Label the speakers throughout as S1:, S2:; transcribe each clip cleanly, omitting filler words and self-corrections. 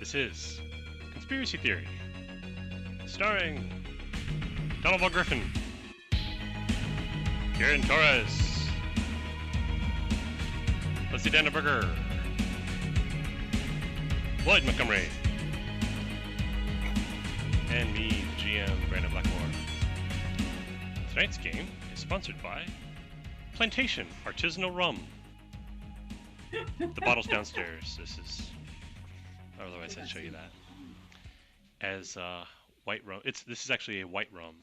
S1: This is Conspiracy Theory, starring Donovan Griffin, Kieran Torres, Leslie Danneberger, Lloyd Montgomery, and me, GM Brandon Blackmore. Tonight's game is sponsored by Plantation Artisanal Rum. The bottle's downstairs. This is... Otherwise, I'd show you that. As white rum. This is actually a white rum.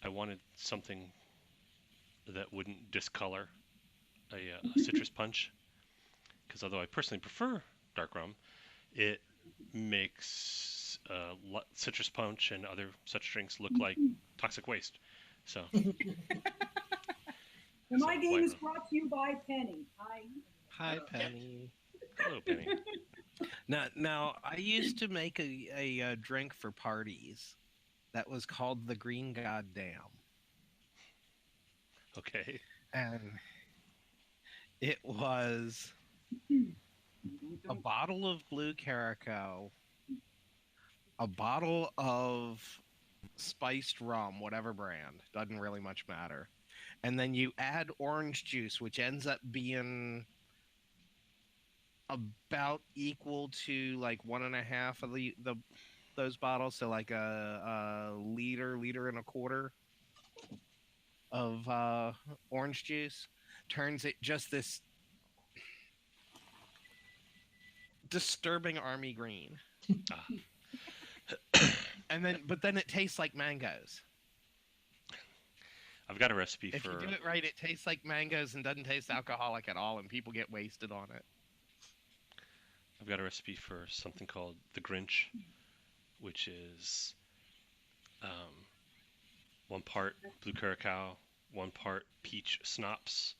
S1: I wanted something that wouldn't discolor a citrus punch, because although I personally prefer dark rum, it makes citrus punch and other such drinks look like toxic waste. So.
S2: My game is brought to you by Penny.
S3: Hi, Penny.
S1: Hello, Penny.
S3: Now, I used to make a drink for parties that was called the Green Goddamn.
S1: Okay.
S3: And it was a bottle of Blue Caraco, a bottle of spiced rum, whatever brand, doesn't really much matter. And then you add orange juice, which ends up being about equal to like 1.5 of those bottles, so like a liter and a quarter of orange juice, turns it just this disturbing army green. But then it tastes like mangoes.
S1: I've got a recipe
S3: if
S1: for...
S3: If you do it right, it tastes like mangoes and doesn't taste alcoholic at all, and people get wasted on it.
S1: I've got a recipe for something called the Grinch, which is 1 part Blue Curacao, 1 part peach schnapps,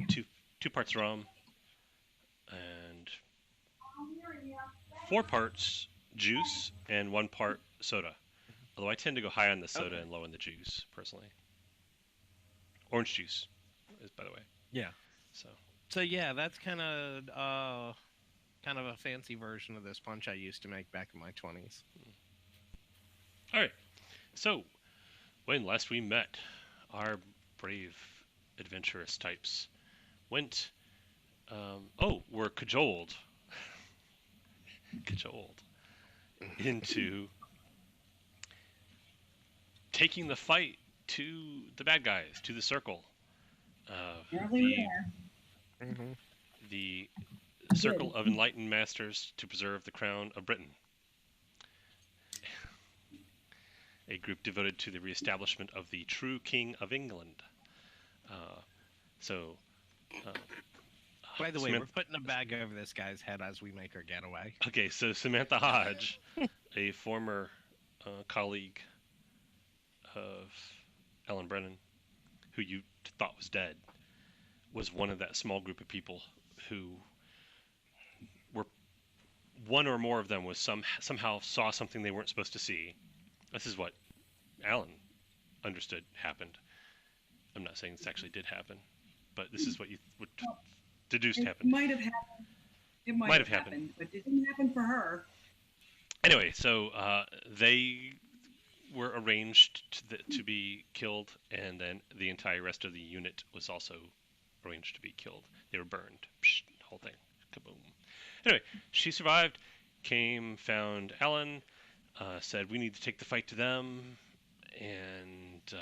S1: 2 parts rum, and 4 parts juice, and 1 part soda. Although I tend to go high on the soda and low on the juice, personally. Orange juice, by the way.
S3: Yeah. So yeah, that's kind of a fancy version of this punch I used to make back in my 20s.
S1: All right. So, when last we met, our brave adventurous types were cajoled into taking the fight to the bad guys, to the circle. The Circle of Enlightened Masters to preserve the crown of Britain. A group devoted to the reestablishment of the true King of England.
S3: By the way, we're putting a bag over this guy's head as we make our getaway.
S1: Okay, so Samantha Hodge, a former colleague of Ellen Brennan, who you thought was dead, was one of that small group of people who were... One or more of them was somehow saw something they weren't supposed to see. This is what Alan understood happened. I'm not saying this actually did happen, but this is what you would deduced happened.
S2: It might have happened. It might have happened, but it didn't happen for her.
S1: Anyway, so they were arranged to be killed, and then the entire rest of the unit was also arranged to be killed. They were burned. Psh, whole thing. Kaboom. Anyway, she survived, found Alan, said, we need to take the fight to them, and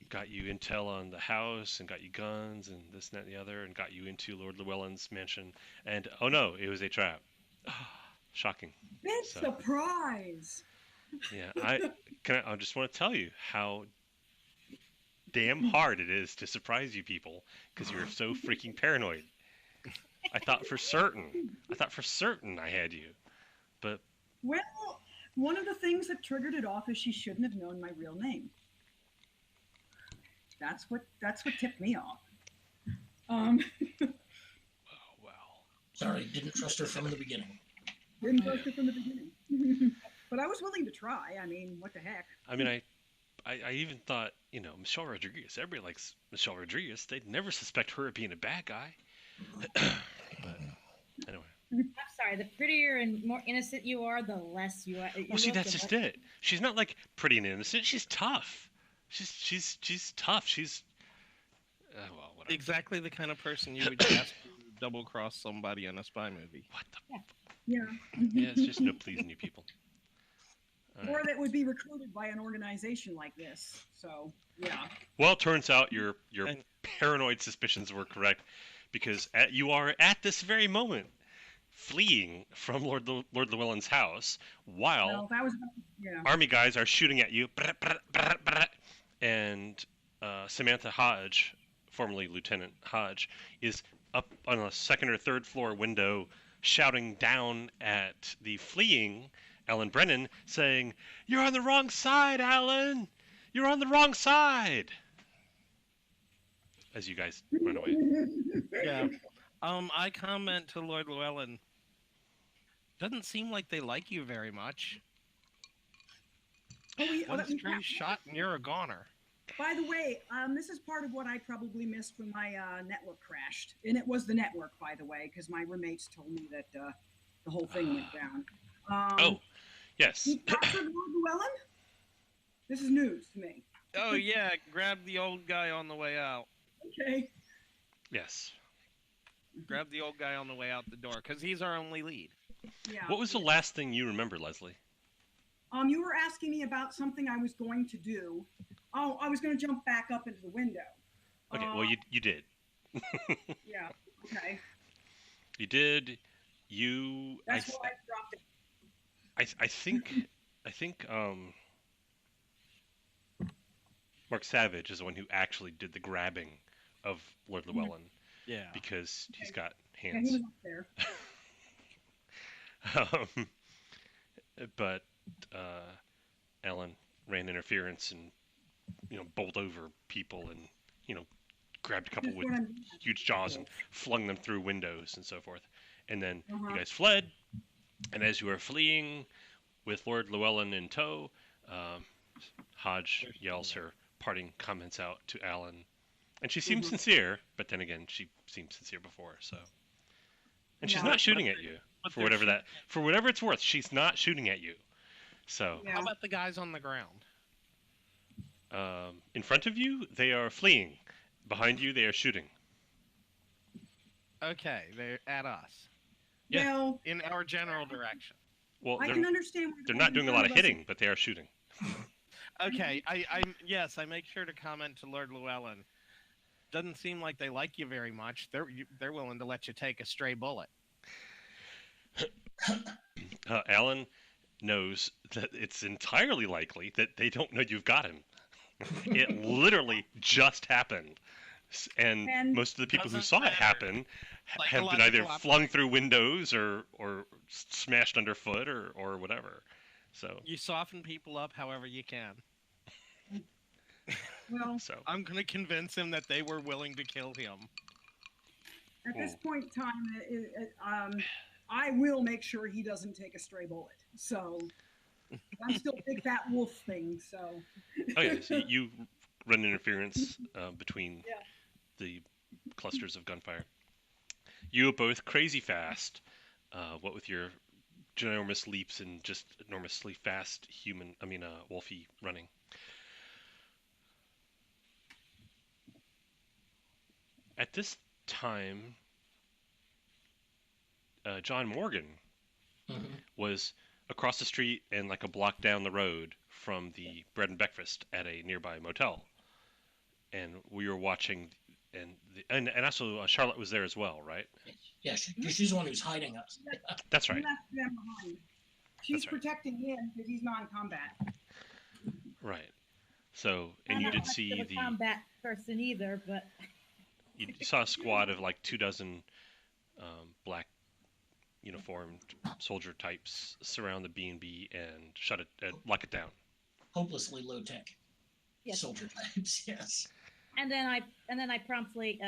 S1: got you intel on the house, and got you guns, and this, and that, and the other, and got you into Lord Llewellyn's mansion, and oh no, it was a trap. Shocking.
S2: Big surprise!
S1: Yeah, I just want to tell you how damn hard it is to surprise you people, because you're so freaking paranoid. I thought for certain I had you, but...
S2: Well, one of the things that triggered it off is she shouldn't have known my real name. That's what tipped me off.
S1: Oh, wow.
S4: Sorry, didn't trust her from the beginning.
S2: Didn't trust her from the beginning. But I was willing to try. I mean, what the heck?
S1: I mean, I even thought, Michelle Rodriguez. Everybody likes Michelle Rodriguez. They'd never suspect her of being a bad guy.
S5: I'm sorry. The prettier and more innocent you are, the less you are.
S1: Well, see, that's just it. She's not like pretty and innocent. She's tough. She's tough. She's well, whatever.
S3: Exactly the kind of person you would cast to double cross somebody in a spy movie.
S1: What the?
S2: Yeah.
S1: Yeah, it's just no pleasing you people. All
S2: Or
S1: right.
S2: that would be recruited by an organization like this. So, yeah.
S1: Well, it turns out your
S3: And-
S1: paranoid suspicions were correct, because you are at this very moment fleeing from Lord Llewellyn's house while
S2: Well, that was, yeah.
S1: army guys are shooting at you, and Samantha Hodge, formerly Lieutenant Hodge, is up on a second or third floor window shouting down at the fleeing Alan Brennan, saying, "You're on the wrong side, Alan! You're on the wrong side!" As you guys run away.
S3: Yeah. I comment to Lord Llewellyn. Doesn't seem like they like you very much. One stray shot and you're a goner.
S2: By the way, this is part of what I probably missed when my network crashed. And it was the network, by the way, because my roommates told me that the whole thing went down.
S1: Oh, yes.
S2: You captured Lord Llewellyn? This is news to me.
S3: Oh yeah, grab the old guy on the way out.
S2: Okay.
S1: Yes.
S3: Grab the old guy on the way out the door, because he's our only lead.
S2: Yeah.
S1: What was the last thing you remember, Leslie?
S2: You were asking me about something I was going to do. Oh, I was going to jump back up into the window.
S1: Okay, well, you did.
S2: Yeah. Okay.
S1: You did. You.
S2: That's why I dropped it.
S1: I think Mark Savage is the one who actually did the grabbing of Lord Llewellyn,
S3: Yeah.
S1: because he's got
S2: Yeah,
S1: hands.
S2: he was up there.
S1: Um, but Alan ran interference and bowled over people and grabbed a couple
S2: Just
S1: with
S2: what I'm-
S1: huge jaws and flung them through windows and so forth. And then
S2: Uh-huh.
S1: you guys fled, and as you were fleeing with Lord Llewellyn in tow, Hodge yells her parting comments out to Alan, and she seems sincere, but then again, she seemed sincere before, so. And she's
S2: Yeah.
S1: not shooting at you
S3: But
S1: for
S3: they're
S1: whatever it's worth. She's not shooting at you. So,
S2: Yeah.
S3: How about the guys on the ground?
S1: in front of you, they are fleeing. Behind you, they are shooting.
S3: Okay, they're at us.
S1: Yeah.
S2: Well,
S3: In our general direction.
S1: Well,
S2: I can understand. why
S1: they're
S2: the
S1: not
S2: ones
S1: doing a
S2: in
S1: lot
S2: front
S1: of
S2: us-
S1: hitting, but they are shooting.
S3: Okay, yes, I make sure to comment to Lord Llewellyn. Doesn't seem like they like you very much. They're willing to let you take a stray bullet.
S1: Alan knows that it's entirely likely that they don't know you've got him. It literally just happened. And
S2: And-
S1: most of the people who
S3: Doesn't
S1: saw it
S3: matter.
S1: happen have been either
S3: Psychological
S1: flung through windows or smashed underfoot or whatever. So,
S3: You soften people up however you can.
S2: Well,
S1: so
S3: I'm going to convince him that they were willing to kill him.
S2: at this point in time, I will make sure he doesn't take a stray bullet. So I'm still a big fat wolf thing. So.
S1: oh yeah, so you run interference between
S2: Yeah.
S1: the clusters of gunfire. You are both crazy fast. What with your ginormous leaps and just enormously fast wolfie running. At this time, John Morgan
S4: Mhm.
S1: was across the street and like a block down the road from the bread and breakfast at a nearby motel, and we were watching, and also Charlotte was there as well, right?
S4: Yeah, she's the one who's hiding us.
S1: That's
S2: He
S1: right.
S2: left them behind. She's
S1: That's right.
S2: protecting him because he's non-combat.
S1: Right. So, and
S5: I'm
S1: you
S5: not
S1: did
S5: much
S1: see
S5: of a
S1: the
S5: combat person either, but
S1: you saw a squad of like 24 black uniformed soldier types surround the B&B and shut it, lock it down.
S4: Hopelessly low tech
S5: yes.
S4: soldier types. Yes.
S5: And then I promptly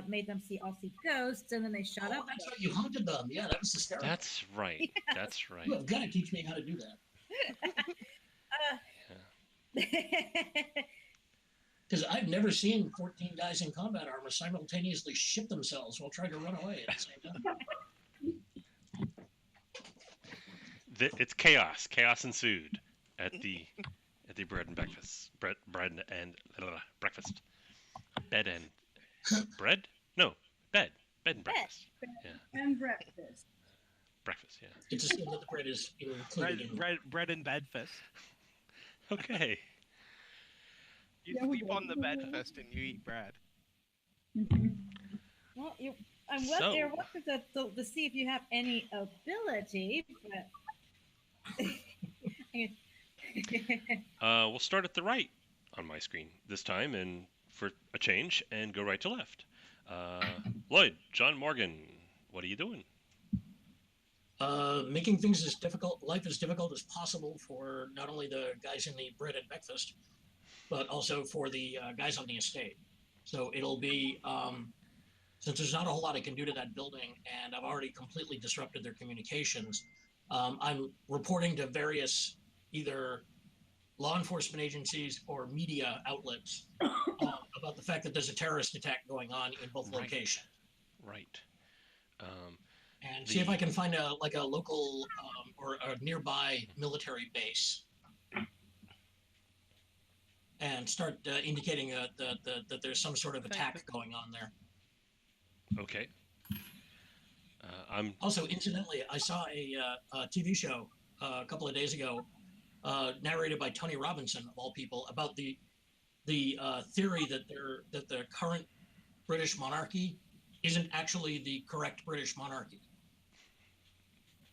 S5: made them see ghosts, and then they shut
S4: Oh,
S5: up.
S4: that's right. You haunted them. Yeah, that was hysterical.
S1: That's right. That's right.
S4: You have got to teach me how to do that. Because I've never seen 14 guys in combat armor simultaneously shit themselves while trying to run away at the same time.
S1: It's chaos. Chaos ensued at the bread and breakfast. Bread and breakfast. Bed and bread? No, bed. Bed and breakfast. Yeah,
S2: And breakfast.
S1: breakfast. Yeah.
S4: It's assumed that the bread is included in.
S3: Bread and bedfast.
S1: Okay.
S3: You
S2: Yeah, we
S3: sleep
S2: do.
S3: on the bedfast and you eat bread.
S5: Well, you're
S1: So-
S5: welcome to see if you have any ability, but
S1: We'll start at the right on my screen this time, and for a change, and go right to left. Lloyd, John Morgan, what are you doing?
S4: Making things life as difficult as possible for not only the guys in the bread and breakfast, but also for the guys on the estate. So it'll be, since there's not a whole lot I can do to that building, and I've already completely disrupted their communications, I'm reporting to various either law enforcement agencies or media outlets about the fact that there's a terrorist attack going on in both
S1: Right.
S4: locations.
S1: Right.
S4: And see if I can find a local or a nearby military base, and start indicating that there's some sort of attack going on there.
S1: Okay. I'm
S4: Also, incidentally, I saw a TV show a couple of days ago, narrated by Tony Robinson of all people, about the theory that the current British monarchy isn't actually the correct British monarchy.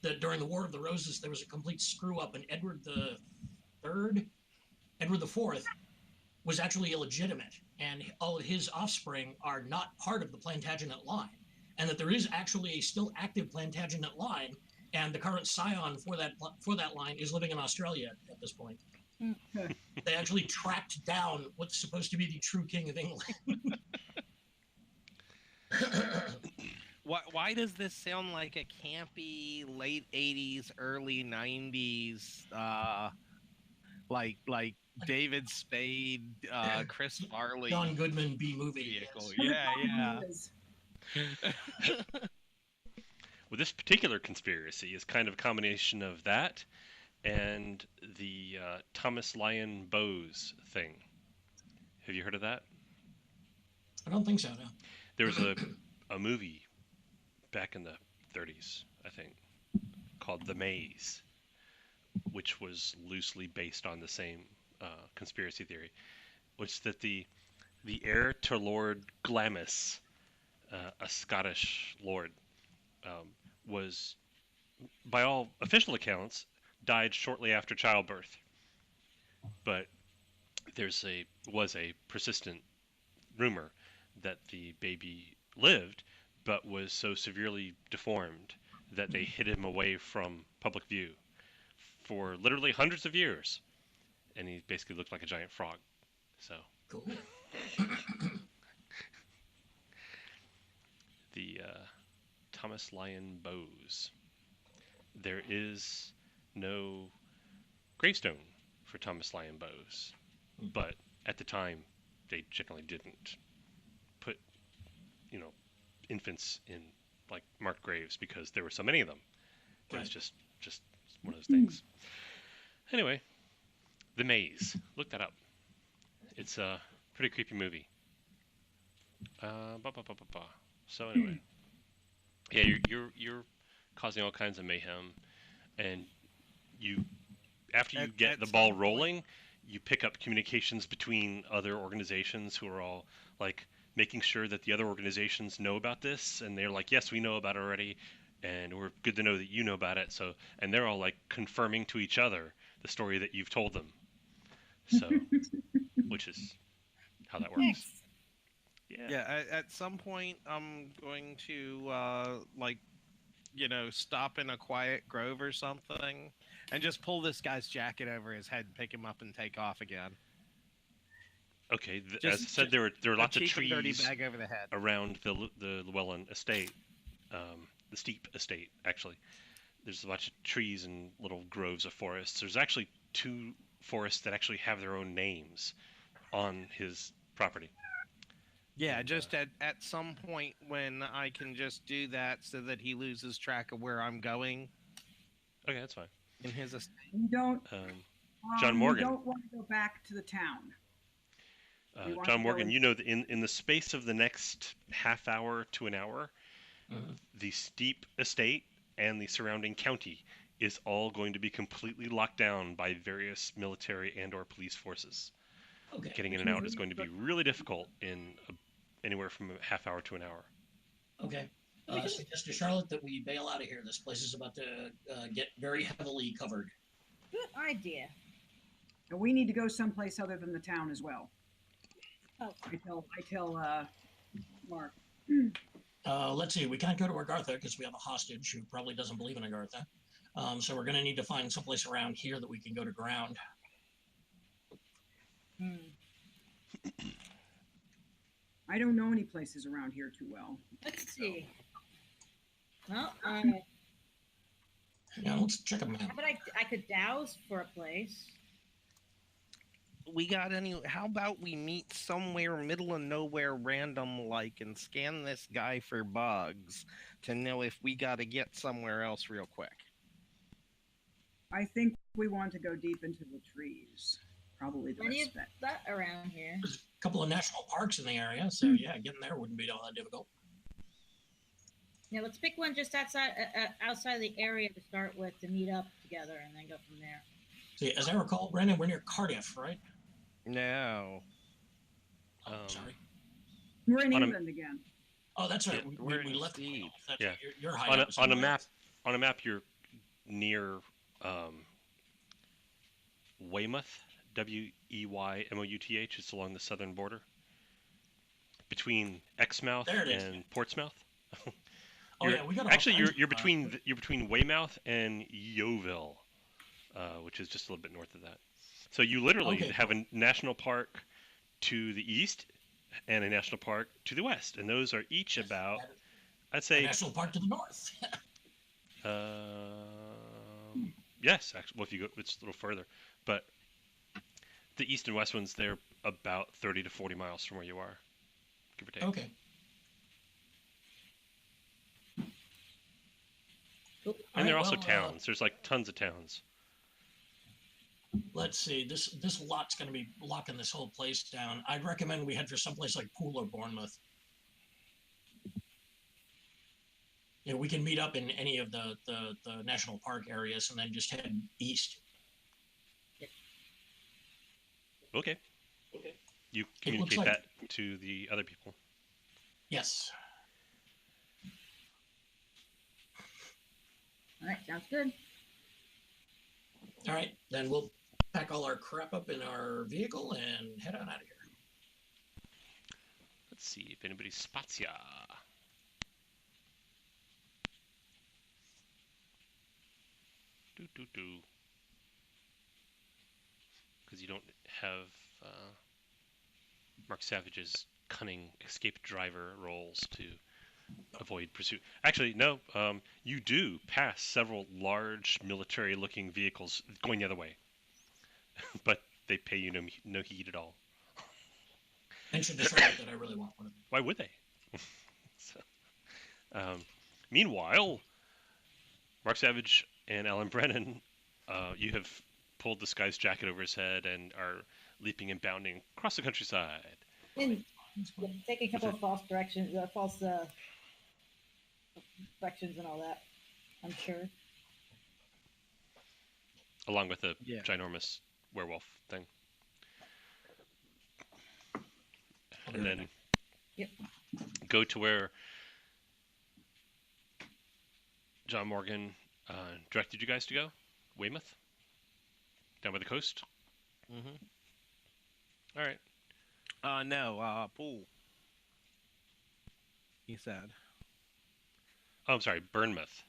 S4: That during the War of the Roses, there was a complete screw up, and Edward IV was actually illegitimate, and all of his offspring are not part of the Plantagenet line, and that there is actually a still active Plantagenet line, and the current scion for that line is living in Australia at this point. They actually tracked down what's supposed to be the true King of England.
S3: Why does this sound like a campy late '80s, early '90s, like David Spade, Chris Farley
S4: John Goodman B movie.
S3: vehicle?
S4: Yes.
S3: Yeah.
S1: Well, this particular conspiracy is kind of a combination of that and the Thomas Lyon Bowes thing. Have you heard of that?
S4: I don't think so, no.
S1: There was a movie back in the 30s, I think, called The Maze, which was loosely based on the same conspiracy theory, which that the heir to Lord Glamis, a Scottish lord, was, by all official accounts, died shortly after childbirth. But was a persistent rumor that the baby lived, but was so severely deformed that they hid him away from public view for literally hundreds of years, and he basically looked like a giant frog. So
S4: Cool.
S1: the Thomas Lyon Bowes. There is no gravestone for Thomas Lyon Bowes, but at the time they generally didn't put, infants in like marked graves because there were so many of them. It was
S4: Right.
S1: just one of those things. Anyway, The Maze. Look that up. It's a pretty creepy movie. So anyway, yeah, you're causing all kinds of mayhem, and after you get
S3: At
S1: the
S3: some
S1: ball
S3: point-
S1: rolling, you pick up communications between other organizations who are all like making sure that the other organizations know about this, and they're like, yes, we know about it already, and we're good to know that you know about it. So, and they're all like confirming to each other the story that you've told them. So, which is how that works.
S5: Next.
S3: Yeah, at some point, I'm going to stop in a quiet grove or something, and just pull this guy's jacket over his head, pick him up, and take off again.
S1: Okay, as I
S3: Just-
S1: said, there are lots of
S3: cheap and dirty
S1: trees
S3: bag over the head.
S1: around the Llewellyn estate, the Steep estate. Actually, there's a bunch of trees and little groves of forests. There's actually 2 forests that actually have their own names on his property.
S3: Yeah,
S1: And,
S3: just at some point when I can just do that so that he loses track of where I'm going.
S1: Okay, that's fine.
S3: In his
S2: We don't.
S1: John
S2: We
S1: Morgan.
S2: don't want to go back to the town. We want
S1: John
S2: to go
S1: Morgan,
S2: in-
S1: you know that in the space of the next half hour to an hour,
S4: Mhm.
S1: the steep estate and the surrounding county is all going to be completely locked down by various military and or police forces.
S4: Okay.
S1: Getting in and out is going to be really difficult in anywhere from a half hour to an hour.
S4: Okay. Suggest to Charlotte that we bail out of here. This place is about to get very heavily covered.
S5: Good idea.
S2: And we need to go someplace other than the town as well.
S5: Oh.
S2: I tell Mark.
S4: Let's see. We can't go to Agartha because we have a hostage who probably doesn't believe in Agartha. So we're going to need to find someplace around here that we can go to ground.
S5: Hmm.
S2: I don't know any places around here too well.
S5: Let's see. Well,
S4: Yeah, let's check a map.
S5: but I could douse for a place.
S3: We got any? How about we meet somewhere middle of nowhere, random like, and scan this guy for bugs to know if we got to get somewhere else real quick.
S2: I think we want to go deep into the trees. Probably the
S5: Plenty
S2: best
S5: of
S2: bet.
S5: that around here.
S4: There's a couple of national parks in the area, so yeah, getting there wouldn't be all that difficult.
S5: Yeah, let's pick one just outside the area to start with to meet up together, and then go from there.
S4: See, as I recall, Brandon, we're near Cardiff, right?
S3: No.
S4: Oh, sorry.
S2: We're in
S1: On a-
S2: England again.
S4: Oh, that's right.
S1: Yeah,
S4: we
S3: we're
S4: left.
S3: indeed.
S4: That's
S1: Yeah.
S4: right. You're high
S1: On
S4: up
S1: a
S4: somewhere
S1: map,
S4: else.
S1: you're near Weymouth, Weymouth. It's along the southern border between Exmouth
S4: There it is.
S1: and Portsmouth.
S4: Oh
S1: You're-
S4: yeah, we got.
S1: Actually, you're between Weymouth and Yeovil, which is just a little bit north of that. So you literally
S4: Okay,
S1: have a national park to the east and a national park to the west, and those are each about, I'd
S4: a
S1: say,
S4: national park to the north.
S1: yes, actually, well, if you go, it's a little further, but the east and west ones, they're about 30 to 40 miles from where you are, give or take.
S4: Okay.
S5: Cool.
S1: And there are
S4: All
S1: also
S4: right, well,
S1: towns. There's like tons of towns.
S4: Let's see. This lot's going to be locking this whole place down. I'd recommend we head for someplace like Poole or Bournemouth. Yeah, we can meet up in any of the national park areas and then just head east.
S1: Okay.
S4: Okay.
S1: You
S4: It looks
S1: communicate
S4: like-
S1: that to the other people.
S4: Yes.
S5: All right, sounds good.
S4: All right, then we'll pack all our crap up in our vehicle and head on out of here.
S1: Let's see if anybody spots ya. Because you don't have Mark Savage's cunning escape driver roles to avoid pursuit. Actually, no. You do pass several large military-looking vehicles going the other way, but they pay you no heed at all.
S4: Mention to Charlotte that I really want one of them.
S1: Why would they? So, meanwhile, Mark Savage and Alan Brennan, you have pulled this guy's jacket over his head and are leaping and bounding across the countryside.
S5: And take a couple of false directions, directions and all that. I'm sure.
S1: Along with a
S3: Yeah.
S1: ginormous werewolf thing.
S4: I'll
S1: And
S4: be right
S1: then
S5: Yep.
S1: go to where John Morgan directed you guys to go. Weymouth? Down by the coast?
S3: Mm-hmm.
S1: All right.
S3: No, Poole. He said.
S1: Oh, I'm sorry, Bournemouth.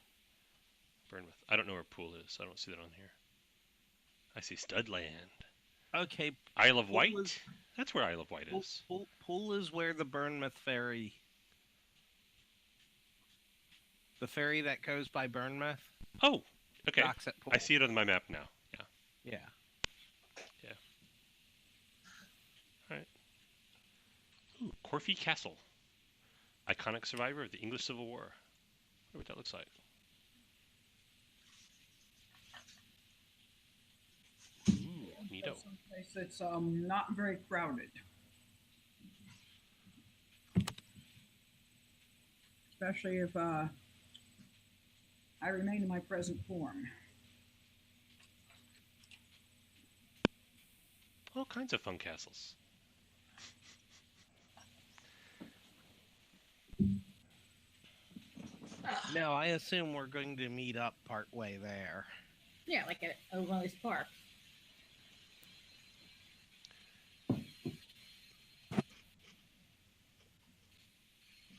S1: Bournemouth. I don't know where Poole is. I don't see that on here. I see Studland.
S3: Okay,
S1: Isle of
S3: Poole
S1: Wight?
S3: is-
S1: That's where Isle of Wight is.
S3: Poole is where the Bournemouth ferry. The ferry that goes by Bournemouth
S1: Oh, okay.
S3: docks at Poole.
S1: I see it on my map now. Yeah.
S3: Yeah.
S1: Ooh, Corfe Castle. Iconic survivor of the English Civil War. I wonder what that looks like. Righto.
S2: Someplace that's not very crowded. Especially if I remain in my present form.
S1: All kinds of fun castles.
S3: No, I assume we're going to meet up partway there.
S5: Yeah, like at one of these parks.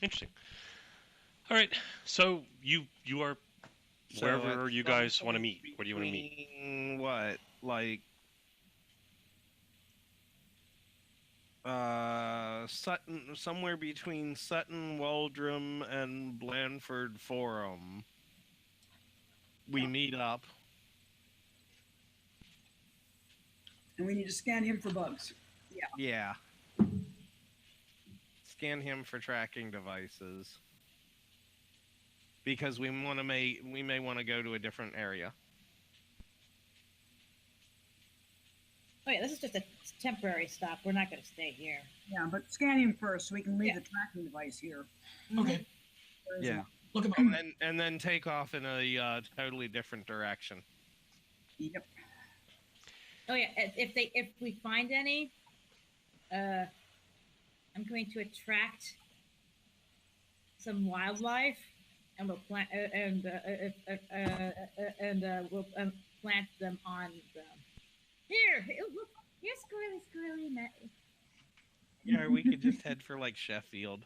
S1: Interesting. All right. So you are
S3: So
S1: wherever
S3: at
S1: you
S3: some
S1: guys want to
S3: point
S1: meet. Where do you want to meet?
S3: between what, like Sutton, somewhere between Sutton, Waldron, and Blandford Forum. We meet up.
S2: And we need to scan him for bugs.
S3: Yeah. Scan him for tracking devices. Because we may want to go to a different area.
S5: Oh yeah, this is just a temporary stop. We're not going to stay here.
S2: Yeah, but scan him first so we can leave
S5: Yeah.
S2: the tracking device here.
S4: Okay.
S2: Where is
S3: Yeah.
S4: Look at
S3: And then take off in a totally different direction.
S2: he? Yep.
S5: Oh yeah, if we find any, I'm going to attract some wildlife, and we'll plant we'll plant them on them. Here, look, here's squirrely, Matt.
S3: Yeah, we could just head for like Sheffield.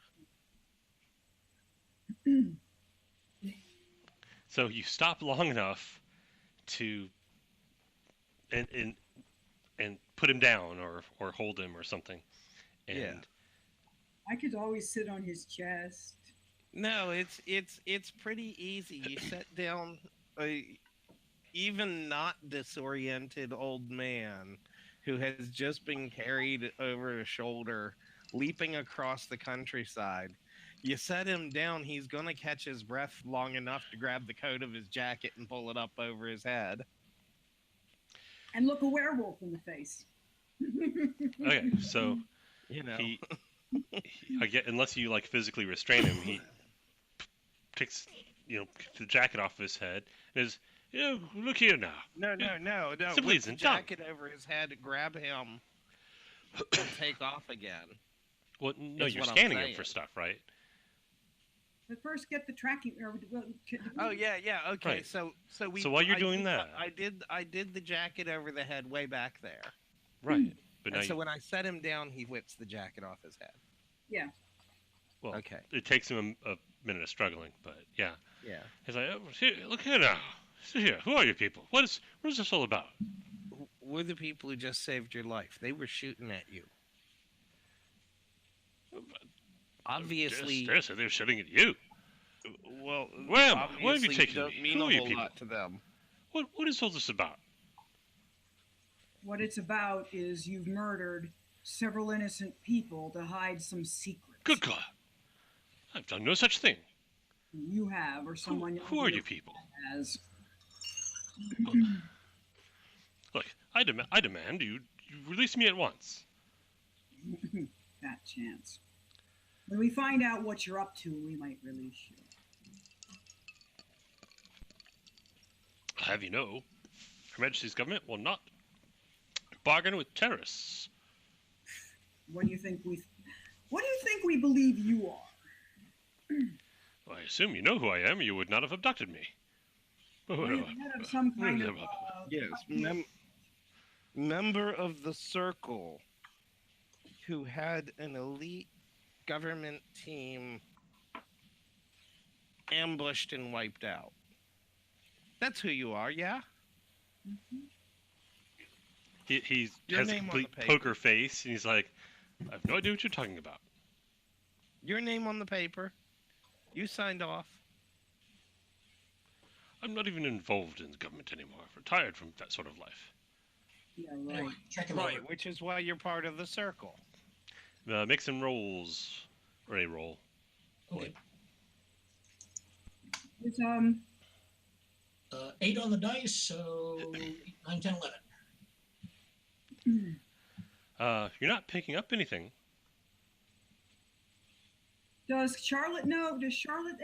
S1: So you stop long enough to and put him down or hold him or something. And
S3: Yeah.
S2: I could always sit on his chest.
S3: No, it's pretty easy. You set down a even not disoriented old man who has just been carried over a shoulder, leaping across the countryside. You set him down, he's gonna catch his breath long enough to grab the coat of his jacket and pull it up over his head.
S2: And look a werewolf in the face.
S1: okay, so
S3: You know.
S1: he I get unless you like physically restrain him, he takes the jacket off his head and is look here now.
S3: No.
S1: Simply
S3: With the
S1: isn't done.
S3: jacket over his head, grab him, and take off again.
S1: Well, no,
S3: Is
S1: you're
S3: what I'm
S1: scanning him
S3: saying.
S1: for stuff, right?
S2: But first, get the tracking.
S3: Oh yeah. Okay.
S1: Right.
S3: So we.
S1: So while you're doing that-
S3: I did the jacket over the head way back there.
S1: Right. But now
S3: And so when I set him down, he whips the jacket off his head.
S2: Yeah.
S1: well,
S3: Okay.
S1: it takes him a minute of struggling, but yeah.
S3: Yeah.
S1: He's like, here, look here now. See here, who are you people? What is this all about?
S3: We're the people who just saved your life. They were shooting at you. Obviously.
S1: Yes, they're shooting at you.
S3: Well,
S1: Where am I?
S3: obviously
S1: Where have you taken
S3: don't
S1: me?
S3: mean
S1: Who
S3: a
S1: are you
S3: whole
S1: people?
S3: lot to them.
S1: What is all this about?
S2: What it's about is you've murdered several innocent people to hide some secrets.
S1: Good God. I've done no such thing.
S2: You have, or someone
S1: Who are you people?
S2: has.
S1: Look, I demand you release me at once.
S2: That chance. When we find out what you're up to, we might release you.
S1: I'll have you know, Her Majesty's government will not bargain with terrorists.
S2: What do you think we believe you are?
S1: Well, I assume you know who I am, or you would not have abducted me.
S2: Well, you're head of some kind of
S3: Yes, member of the Circle, who had an elite government team ambushed and wiped out. That's who you are, yeah?
S1: He
S3: Your
S1: has a
S3: name on the
S1: complete
S3: paper.
S1: poker face, and he's like, I have no idea what you're talking about.
S3: Your name on the paper. You signed off.
S1: I'm not even involved in the government anymore. I've retired from that sort of life.
S2: yeah, right.
S4: Anyway, check him
S3: Right,
S4: over.
S3: which is why you're part of the Circle.
S1: Make some rolls, or a roll.
S4: Okay.
S2: It's
S4: 8 on the dice, so 9, 10, 11.
S1: You're not picking up anything.
S2: Does Charlotte know? Does Charlotte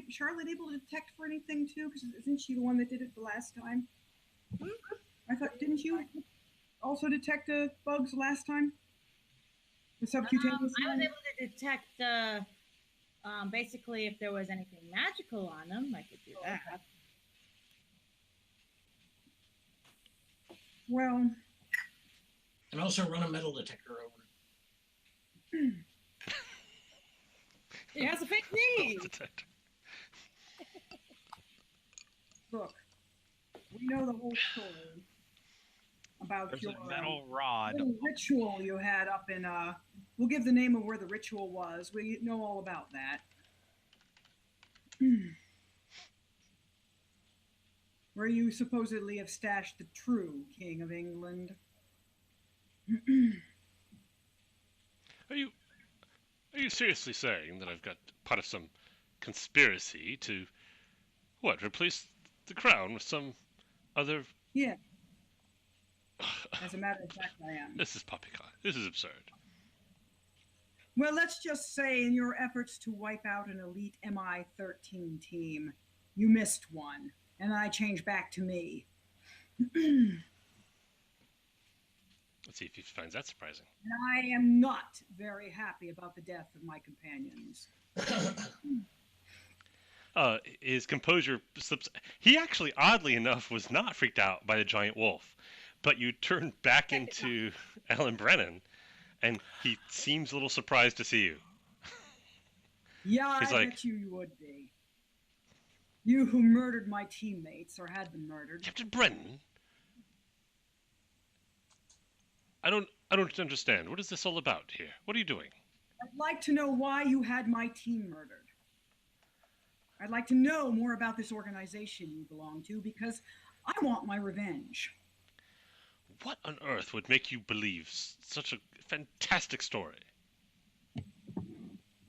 S2: Charlotte able to detect for anything too? Because isn't she the one that did it the last time? I thought, didn't you also detect bugs last time? The subcutaneous.
S5: I was
S2: one?
S5: able to detect basically if there was anything magical on them. I could do that.
S2: Well,
S4: And also run a metal detector over it.
S5: It has a fake knee.
S1: Detect.
S2: look, we know the whole story about
S3: There's
S2: your
S3: a metal rod.
S2: little ritual you had up in. We'll give the name of where the ritual was. We know all about that. Where you supposedly have stashed the true King of England.
S1: Are you seriously saying that I've got part of some conspiracy to what? Replace the crown with some other?
S2: Yeah, as a matter of fact, I am.
S1: This is poppycock. This is absurd.
S2: Well, let's just say in your efforts to wipe out an elite MI-13 team, you missed one, and I changed back to me.
S1: Let's see if he finds that surprising.
S2: And I am not very happy about the death of my companions.
S1: His composure slips. He actually, oddly enough, was not freaked out by the giant wolf, but you turn back into Alan Brennan, and he seems a little surprised to see you.
S2: Yeah,
S1: He's
S2: I
S1: like-
S2: bet you would be. You who murdered my teammates, or had them murdered.
S1: Captain Brennan? I don't understand. What is this all about here? What are you doing?
S2: I'd like to know why you had my team murdered. I'd like to know more about this organization you belong to, because I want my revenge.
S1: What on earth would make you believe such a fantastic story?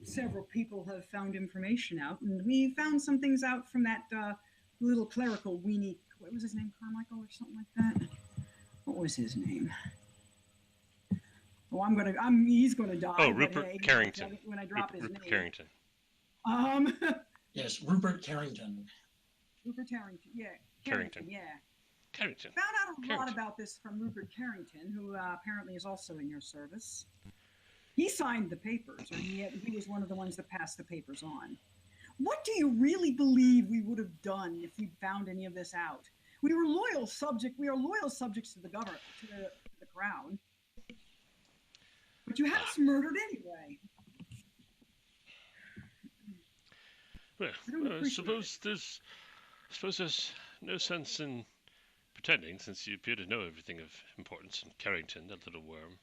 S2: Several people have found information out, and we found some things out from that little clerical weenie. What was his name, Carmichael or something like that? What was his name? Oh, he's gonna die.
S1: Oh,
S2: but
S1: Rupert
S2: hey,
S1: Carrington.
S2: When I drop his
S1: Rupert
S2: name.
S1: Carrington.
S4: Yes, Rupert Carrington.
S2: Rupert Carrington. Yeah.
S1: Carrington.
S2: Yeah.
S1: Carrington.
S2: Found out a lot
S1: Carrington.
S2: about this from Rupert Carrington, who apparently is also in your service. He signed the papers, or he was one of the ones that passed the papers on. What do you really believe we would have done if we'd found any of this out? We are loyal subjects to the government, to the crown. But you had us murdered anyway.
S1: Well,
S2: I don't
S1: I
S2: appreciate
S1: suppose there's no sense in pretending, since you appear to know everything of importance. And Carrington, that little worm.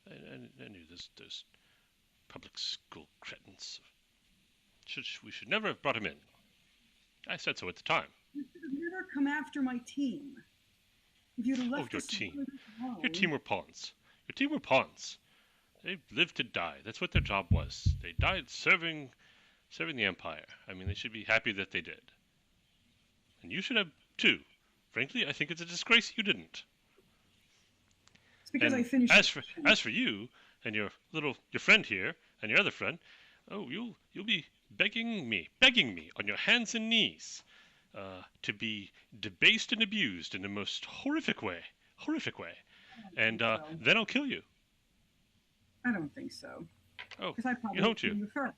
S1: I knew those public school cretins. We should never have brought him in. I said so at the time.
S2: You should have never come after my team. If you'd have left
S1: your
S2: us
S1: team.
S2: alone.
S1: Your team were pawns. Your team were pawns. They lived to die. That's what their job was. They died serving the Empire. I mean, they should be happy that they did. And you should have too. Frankly, I think it's a disgrace you didn't.
S2: It's because
S1: And
S2: I finished.
S1: as for you and your friend here and your other friend, oh, you'll be begging me on your hands and knees to be debased and abused in the most horrific way, and
S2: so.
S1: then I'll kill you.
S2: I don't think so.
S1: Oh,
S2: Because I probably
S1: you don't
S2: knew
S1: you?
S2: you first.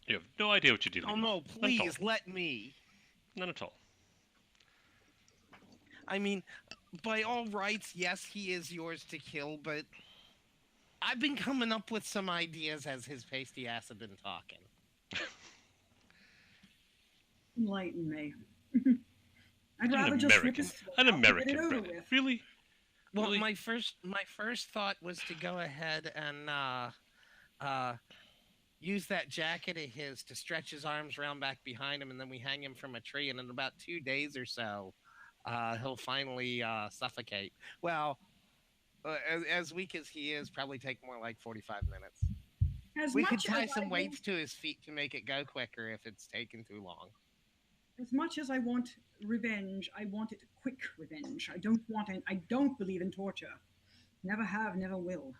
S1: You have no idea what you're dealing
S3: Oh
S1: with.
S3: no,
S1: None at
S3: please
S1: all.
S3: let me.
S1: None at all.
S3: I mean, by all rights, yes, he is yours to kill, but I've been coming up with some ideas as his pasty ass have been talking.
S2: Enlighten me. I'd
S1: An
S2: rather just rip
S1: American,
S2: his throat
S1: an
S2: out and get it
S1: American,
S2: over
S1: Brennan.
S2: with.
S1: Really?
S3: Well,
S1: Really?
S3: my first thought was to go ahead and use that jacket of his to stretch his arms around back behind him, and then we hang him from a tree, and in about 2 days or so, he'll finally suffocate. Well, as weak as he is, probably take more like 45 minutes.
S2: As
S3: We could
S2: much
S3: tie
S2: as
S3: some
S2: I
S3: weights to his feet to make it go quicker if it's taken too long.
S2: As much as I want revenge, I want it quick revenge. I don't want it. I don't believe in torture. Never have, never will.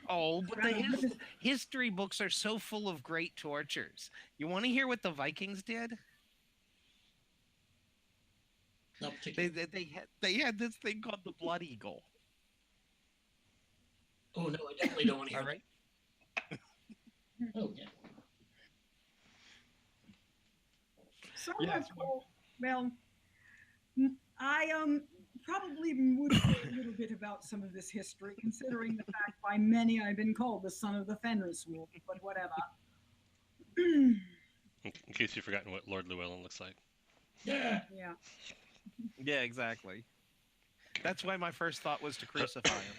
S3: Oh, but the
S2: Rather rip his-
S3: history books are so full of great tortures. You want to hear what the Vikings did?
S4: Not
S3: They
S4: particularly.
S3: they had this thing called the Blood Eagle.
S4: Oh no, I definitely don't want to hear
S3: All right.
S4: that. Oh yeah.
S2: Some
S3: Yes.
S2: have called, well, I probably would know a little bit about some of this history, considering the fact by many I've been called the son of the Fenris Wolf, but whatever.
S1: In case you've forgotten what Lord Llewellyn looks like.
S4: Yeah.
S2: Yeah.
S3: Yeah, exactly. That's why my first thought was to crucify him.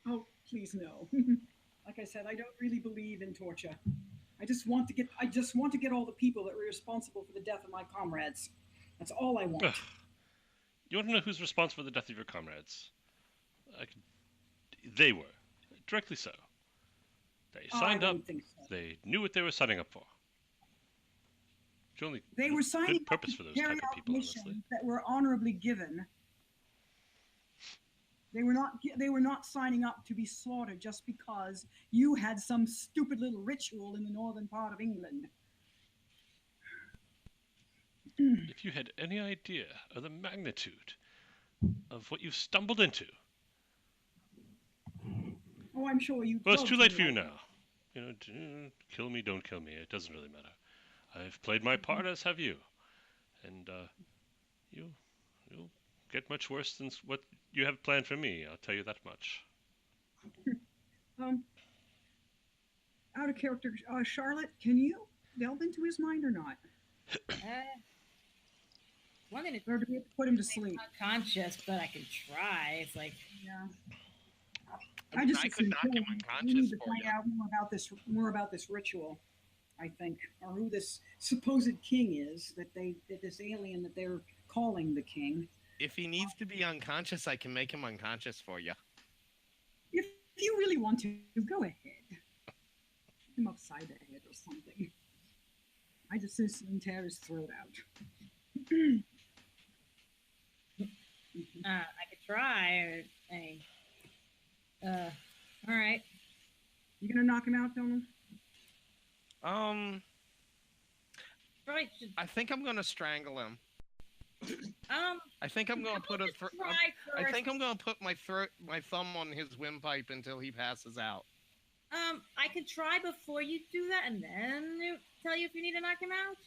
S2: Oh, please no. Like I said, I don't really believe in torture. I just want to get all the people that were responsible for the death of my comrades. That's all I want.
S1: Ugh. You want to know who's responsible for the death of your comrades? They were. Directly so. They signed
S2: I
S1: up.
S2: don't think so.
S1: They knew what they were signing up for. It's only
S2: They were signing
S1: good
S2: up
S1: purpose
S2: to
S1: for those
S2: carry
S1: type of
S2: out
S1: people,
S2: missions
S1: honestly.
S2: that were honorably given. They were not signing up to be slaughtered just because you had some stupid little ritual in the northern part of England.
S1: If you had any idea of the magnitude of what you've stumbled into,
S2: Oh, I'm sure you.
S1: well, it's too late for you now. You know, kill me, don't kill me. It doesn't really matter. I've played my part, as have you, and you'll get much worse than what you have planned for me. I'll tell you that much.
S2: Out of character, Charlotte, can you delve into his mind or not,
S5: One thing
S2: or do we have to put him to sleep?
S5: unconscious, but I can try. It's like,
S2: Yeah.
S3: I mean,
S2: just
S3: I could
S2: assume
S3: knock him
S2: we need
S3: unconscious
S2: to
S3: for
S2: find
S3: you.
S2: out more about this ritual. I think, or who this supposed king is that this alien that they're calling the king.
S3: If he needs to be unconscious, I can make him unconscious for you.
S2: If you really want to, go ahead. Put him upside the head or something. I just assume tear his throat out.
S5: I could try. Or, hey, all right.
S2: You gonna knock him out, Donald?
S5: Probably should.
S3: I think I'm gonna strangle him. I think I'm gonna put a.
S5: try
S3: I
S5: first.
S3: think I'm gonna put my thumb on his windpipe until he passes out.
S5: I could try before you do that, and then tell you if you need to knock him out.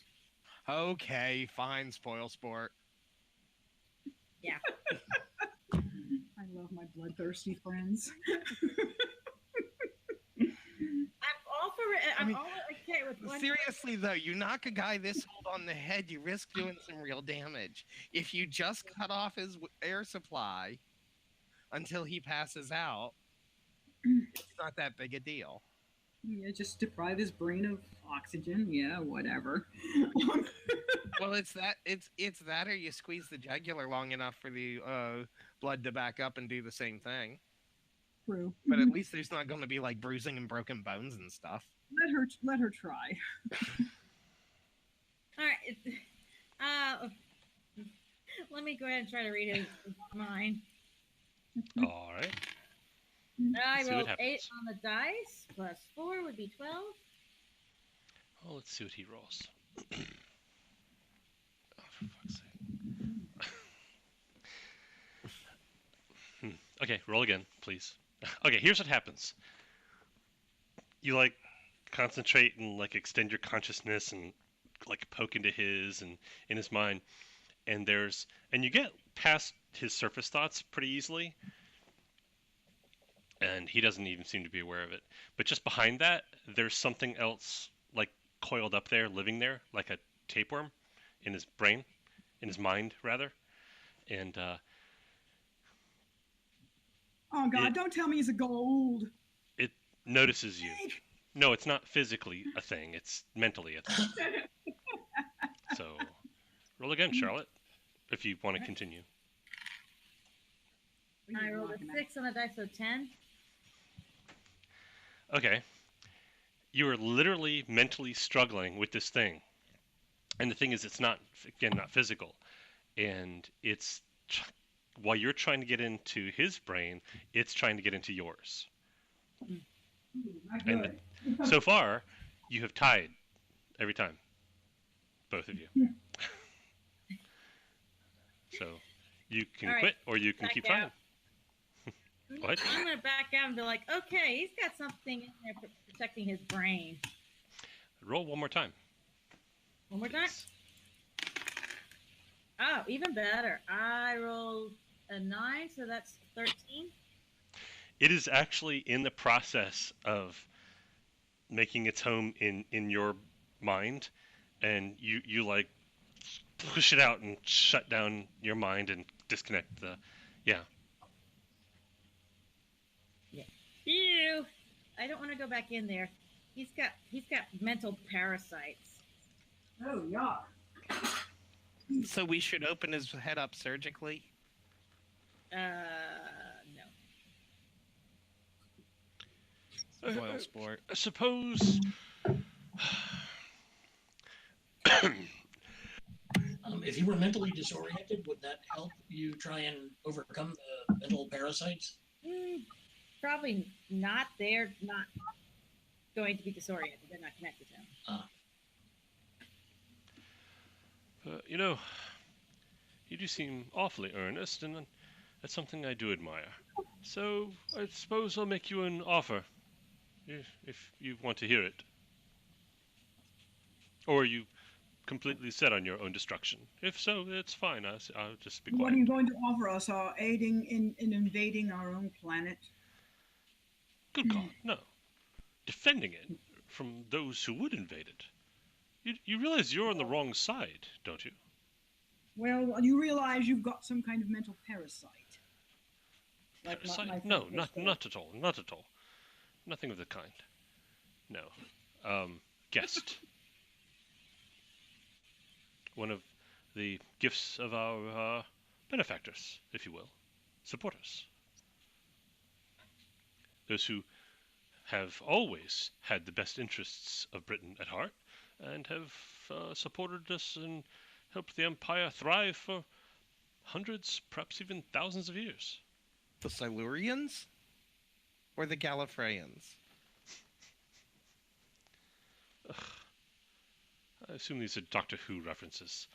S3: Okay, fine, spoil sport.
S5: Yeah.
S2: I love my bloodthirsty friends.
S5: I'm all for it. I'm
S3: mean,
S5: all okay with one.
S3: Seriously though, you knock a guy this old on the head, you risk doing some real damage. If you just cut off his air supply until he passes out, it's not that big a deal.
S2: Yeah, just deprive his brain of oxygen. Yeah, whatever.
S3: Well, it's that, or you squeeze the jugular long enough for the blood to back up and do the same thing.
S2: True.
S3: But at least there's not going to be like bruising and broken bones and stuff.
S2: Let her try.
S5: All right. Let me go ahead and try to read his mind.
S1: All right.
S5: I
S1: See what
S5: rolled
S1: happens.
S5: 8 on the dice, plus 4 would be 12.
S1: Oh, let's see what he rolls. Oh, for fuck's sake. Okay, roll again, please. Okay, here's what happens. You like concentrate and like extend your consciousness and like poke into his and in his mind, and you get past his surface thoughts pretty easily, and he doesn't even seem to be aware of it. But just behind that, there's something else like coiled up there, living there, like a tapeworm in his brain, in his mind rather, and
S2: Oh God! Don't tell me he's a gold.
S1: it notices you. No, it's not physically a thing; it's mentally a thing. So, roll again, Charlotte, if you want to continue.
S5: I rolled a 6 on the dice, so 10.
S1: Okay. You are literally mentally struggling with this thing, And the thing is, it's not, again, not physical. And it's, while you're trying to get into his brain, it's trying to get into yours.
S2: Not
S1: And
S2: good.
S1: so far, you have tied every time. Both of you. So you can
S5: All right,
S1: quit or you can
S5: back
S1: keep
S5: out.
S1: trying. What?
S5: I'm gonna back out and be like, okay, he's got something in there protecting his brain.
S1: Roll one more time.
S5: One more time. Oh, even better. I rolled a 9, so that's 13.
S1: It is actually in the process of making its home in your mind, and you like push it out and shut down your mind and disconnect the, yeah.
S5: Ew. I don't want to go back in there. He's got mental parasites.
S2: Oh, yuck.
S3: So we should open his head up surgically.
S5: No.
S3: Spoil sport.
S1: I suppose.
S4: If you were mentally disoriented, would that help you try and overcome the mental parasites?
S5: Probably not. They're not going to be disoriented. They're not connected to him.
S1: You know, you do seem awfully earnest, and that's something I do admire. So I suppose I'll make you an offer, if you want to hear it. Or are you completely set on your own destruction? If so, it's fine. I'll just be
S2: What
S1: quiet.
S2: are you going to offer us? Aiding in invading our own planet?
S1: Good God, no. Defending it from those who would invade it. You realize you're on the wrong side, don't you?
S2: Well, you realize you've got some kind of mental parasite. Like
S1: Parasite?
S2: my
S1: No,
S2: friend
S1: not
S2: said.
S1: at all. Not at all. Nothing of the kind. No. Guest. One of the gifts of our benefactors, if you will. Supporters. Those who have always had the best interests of Britain at heart, and have supported us and helped the Empire thrive for hundreds, perhaps even thousands of years.
S3: The Silurians? Or the Gallifreyans?
S1: I assume these are Doctor Who references.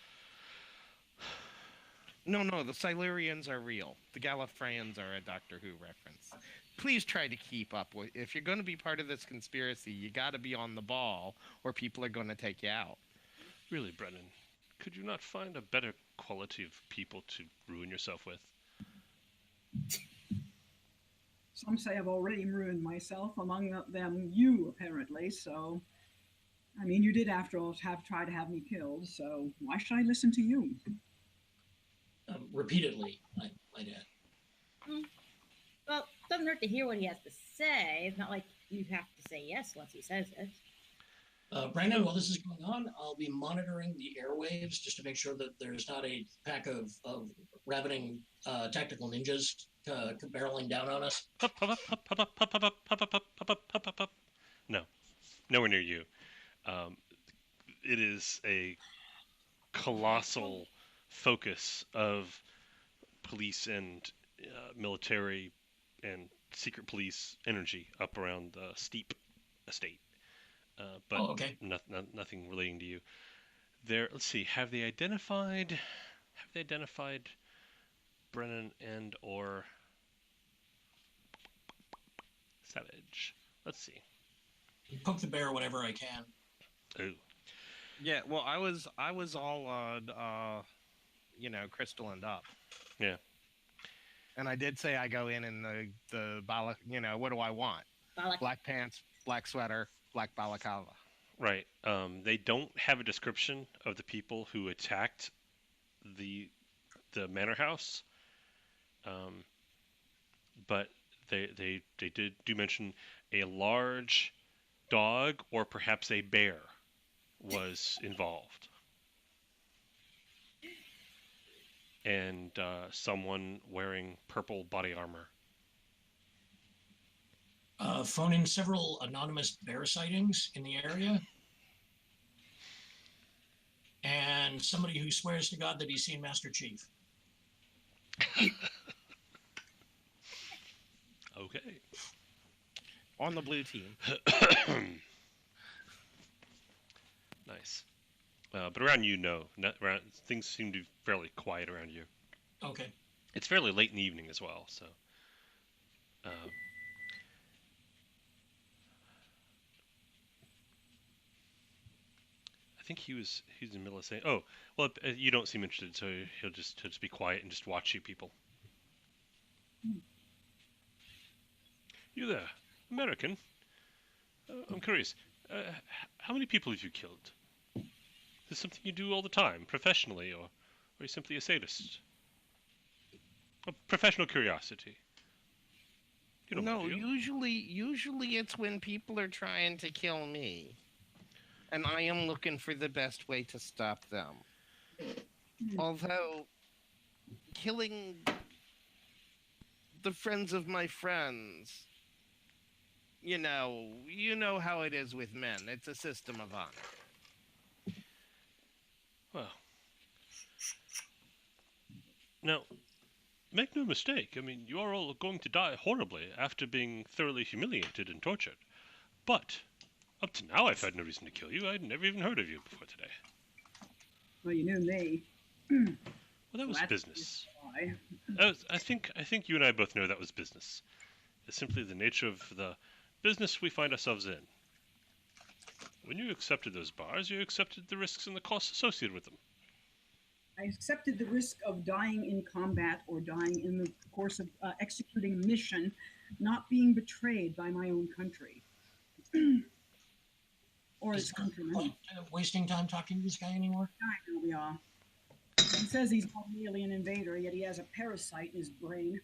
S3: No, the Silurians are real. The Gallifreyans are a Doctor Who reference. Please try to keep up with. If you're going to be part of this conspiracy, you got to be on the ball, or people are going to take you out.
S1: Really, Brennan, could you not find a better quality of people to ruin yourself with?
S2: Some say I've already ruined myself, among them you, apparently, so... I mean, you did, after all, try to have me killed, so why should I listen to you?
S4: Repeatedly, I might add.
S5: Well, it doesn't hurt to hear what he has to say. It's not like you have to say yes once he says it.
S4: Brandon, while this is going on, I'll be monitoring the airwaves just to make sure that there's not a pack of ravening tactical ninjas barreling down on us.
S1: No, nowhere near you. It is a colossal focus of police and military and secret police energy up around the Steep estate. But
S4: okay.
S1: nothing relating to you. There. Let's see. Have they identified Brennan and or Savage? Let's see.
S4: Poke the bear whenever I can.
S1: Ooh.
S3: Yeah, well, I was all on, Crystal and up.
S1: Yeah.
S3: And I did say I go in the what do I want? Black pants, black sweater, black balaclava.
S1: Right. They don't have a description of the people who attacked the manor house. But they do mention a large dog or perhaps a bear was involved. And someone wearing purple body armor.
S4: Phone in several anonymous bear sightings in the area. and somebody who swears to God that he's seen Master Chief.
S1: Okay.
S3: On the blue team.
S1: Nice. But around you, no. Things seem to be fairly quiet around you.
S4: Okay.
S1: It's fairly late in the evening as well, so. I think he's in the middle of saying, "Oh, well, you don't seem interested, so he'll just be quiet and just watch you people." You there, American? I'm curious. How many people have you killed? Is this something you do all the time, professionally, or are you simply a sadist? A professional curiosity. You know
S3: No,
S1: what I do.
S3: usually it's when people are trying to kill me. And I am looking for the best way to stop them. Although, killing the friends of my friends, you know how it is with men. It's a system of honor.
S1: Well, now, make no mistake. I mean, you are all going to die horribly after being thoroughly humiliated and tortured. But up to now, I've had no reason to kill you. I'd never even heard of you before today.
S2: Well, you knew me.
S1: Well, that was
S2: That's
S1: business.
S2: why.
S1: I think you and I both know that was business. It's simply the nature of the business we find ourselves in. When you accepted those bars, you accepted the risks and the costs associated with them.
S2: I accepted the risk of dying in combat or dying in the course of executing a mission, not being betrayed by my own country. Or
S4: Is
S2: its
S4: there a
S2: countrymen.
S4: point wasting time talking to this guy anymore?
S2: I know we are. He says he's not an alien invader, yet he has a parasite in his brain.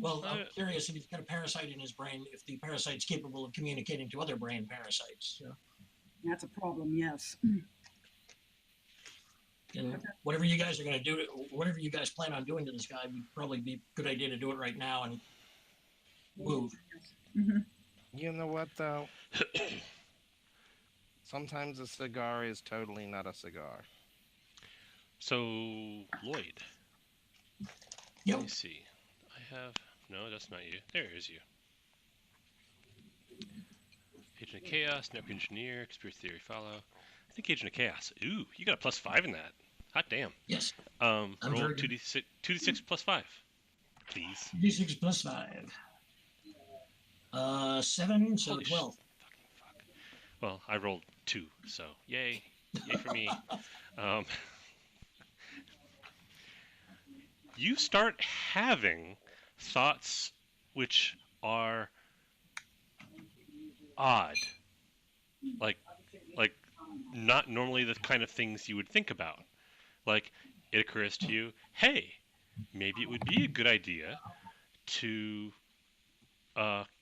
S4: Well, I'm curious if he's got a parasite in his brain, if the parasite's capable of communicating to other brain parasites. So.
S2: That's a problem, yes.
S4: And whatever you guys are going to do, whatever you guys plan on doing to this guy, would probably be a good idea to do it right now and move.
S2: Mm-hmm.
S3: You know what, though? Sometimes a cigar is totally not a cigar.
S1: So, Lloyd.
S4: Yep.
S1: Let me see. No, that's not you. There is you. Agent of Chaos, Network Engineer, Conspiracy Theory Follow. I think Agent of Chaos. Ooh, you got a +5 in that. Hot damn.
S4: Yes.
S1: Roll
S4: very
S1: 2d6 +5, please.
S4: 2d6 plus 5. 7, so
S1: Holy
S4: 12.
S1: Fuck. Well, I rolled 2, so yay. Yay for me. You start having thoughts which are odd. Like not normally the kind of things you would think about. Like, it occurs to you, hey, maybe it would be a good idea to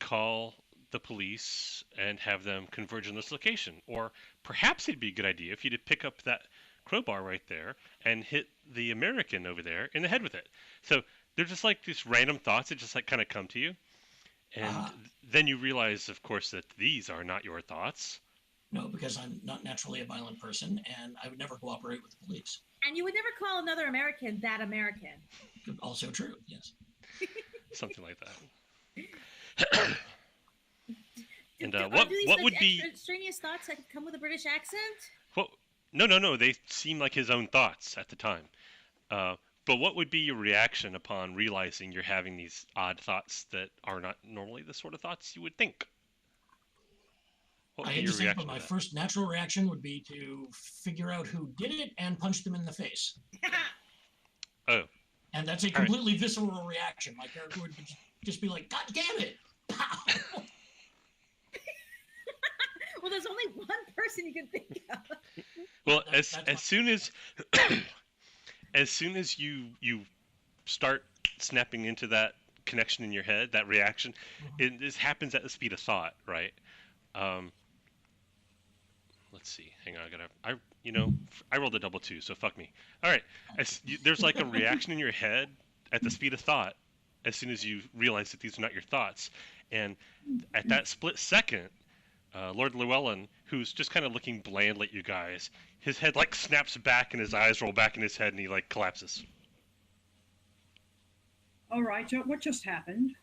S1: call the police and have them converge on this location. Or perhaps it'd be a good idea if you to pick up that crowbar right there and hit the American over there in the head with it. So they're just like these random thoughts that just like kind of come to you. And then you realize, of course, that these are not your thoughts.
S4: No, because I'm not naturally a violent person, and I would never cooperate with the police.
S5: And you would never call another American that American.
S4: Also true, yes.
S1: Something like that. And what would be
S5: extraneous thoughts that come with a British accent?
S1: Well, no. They seem like his own thoughts at the time. But what would be your reaction upon realizing you're having these odd thoughts that are not normally the sort of thoughts you would think? What would
S4: I
S1: be
S4: hate
S1: your
S4: to say it,
S1: reaction
S4: but
S1: to
S4: my
S1: that?
S4: first natural reaction would be to figure out who did it and punch them in the face.
S1: Oh,
S4: And that's a completely visceral reaction. My character would just be like, God damn it! Pow!
S5: Well, there's only one person you can think of.
S1: well,
S4: That's
S1: as soon as as soon as you start snapping into that connection in your head, that reaction, this happens at the speed of thought, right? Let's see. Hang on, I rolled a double 2, so fuck me. All right, there's like a reaction in your head at the speed of thought as soon as you realize that these are not your thoughts, and at that split second, Lord Llewellyn, who's just kind of looking blandly at you guys. His head like snaps back and his eyes roll back in his head and he like collapses.
S2: All right, what just happened?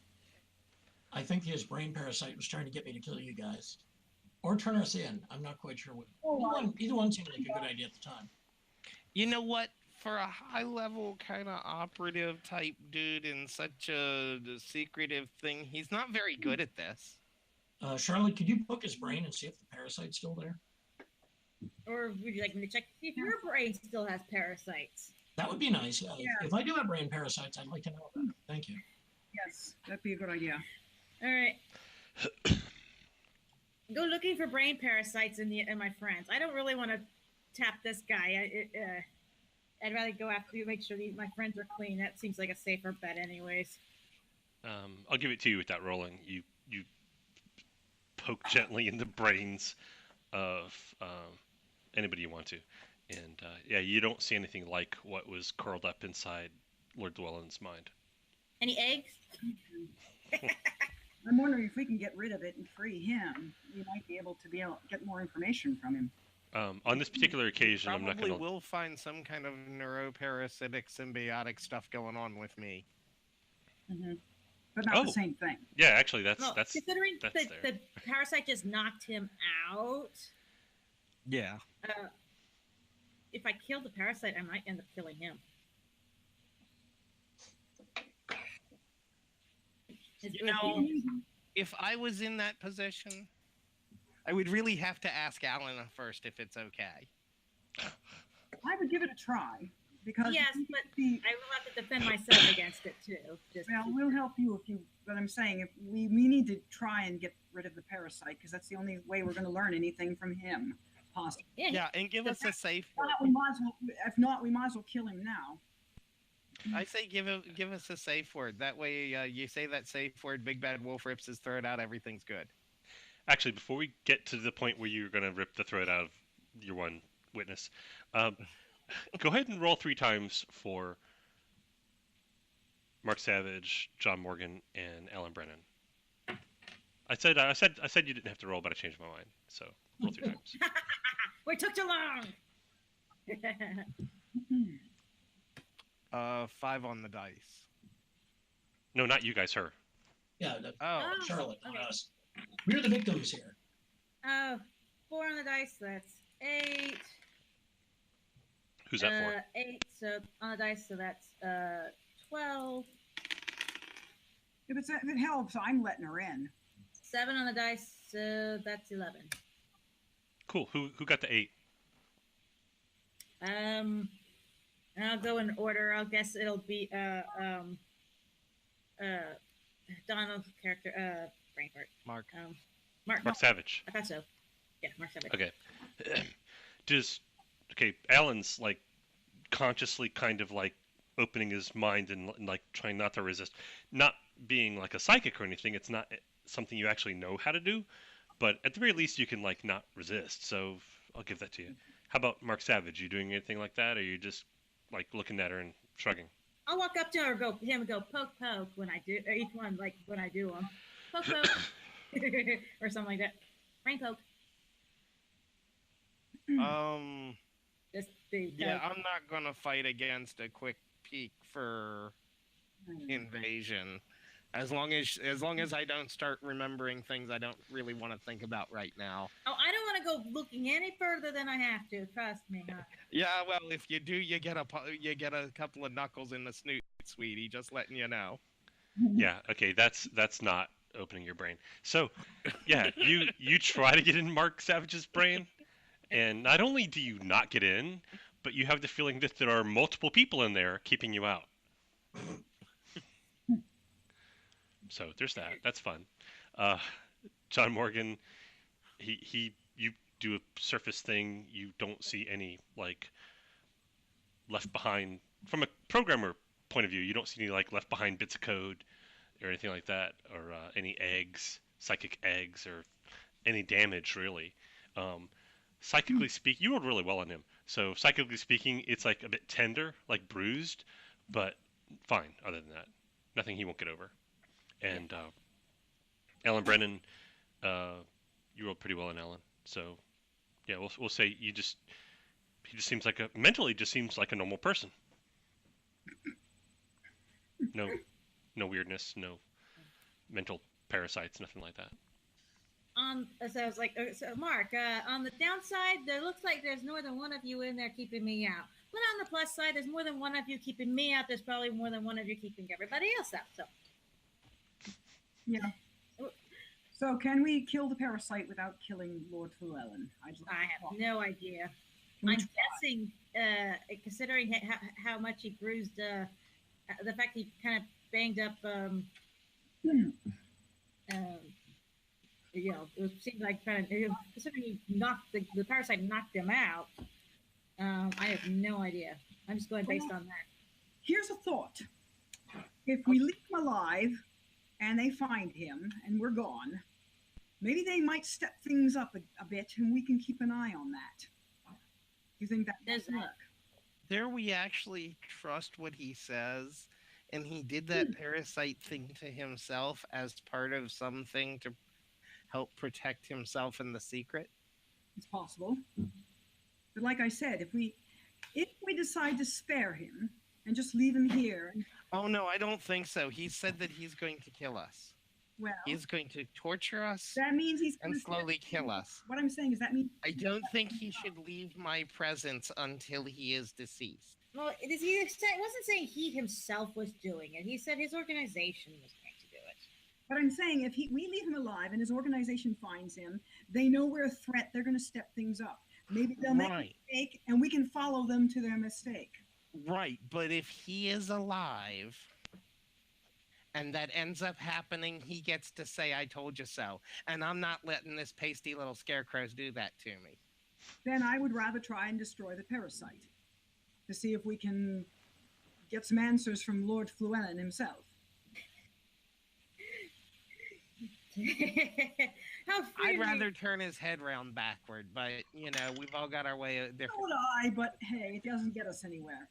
S4: I think his brain parasite was trying to get me to kill you guys. Or turn us in. I'm not quite sure what. Either one seemed like a good idea at the time.
S3: You know what? For a high-level kind of operative type dude in such a secretive thing, he's not very good at this.
S4: Charlotte, could you poke his brain and see if the parasite's still there?
S5: Or would you like me to check to see if your brain still has parasites?
S4: That would be nice.
S2: Yeah.
S4: If I do have brain parasites, I'd like to know about it. Thank you.
S2: Yes, that'd be a good idea.
S5: All right. Go looking for brain parasites in my friends. I don't really want to tap this guy. I'd rather go after you, make sure my friends are clean. That seems like a safer bet, anyways.
S1: I'll give it to you without rolling. You poke gently in the brains of anybody you want to, and yeah, you don't see anything like what was curled up inside Lord Llewellyn's mind.
S5: Any eggs?
S2: I'm wondering if we can get rid of it and free him. We might be able to get more information from him.
S1: On this particular occasion, I'm not
S3: Probably
S1: going to.
S3: will find some kind of neuroparasitic symbiotic stuff going on with me.
S2: Mm-hmm. But not the same thing.
S1: Yeah, actually, that's
S5: considering
S1: that's
S5: the parasite just knocked him out.
S3: Yeah.
S5: If I kill the parasite, I might end up killing him.
S3: You know, if I was in that position, I would really have to ask Alan first if it's okay.
S2: I would give it a try. Because
S5: yes, but I will have to defend myself against it too.
S2: We'll help you if you. But I'm saying if we need to try and get rid of the parasite because that's the only way we're going to learn anything from him. Possibly.
S3: Yeah, and give us a safe word.
S2: If not, we might as well kill him now.
S3: I say give us a safe word. That way, you say that safe word. Big Bad Wolf rips his throat out. Everything's good.
S1: Actually, before we get to the point where you're going to rip the throat out of your one witness. Go ahead and roll 3 times for Mark Savage, John Morgan, and Alan Brennan. I said you didn't have to roll, but I changed my mind. So roll 3 times.
S5: We took too long.
S3: 5 on the dice.
S1: No, not you guys. Her.
S4: Yeah. Charlotte,
S5: okay.
S4: not us. We're the victims here.
S5: 4 on the dice. That's 8.
S1: Who's that for?
S5: 8 so on the dice, so that's 12.
S2: If it helps, I'm letting her in.
S5: 7 on the dice, so that's 11.
S1: Cool. Who got the 8?
S5: And I'll go in order. I'll guess it'll be Donald's character, Frankfurt.
S3: Mark.
S5: Mark
S1: Savage.
S5: I thought so. Yeah, Mark Savage.
S1: Okay. Alan's like consciously kind of like opening his mind and like trying not to resist. Not being like a psychic or anything, it's not something you actually know how to do, but at the very least you can like not resist. So I'll give that to you. How about Mark Savage? You doing anything like that, or you just like looking at her and shrugging?
S5: I'll walk up to her, and go poke poke when I do each one, like when I do them, poke poke, or something like that. Brain poke. Just
S3: yeah, I'm not gonna fight against a quick peek for invasion. As long as I don't start remembering things I don't really want to think about right now.
S5: Oh, I don't want to go looking any further than I have to. Trust me. Huh?
S3: Yeah, well, if you do, you get a couple of knuckles in the snoot, sweetie. Just letting you know.
S1: Yeah. Okay. That's not opening your brain. So, yeah, you try to get in Mark Savage's brain, and not only do you not get in, but you have the feeling that there are multiple people in there keeping you out. So there's that. That's fun. John Morgan, you do a surface thing. You don't see any like left behind from a programmer point of view. You don't see any like left behind bits of code or anything like that, or any psychic eggs, or any damage really. Psychically speaking, you rolled really well on him. So psychically speaking, it's like a bit tender, like bruised, but fine. Other than that, nothing he won't get over. And Alan Brennan, you rolled pretty well on Alan. So yeah, we'll say he just seems like mentally just seems like a normal person. No weirdness, no mental parasites, nothing like that.
S5: So I was like, so Mark, on the downside, there looks like there's more than one of you in there keeping me out. But on the plus side, there's more than one of you keeping me out. There's probably more than one of you keeping everybody else out. So,
S2: Yeah. So can we kill the parasite without killing Lord Llewellyn?
S5: I have no idea.
S2: Can we
S5: I'm
S2: try?
S5: guessing, considering how much he bruised, the fact he kind of banged up, it seemed like considering he knocked the parasite knocked him out. I have no idea. I'm just going based on that.
S2: Here's a thought. If we leave him alive and they find him and we're gone, maybe they might step things up a bit and we can keep an eye on that. Do you think that does work?
S3: There we actually trust what he says, and he did that parasite thing to himself as part of something to help protect himself in the secret.
S2: It's possible. But like I said, if we decide to spare him and just leave him here.
S3: Oh no, I don't think so. He said that he's going to kill us.
S2: Well,
S3: he's going to torture us.
S2: That means he's
S3: and slowly kill us.
S2: What I'm saying is that means
S3: I don't think he should leave my presence until he is deceased.
S5: Well, he wasn't saying he himself was doing it. He said his organization was going to do it.
S2: But I'm saying if we leave him alive and his organization finds him, they know we're a threat. They're going to step things up. Maybe they'll make a mistake, and we can follow them to their mistake.
S3: Right, but if he is alive and that ends up happening, he gets to say, I told you so. And I'm not letting this pasty little scarecrows do that to me.
S2: Then I would rather try and destroy the parasite to see if we can get some answers from Lord Llewellyn himself.
S3: I'd rather turn his head round backward, but, we've all got our way different.
S2: So would I, but hey, it doesn't get us anywhere.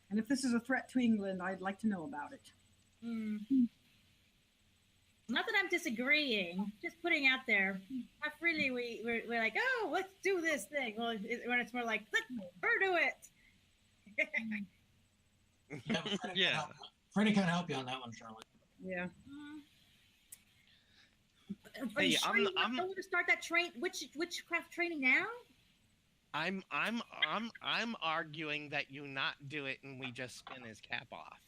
S2: And if this is a threat to England, I'd like to know about it.
S5: Not that I'm disagreeing, just putting out there how freely we're like, oh, let's do this thing. Well, when it's more like, let her do it.
S4: Yeah. Freddie can't help you on that one, Charlotte.
S2: Yeah.
S5: Are you sure you want to start that witchcraft training now?
S3: I'm arguing that you not do it and we just spin his cap off.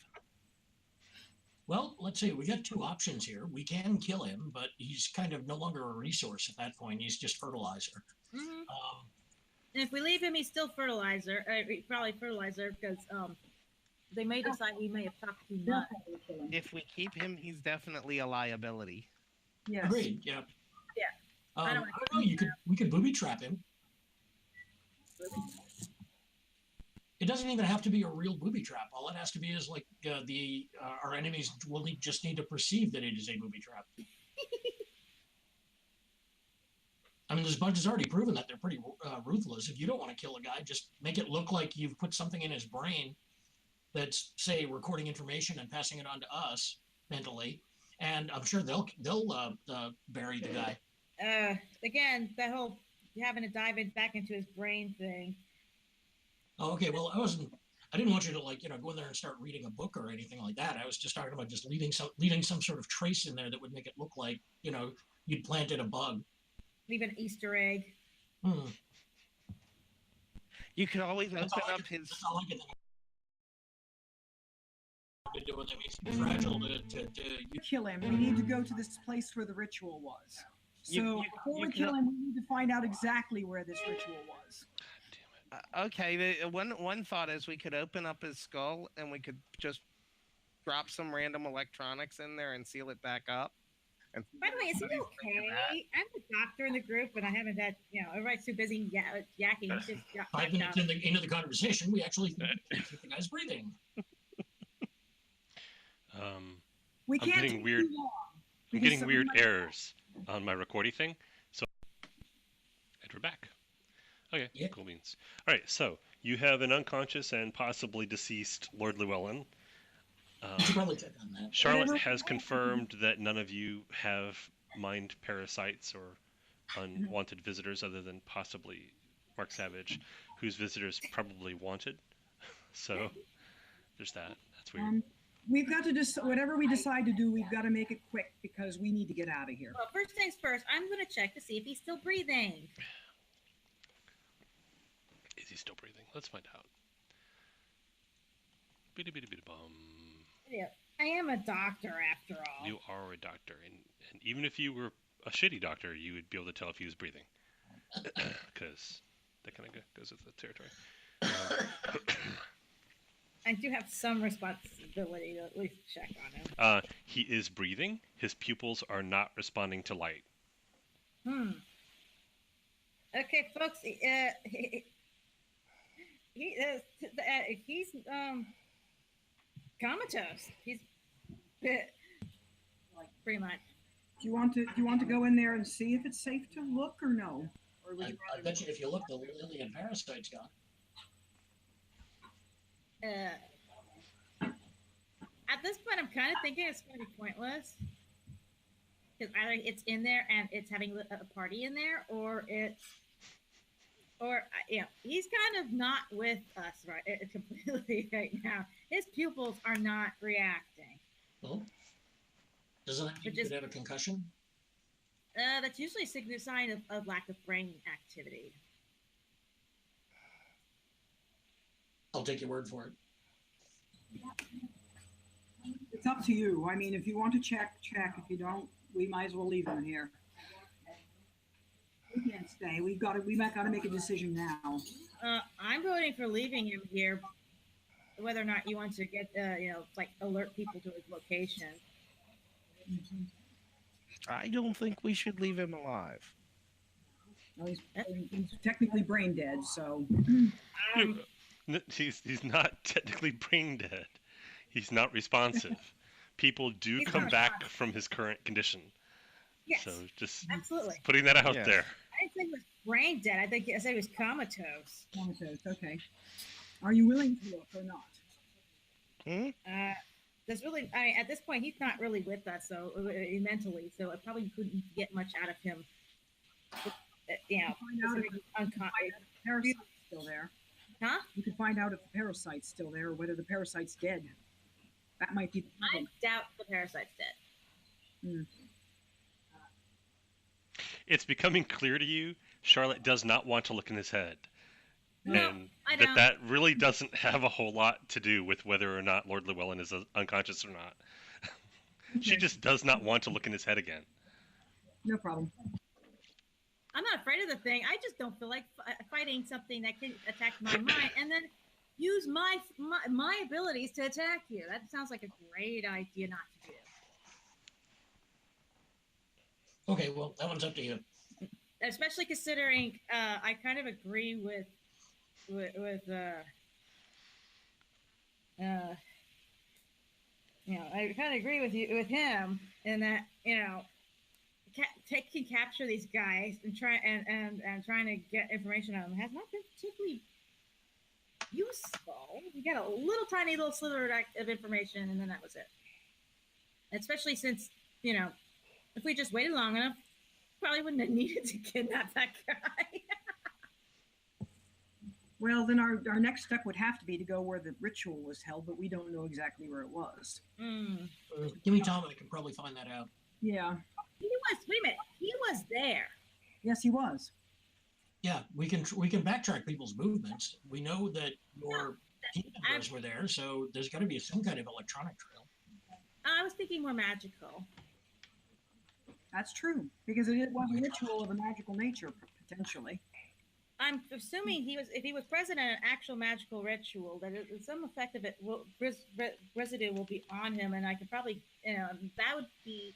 S4: Well, let's see. We got two options here. We can kill him, but he's kind of no longer a resource at that point. He's just fertilizer.
S5: Mm-hmm. And if we leave him, he's still fertilizer. Probably fertilizer because they may decide he may have talked too much.
S3: If we keep him, he's definitely a liability.
S2: Yes.
S4: Agreed. Yeah.
S5: Yeah.
S4: I don't know. We could booby trap him. It doesn't even have to be a real booby trap. All it has to be is like our enemies will just need to perceive that it is a booby trap. I mean, this bunch has already proven that they're pretty ruthless. If you don't want to kill a guy, just make it look like you've put something in his brain that's, say, recording information and passing it on to us mentally, and I'm sure they'll bury the guy.
S5: Again, that whole having to dive back into his brain thing.
S4: Oh, okay. Well, I didn't want you to go in there and start reading a book or anything like that. I was just talking about just leaving some sort of trace in there that would make it look like, you'd planted a bug.
S5: Leave an Easter egg.
S3: You could always open up his.
S4: That's all I can think of. To do with him. He's too fragile to
S2: kill him. We need to go to this place where the ritual was. So before we kill him, we need to find out exactly where this ritual was.
S3: Okay, one thought is we could open up his skull and we could just drop some random electronics in there and seal it back up. And
S5: by the way, is he okay? I'm the doctor in the group, and I haven't had, everybody's too busy yakking. Just
S4: 5 minutes into the conversation, we actually think the guy's breathing.
S2: We can't.
S1: I'm getting weird. I'm getting weird errors on my recording thing. So, and we're back. Okay,
S4: yeah.
S1: Cool beans. All right, so you have an unconscious and possibly deceased Lord Llewellyn.
S4: On that.
S1: Charlotte has confirmed that none of you have mind parasites or unwanted visitors other than possibly Mark Savage, whose visitors probably wanted. So there's that. That's weird.
S2: We've got to just whatever we decide to do, we've got to make it quick because we need to get out of here.
S5: Well, first things first, I'm going to check to see if he's still breathing.
S1: Is he still breathing? Let's find out. Bidi-bidi-bidi-bum.
S5: Yeah, I am a doctor after all.
S1: You are a doctor, and even if you were a shitty doctor, you would be able to tell if he was breathing, because that kind of goes with the territory.
S5: I do have some responsibility to at least check on him.
S1: He is breathing. His pupils are not responding to light.
S5: Okay, folks. He's comatose. He's pretty much.
S2: Do you want to go in there and see if it's safe to look or no? Or would you
S4: I bet you if you look, the lily and parasite's gone.
S5: At this point, I'm kind of thinking it's going to be pointless. Because either it's in there and it's having a party in there, or he's kind of not with us completely right now. His pupils are not reacting.
S4: Well, doesn't that mean he could have a concussion?
S5: That's usually a sign of lack of brain activity.
S4: I'll take your word for it.
S2: It's up to you. I mean, if you want to check. If you don't, we might as well leave him here. We can't stay. We might got to make a decision now.
S5: I'm voting for leaving him here. Whether or not you want to get, alert people to his location.
S2: Mm-hmm.
S3: I don't think we should leave him alive.
S2: Well, he's technically brain dead, so.
S1: He's not technically brain dead. He's not responsive. People do come back from his current condition.
S5: Yes,
S1: so just
S5: absolutely
S1: putting that out there.
S5: I didn't say he was brain dead. I said he was comatose.
S2: Comatose, okay. Are you willing to look or not?
S5: There's really, at this point, he's not really with us, so mentally, so I probably couldn't get much out of him.
S2: Parasite's still there.
S5: Huh?
S2: You can find out if the parasite's still there or whether the parasite's dead. That might be the problem.
S5: I doubt the parasite's dead.
S1: It's becoming clear to you, Charlotte does not want to look in his head.
S5: No,
S1: and
S5: I don't.
S1: that really doesn't have a whole lot to do with whether or not Lord Llewellyn is unconscious or not. She just does not want to look in his head again.
S2: No problem.
S5: I'm not afraid of the thing. I just don't feel like fighting something that can attack my mind and then use my abilities to attack you. That sounds like a great idea not to do.
S4: Okay, well, that one's up to you.
S5: Especially considering I kind of agree with I kind of agree with him in that can capture these guys and trying to get information out of them has not been particularly useful. You get a tiny little slither of information, and then that was it. Especially since if we just waited long enough, probably wouldn't have needed to kidnap that guy.
S2: Well, then our next step would have to be to go where the ritual was held, but we don't know exactly where it was.
S4: Give me time, I can probably find that out.
S2: Yeah.
S5: Wait a minute. He was there.
S2: Yes, he was.
S4: Yeah, we can backtrack people's movements. We know that your team members were there, so there's got to be some kind of electronic trail.
S5: I was thinking more magical.
S2: That's true, because it was a ritual of a magical nature, potentially.
S5: I'm assuming if he was present in an actual magical ritual, that some effect of it residue will be on him, and I could probably, that would be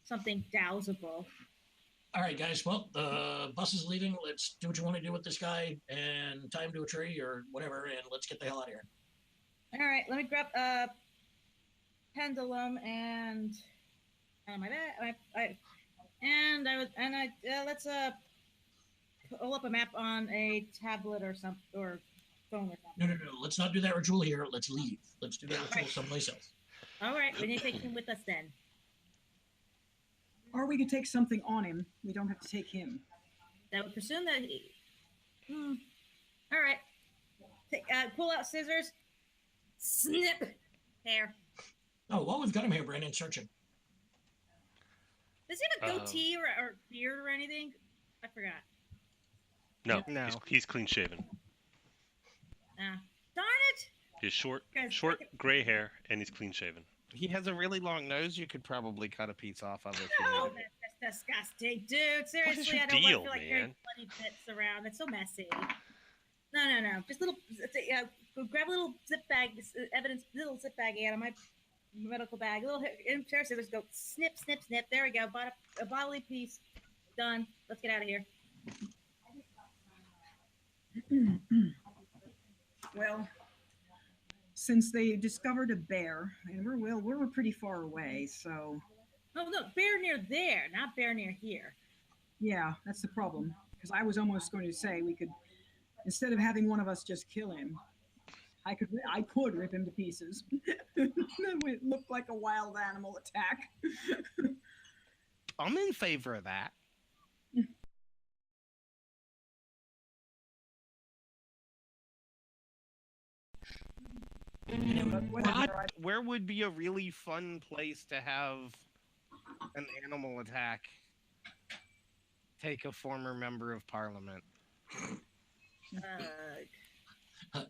S5: something dowsable.
S4: All right, guys. Well, the bus is leaving. Let's do what you want to do with this guy and tie him to a tree or whatever, and let's get the hell out of here.
S5: All right, let me grab a pendulum and my bag. Let's pull up a map on a tablet or phone or something.
S4: No. Let's not do that ritual here. Let's leave. Let's do that ritual someplace else.
S5: All right, we need to take him with us then.
S2: Or we could take something on him. We don't have to take him.
S5: That would presume that he. All right. Pull out scissors. Snip. Hair.
S4: Oh, while we've got him here, Brandon, search him.
S5: Does he have a goatee or beard or anything? I forgot.
S1: No,
S3: No.
S1: he's clean shaven.
S5: Darn it!
S1: He has short
S5: Guys,
S1: gray hair, and he's clean shaven.
S3: He has a really long nose. You could probably cut a piece off of it. If you
S5: Oh,
S3: needed.
S5: that's disgusting, dude. Seriously,
S1: your
S5: I don't
S1: deal,
S5: want to feel like
S1: man?
S5: carrying bloody bits around. It's so messy. No. Just little. Go grab a little zip bag, little zip bag out of my medical bag. A little pair of scissors. Go snip. There we go. Bought a bodily piece. Done. Let's get out of here.
S2: Well, since they discovered a bear, and we're pretty far away, so
S5: Oh no, bear near there, not bear near here.
S2: yeah, that's the problem. Because I was almost going to say we could, instead of having one of us just kill him, I could rip him to pieces. That would look like a wild animal attack.
S3: I'm in favor of that.
S2: But whatever,
S3: Where would be a really fun place to have an animal attack? Take a former member of parliament.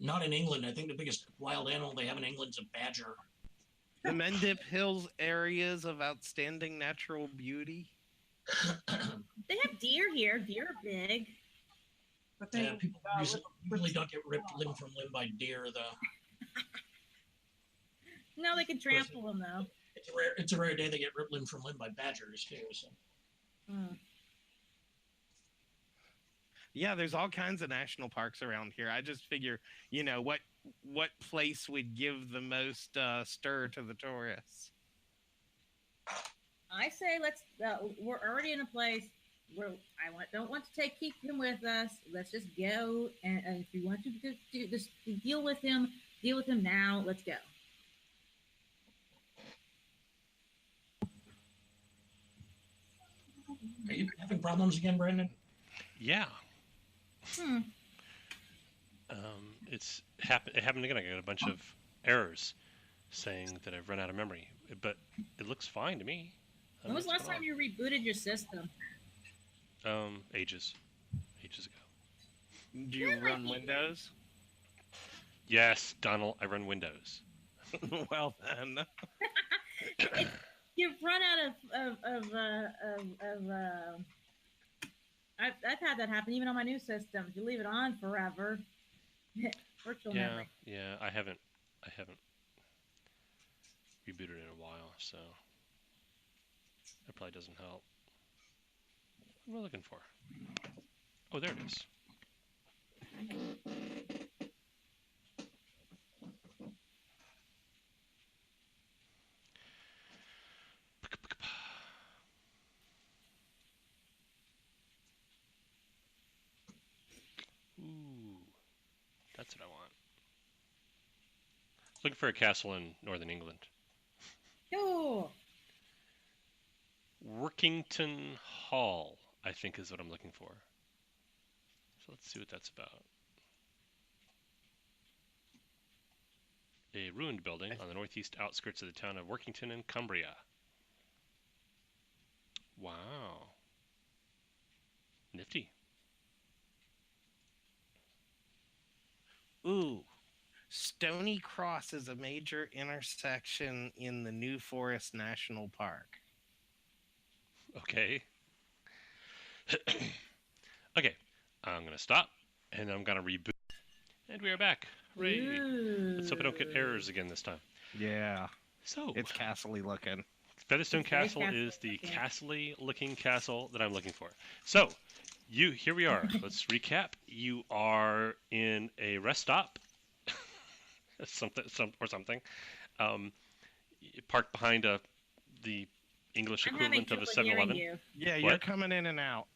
S4: Not in England. I think the biggest wild animal they have in England is a badger.
S3: The Mendip Hills areas of outstanding natural beauty.
S5: They have deer here. Deer are big.
S2: but they,
S4: Yeah, people usually don't get ripped limb from limb by deer, though.
S5: No, they can trample them though.
S4: It's a rare day they get ripped limb from limb by badgers too. So.
S3: Yeah, there's all kinds of national parks around here. I just figure, what place would give the most stir to the tourists?
S5: I say let's. We're already in a place where don't want to keep him with us. Let's just go, and if you want to just deal with him now. Let's go.
S4: Are you having problems again, Brandon?
S1: Yeah. It happened again. I got a bunch of errors saying that I've run out of memory, but it looks fine to me.
S5: When was the last time you rebooted your system?
S1: Ages ago.
S3: Do you run Windows?
S1: Yes, Donald, I run Windows.
S3: Well then.
S5: You've run out I've had that happen even on my new systems. You leave it on forever. Virtual memory.
S1: Yeah, I haven't rebooted in a while, so that probably doesn't help. What am I looking for? Oh, there it is. Ooh, that's what I want. Looking for a castle in northern England.
S5: Cool.
S1: Workington Hall, I think, is what I'm looking for. So let's see what that's about. A ruined building on the northeast outskirts of the town of Workington in Cumbria. Wow. Nifty.
S3: Ooh. Stony Cross is a major intersection in the New Forest National Park.
S1: Okay. Okay. I'm going to stop, and I'm going to reboot. And we are back. Hooray. Let's hope I don't get errors again this time.
S3: Yeah.
S1: So,
S3: It's castle-y looking.
S1: Featherstone
S5: It's very
S1: Castle is the
S5: castle-looking.
S1: castle-y looking castle that I'm looking for. So, here we are. Let's recap. You are in a rest stop, something. Parked behind the English
S5: I'm having
S1: equivalent of a
S5: trouble hearing
S1: 7-Eleven.
S5: you.
S3: Yeah, you're
S1: What?
S3: coming in and out.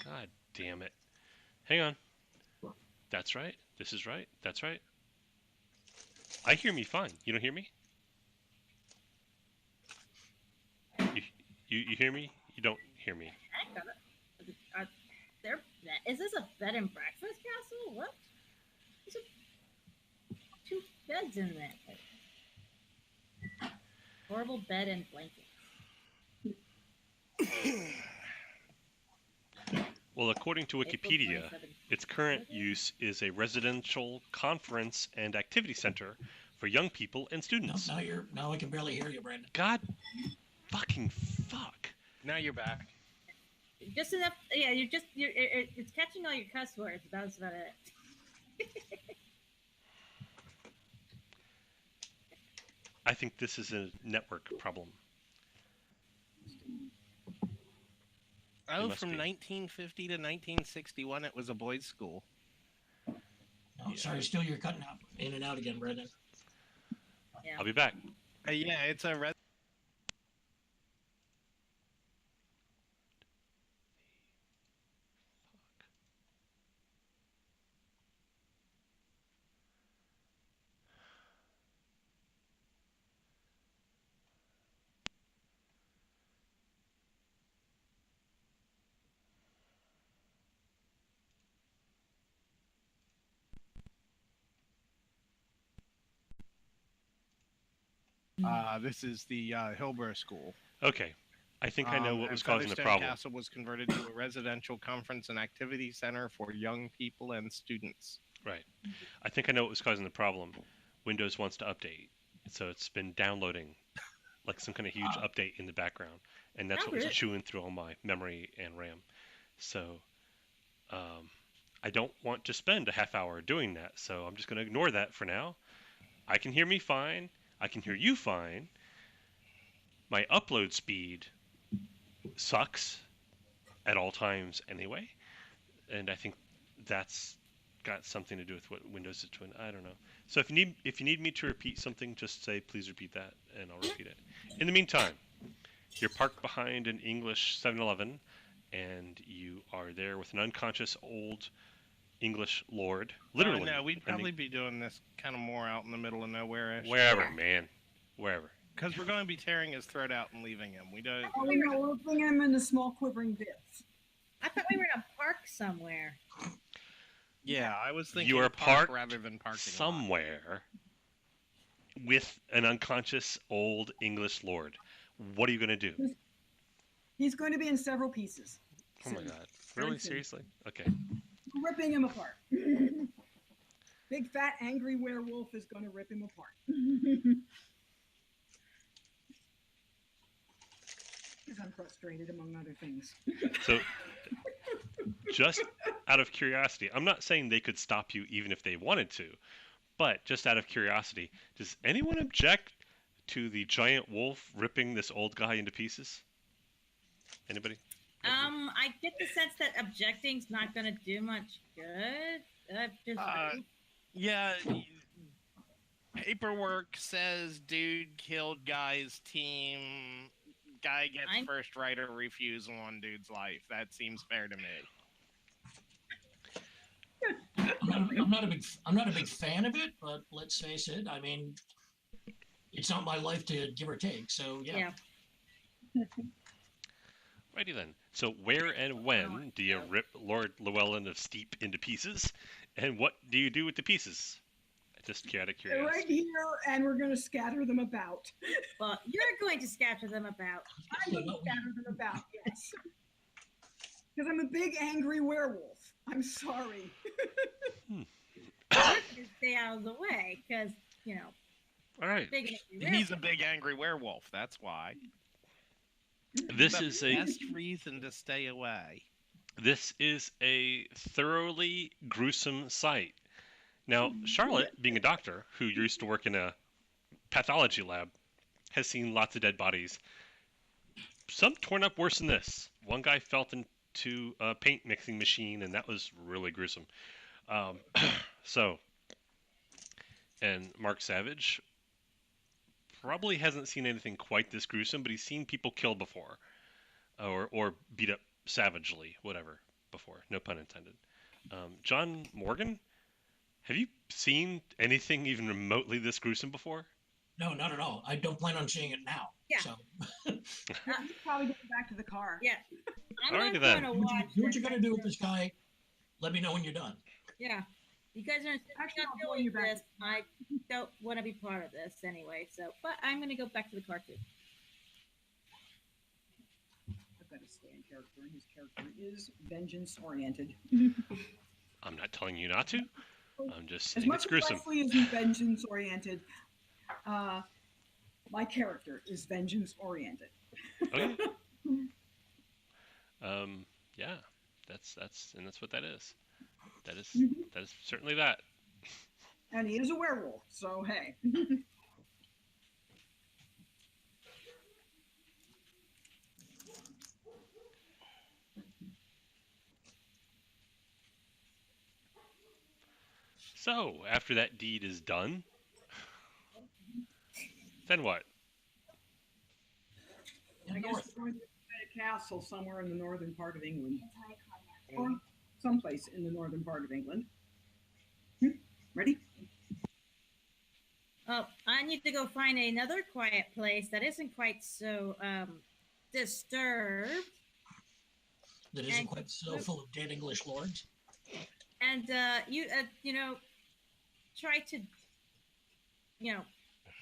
S1: God damn it! Hang on. That's right. This is right. That's right. I hear me fine. You don't hear me? You hear me? You don't hear me.
S5: I got it. There, is this a bed and breakfast castle? What? There's two beds in there. Horrible bed and blanket.
S1: Well, according to
S5: April
S1: Wikipedia,
S5: 27th.
S1: its current use is a residential conference and activity center for young people and
S4: No,
S1: students.
S4: now I can barely hear you, Brandon.
S1: God fucking fuck.
S3: Now you're back.
S5: Just enough. Yeah, it's catching all your cuss words. That's about it.
S1: I think this is a network problem.
S3: Oh,
S1: must
S3: from
S1: be.
S3: 1950 to 1961, it was a boys' school.
S4: No,
S1: Yeah.
S4: sorry, still you're cutting out in and out again, Brandon.
S5: Yeah.
S1: I'll be back.
S3: Yeah, it's a this is the Hillborough School.
S1: Okay. I think I know what
S3: and
S1: was causing the
S3: Featherstone
S1: problem.
S3: Castle was converted to a residential conference and activity center for young people and students.
S1: Right. I think I know what was causing the problem. Windows wants to update. So it's been downloading like some kind of huge update in the background. And that's
S5: Oh,
S1: what was
S5: really?
S1: chewing through all my memory and RAM. So I don't want to spend a half hour doing that. So I'm just going to ignore that for now. I can hear me fine. I can hear you fine. My upload speed sucks at all times anyway. And I think that's got something to do with what Windows is doing. I don't know. So if you need me to repeat something, just say please repeat that, and I'll repeat it. In the meantime, you're parked behind an English 7-Eleven, and you are there with an unconscious old English lord. Literally.
S3: No, we'd probably be doing this kind of more out in the middle of nowhere.
S1: Wherever, man. Wherever.
S3: Because we're going to be tearing his throat out and leaving him. We don't.
S2: Oh, no, we're bringing him into small quivering bits.
S5: I thought we were in a park somewhere.
S3: Yeah, I was thinking
S1: You are
S3: park
S1: parked
S3: rather than parking lot.
S1: somewhere with an unconscious old English lord. What are you going to do?
S2: He's going to be in several pieces.
S1: Oh my
S2: soon.
S1: god. Really?
S2: Very soon.
S1: Seriously? Okay.
S2: We're ripping him apart. Big fat angry werewolf is going to rip him apart. Because I'm frustrated, among other things.
S1: So, just out of curiosity, I'm not saying they could stop you even if they wanted to, but just out of curiosity, does anyone object to the giant wolf ripping this old guy into pieces? Anybody?
S5: I get the sense that objecting's not going to do much good.
S3: Yeah, paperwork says dude killed guy's team. Guy gets first right of refusal on dude's life. That seems fair to me.
S4: I'm not a big fan of it, but let's face it. I mean, it's not my life to give or take. So yeah.
S1: Righty then. So where and when do you rip Lord Llewellyn of Steep into pieces? And what do you do with the pieces? Just out of
S2: They're
S1: curiosity.
S2: right here, and we're going to scatter them about.
S5: Well, you're going to scatter them about.
S2: I'm going to scatter them about, yes. Because I'm a big angry werewolf. I'm sorry.
S5: You're going to stay out of the way, because,
S1: All right.
S5: big
S3: He's a big angry werewolf. That's why.
S1: This
S3: The
S1: is a
S3: best reason to stay away.
S1: This is a thoroughly gruesome sight. Now, Charlotte, being a doctor who used to work in a pathology lab, has seen lots of dead bodies. Some torn up worse than this. One guy fell into a paint mixing machine, and that was really gruesome. And Mark Savage probably hasn't seen anything quite this gruesome, but he's seen people killed before, or beat up savagely, whatever, before. No pun intended. John Morgan, have you seen anything even remotely this gruesome before?
S4: No, not at all. I don't plan on seeing it now.
S5: Yeah.
S4: So
S2: He's probably going back to the car.
S5: Yeah. I'm
S1: Alrighty
S5: not
S1: then.
S5: going to
S4: do
S5: watch
S4: what
S5: this.
S4: you're gonna do with this guy. Let me know when you're done.
S5: Yeah. You guys are insisting
S2: Actually,
S5: on
S2: I'll blow
S5: doing
S2: you back.
S5: this. I don't want to be part of this anyway. So, but I'm going to go back to the car too.
S2: I've got to stay in character, and his character is vengeance oriented.
S1: I'm not telling you not to. I'm just
S2: As
S1: saying
S2: much
S1: it's
S2: as
S1: gruesome.
S2: Leslie is vengeance oriented, my character is vengeance oriented.
S1: Okay. Yeah, that's what that is. That is certainly that.
S2: And he is a werewolf, so hey.
S1: So after that deed is done, then what?
S2: I guess
S4: North.
S2: we're going to a castle somewhere in the northern part of England. Or someplace in the northern part of England. Ready?
S5: Oh, I need to go find another quiet place that isn't quite so disturbed.
S4: That isn't
S5: And-
S4: quite so full of dead English lords.
S5: And you know, try to,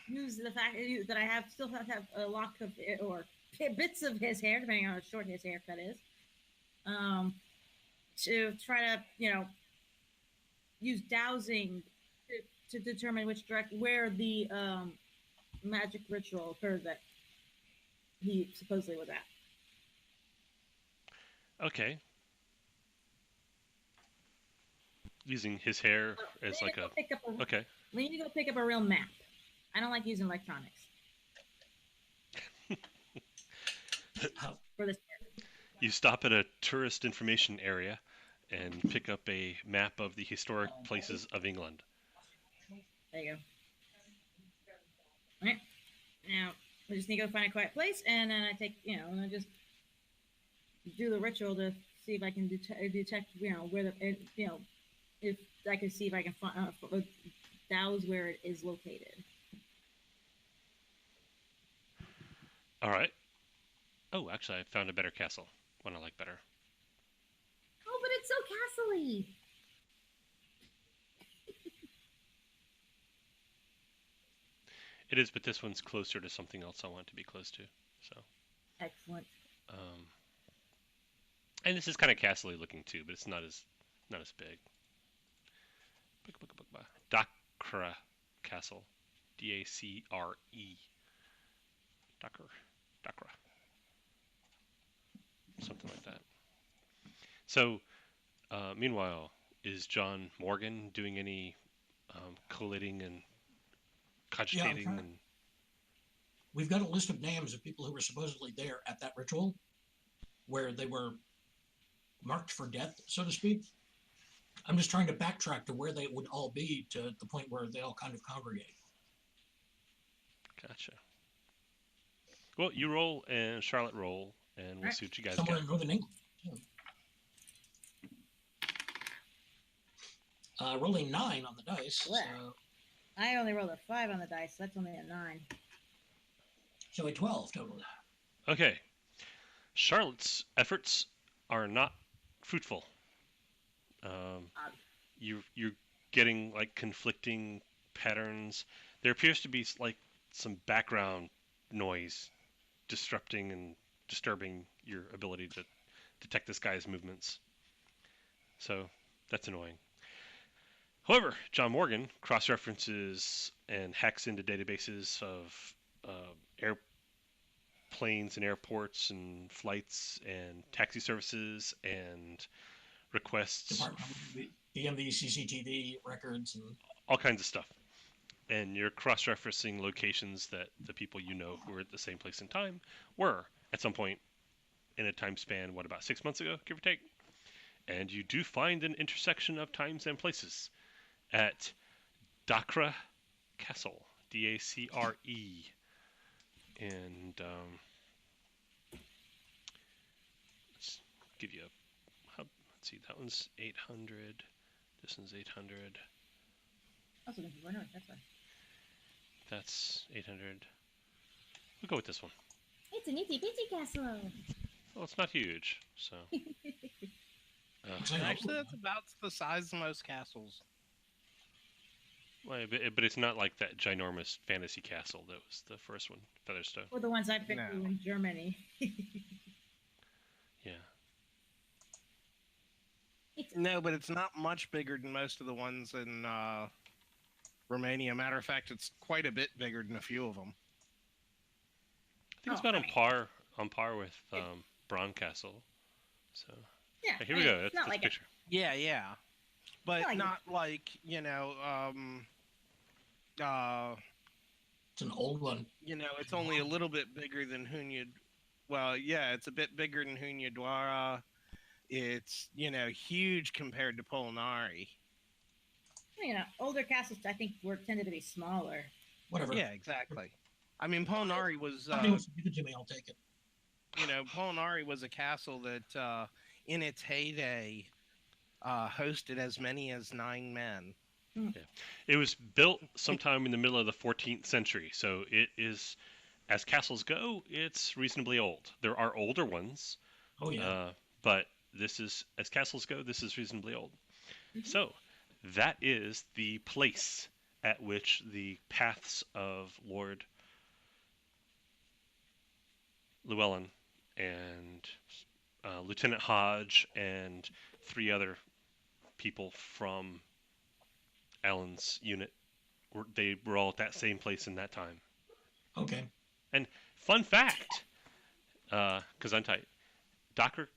S5: use the fact that I still have a lock of or bits of his hair, depending on how short his haircut is, to try to, use dowsing to determine where the magic ritual occurred that he supposedly was at.
S1: Okay. Using his hair as like a. Okay.
S5: We need to go pick up a real map. I don't like using electronics
S4: How,
S5: for this.
S1: You stop at a tourist information area and pick up a map of the historic places of England.
S5: There you go. All right. Now we just need to go find a quiet place, and then I take, and I just do the ritual to see if I can detect, where the, if I can see if I can find, douse where it is located.
S1: All right. Oh, actually, I found a better castle. One I like better.
S5: Oh, but it's so castle-y.
S1: It is, but this one's closer to something else I want to be close to. So.
S5: Excellent.
S1: And this is kind of castle-y looking too, but it's not as big. Dacre Castle, Dacre. Dacre. Something like that. So, meanwhile, is John Morgan doing any collating and cogitating?
S4: trying- We've got a list of names of people who were supposedly there at that ritual, where they were marked for death, so to speak. I'm just trying to backtrack to where they would all be to the point where they all kind of congregate.
S1: Gotcha. Well, you roll and Charlotte roll, and we'll
S5: Right.
S1: see what you guys
S4: Somewhere
S1: got.
S4: in northern England. Yeah. Rolling 9 on the dice.
S5: Wow. I only rolled a 5 on the dice. So that's only a 9.
S4: So a 12 total.
S1: Okay. Charlotte's efforts are not fruitful. You're getting like conflicting patterns. There appears to be like some background noise disrupting and disturbing your ability to detect this guy's movements. So that's annoying. However, John Morgan cross-references and hacks into databases of airplanes and airports and flights and taxi services and requests,
S4: DMV, CCTV records, and
S1: all kinds of stuff. And you're cross-referencing locations that the people you know who are at the same place and time were at some point in a time span, about 6 months ago, give or take. And you do find an intersection of times and places at Dacre Castle, Dacre. And let's give you a hub. Let's see, that one's 800. This one's 800.
S5: Also, north. That's fine.
S1: That's 800. We'll go with this one.
S5: It's an itty bitty castle.
S1: Well, it's not huge, so.
S4: Looks like
S3: Actually, that's about the size of most castles.
S1: Well, but it's not like that ginormous fantasy castle that was the first one, Featherstone.
S5: Or the ones I've been
S3: No.
S5: to in Germany.
S1: Yeah.
S3: No, but it's not much bigger than most of the ones in Romania. Matter of fact, it's quite a bit bigger than a few of them.
S1: I think it's
S5: Oh,
S1: about
S5: I
S1: on par with Braun Castle. So
S5: Yeah.
S1: here we go. That's
S5: not
S1: the
S5: like
S1: picture.
S3: Yeah. But
S5: I like it.
S3: not like,
S4: it's an old one.
S3: it's only a little bit bigger than Hunya. Well, yeah, it's a bit bigger than Hunya Dwara. It's, huge compared to Polnari.
S5: Older castles I think tended to be smaller.
S4: Whatever.
S3: Yeah, exactly. I mean, Polnari was,
S4: Somebody wants to give it to me, I'll take it.
S3: Polnari was a castle that, in its heyday, hosted as many as 9 men.
S1: It was built sometime in the middle of the 14th century, so it is, as castles go, it's reasonably old. There are older ones,
S4: Oh yeah.
S1: but this is, as castles go, this is reasonably old.
S5: Mhm.
S1: So that is the place at which the paths of Lord Llewellyn and Lieutenant Hodge and 3 other people from Alan's unit they were all at that same place in that time.
S4: Okay.
S1: And fun fact, because I'm tight, Dacre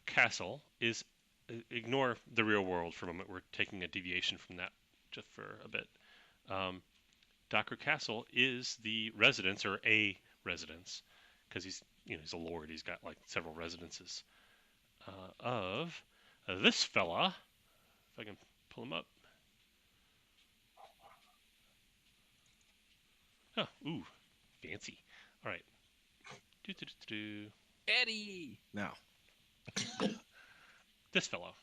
S1: Castle is, ignore the real world for a moment. We're taking a deviation from that just for a bit. Dacre Castle is the residence, or a residence, because he's a lord. He's got like several residences of this fella. If I can pull him up. Oh, ooh, fancy. All right.
S3: Eddie! No.
S1: This fellow,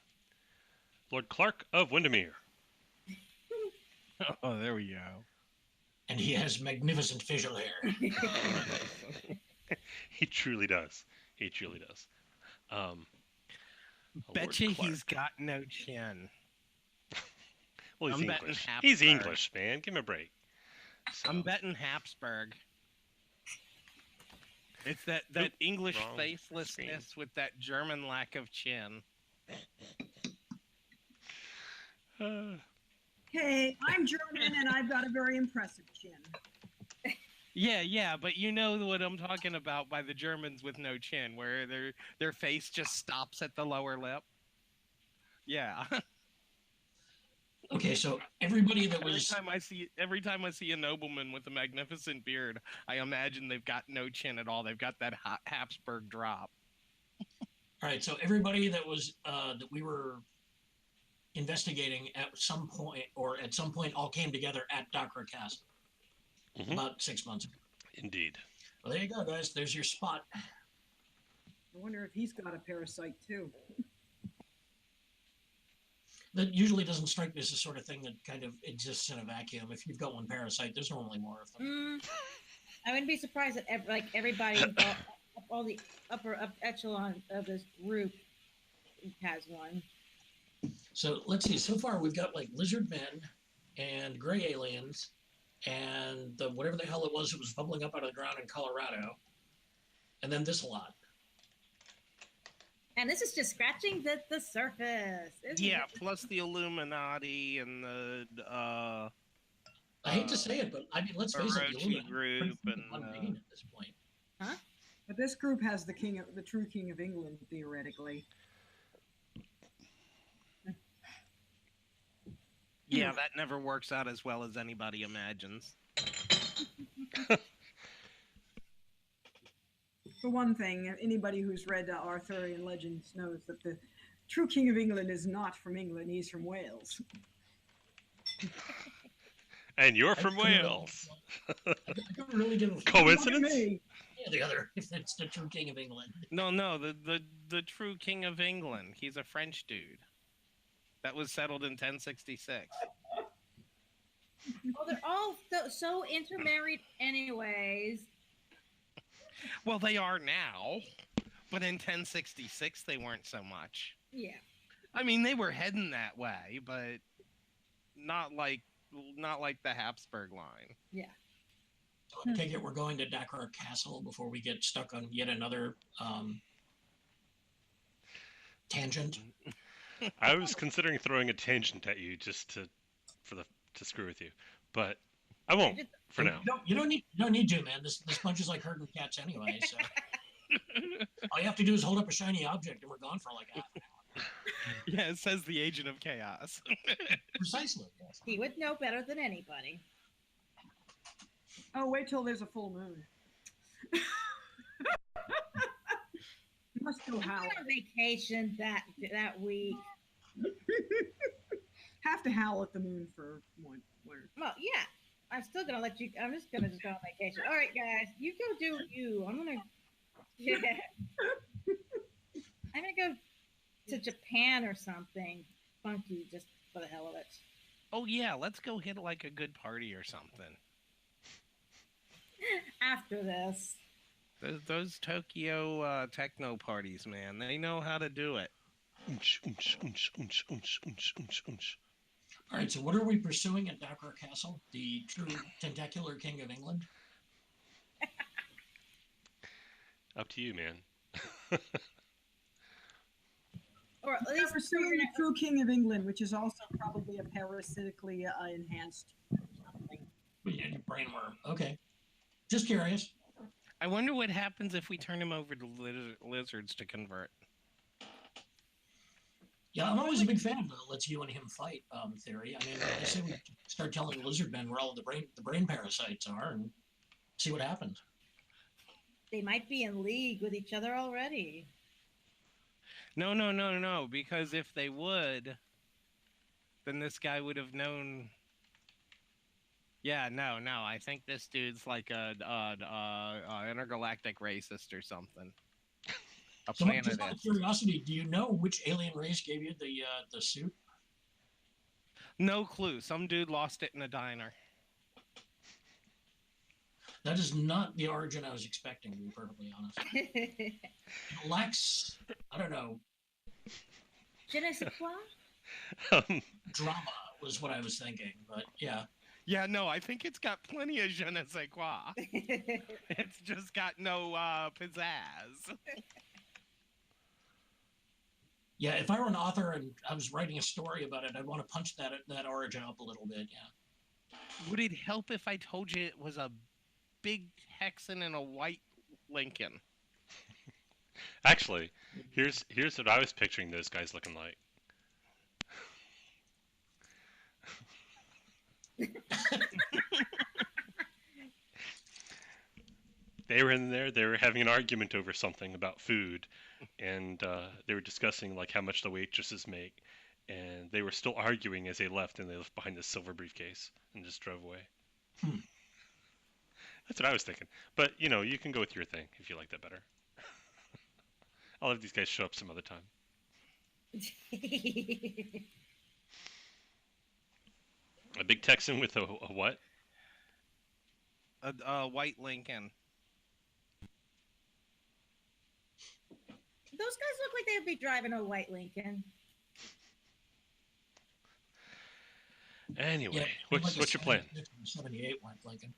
S1: Lord Clark of Windermere.
S3: Oh, there we go.
S4: And he has magnificent facial hair.
S1: He truly does. He truly does.
S3: Betcha
S1: Lord
S3: he's
S1: Clark.
S3: got no chin.
S1: Well, he's
S3: I'm betting
S1: English.
S3: Habsburg.
S1: He's English, man. Give him a break. So,
S3: I'm betting Habsburg. It's that English
S1: wrong
S3: facelessness with that German lack of chin.
S2: Hey, I'm German and I've got a very impressive chin.
S3: Yeah, but you know what I'm talking about by the Germans with no chin, where their face just stops at the lower lip. Yeah.
S4: Okay, so everybody that
S3: Every
S4: was
S3: time I see a nobleman with a magnificent beard, I imagine they've got no chin at all. They've got that Habsburg drop.
S4: all right. So everybody that was that we were investigating at some point all came together at Dacre Castle
S1: Mhm.
S4: about 6 months ago.
S1: Indeed.
S4: Well, there you go, guys. There's your spot.
S2: I wonder if he's got a parasite too.
S4: That usually doesn't strike me as the sort of thing that kind of exists in a vacuum. If you've got one parasite, there's normally more of them.
S5: I wouldn't be surprised that everybody, all the upper echelon of this group has one.
S4: So let's see. So far, we've got like lizard men and gray aliens and whatever the hell it was bubbling up out of the ground in Colorado, and then this lot.
S5: And this is just scratching the surface.
S3: Yeah, plus the Illuminati and the
S4: I hate to say it, but I mean, let's face it, the
S3: Orochi
S4: Illuminati
S3: group
S4: are
S3: and
S4: mundane at this point.
S2: But this group has the true king of England, theoretically.
S3: yeah, that never works out as well as anybody imagines.
S2: For one thing, anybody who's read Arthurian legends knows that the true king of England is not from England; he's from Wales.
S1: And you're
S4: I
S1: from
S4: couldn't
S1: Wales.
S4: I couldn't really give a
S1: Coincidence?
S2: Look at me.
S4: Yeah, the other. If it's the true king of England.
S3: No, the true king of England. He's a French dude. That was settled in 1066.
S5: Well, they're all so intermarried, anyways.
S3: Well, they are now, but in 1066 they weren't so much.
S5: Yeah.
S3: I mean, they were heading that way, but not like the Habsburg line.
S5: Yeah.
S4: So I take it we're going to Dacre Castle before we get stuck on yet another tangent.
S1: I was considering throwing a tangent at you just to screw with you, but I won't for now.
S4: You don't need to, man. This bunch is like herding cats anyway. So all you have to do is hold up a shiny object, and we're gone for like half an hour.
S3: Yeah, it says the Agent of Chaos.
S4: Precisely. Yes.
S5: He would know better than anybody.
S2: Oh, wait till there's a full moon. You must go
S5: I'm
S2: howl.
S5: on vacation that week.
S2: Have to howl at the moon for one word.
S5: Well, yeah. I'm still gonna let you. I'm just gonna go on vacation. All right, guys, you go do you. I'm gonna. Yeah. I'm gonna go to Japan or something funky just for the hell of it.
S3: Oh yeah, let's go hit like a good party or something.
S5: After this.
S3: Those Tokyo techno parties, man, they know how to do it.
S4: All right. So what are we pursuing at Dacre Castle? The true tentacular king of England?
S1: Up to you, man.
S5: Or at
S2: We're
S5: least
S2: pursuing the true king of England, which is also probably a parasitically enhanced something.
S4: Yeah, brainworm. Okay. Just curious.
S3: I wonder what happens if we turn him over to lizards to convert.
S4: Yeah, I'm always a big fan of the let's you and him fight theory. I mean, I say we start telling lizard men where all the brain parasites are and see what happens.
S5: they might be in league with each other already.
S3: No, because if they would, then this guy would have known. Yeah, no, I think this dude's like a intergalactic racist or something. A
S4: So, just out of
S3: planetist.
S4: curiosity, do you know which alien race gave you the suit?
S3: No clue. Some dude lost it in a diner.
S4: That is not the origin I was expecting, to be perfectly honest. It lacks, I don't know,
S5: Je ne sais quoi?
S4: drama was what I was thinking. But yeah,
S3: Yeah, no, I think it's got plenty of je ne sais quoi. It's just got no pizzazz.
S4: yeah. If I were an author and I was writing a story about it, I'd want to punch that origin up a little bit. Yeah.
S3: Would it help if I told you it was a big Texan and a white Lincoln?
S1: Actually, here's what I was picturing those guys looking like. They were in there. They were having an argument over something about food, and they were discussing like how much the waitresses make. And they were still arguing as they left, and they left behind this silver briefcase and just drove away. That's what I was thinking. But you can go with your thing if you like that better. I'll have these guys show up some other time. A big Texan with a what?
S3: A white Lincoln.
S5: Those guys look like they would be driving a white Lincoln.
S1: Anyway,
S4: Yeah,
S1: what's your plan?
S4: 78 white Lincoln.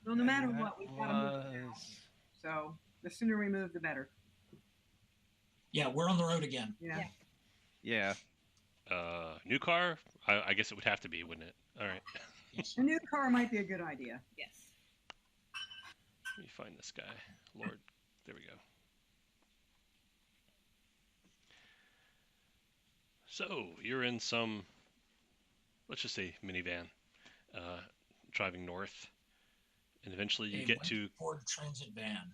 S2: Well, no matter
S3: And
S2: what, we've got to move now.
S3: was-
S2: So the sooner we move, the better.
S4: Yeah, we're on the road again.
S2: Yeah.
S3: Yeah.
S1: New car? I guess it would have to be, wouldn't it? All right.
S2: A new car might be a good idea.
S5: Yes.
S1: Let me find this guy. Lord, there we go. So you're in some, let's just say, minivan, driving north, and eventually you
S4: A
S1: get
S4: white
S1: to
S4: Ford Transit van.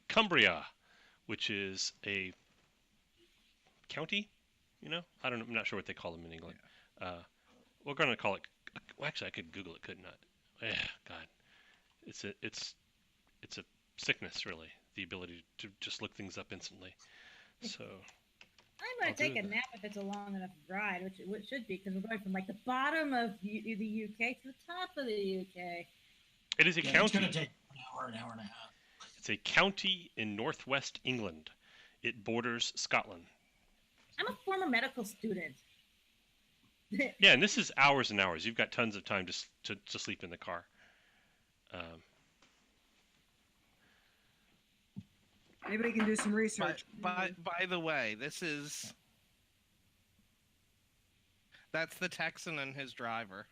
S1: Cumbria, which is a county. I don't know. I'm not sure what they call them in England. We're gonna call it. Well, actually, I could Google it, couldn't I? God, it's a sickness, really. The ability to just look things up instantly. So,
S5: I'm
S1: I'll
S5: going to take
S1: do
S5: a
S1: that.
S5: nap if it's a long enough ride, which it should be, because we're going from like the bottom of the UK to the top of the UK.
S1: It is a
S4: Yeah, it's going
S1: county.
S4: to take an hour and a half.
S1: It's a county in northwest England. It borders Scotland.
S5: I'm a former medical student.
S1: Yeah, and this is hours and hours. You've got tons of time to sleep in the car. Um,
S2: Anybody can do some research.
S3: By the way, that's the Texan and his driver.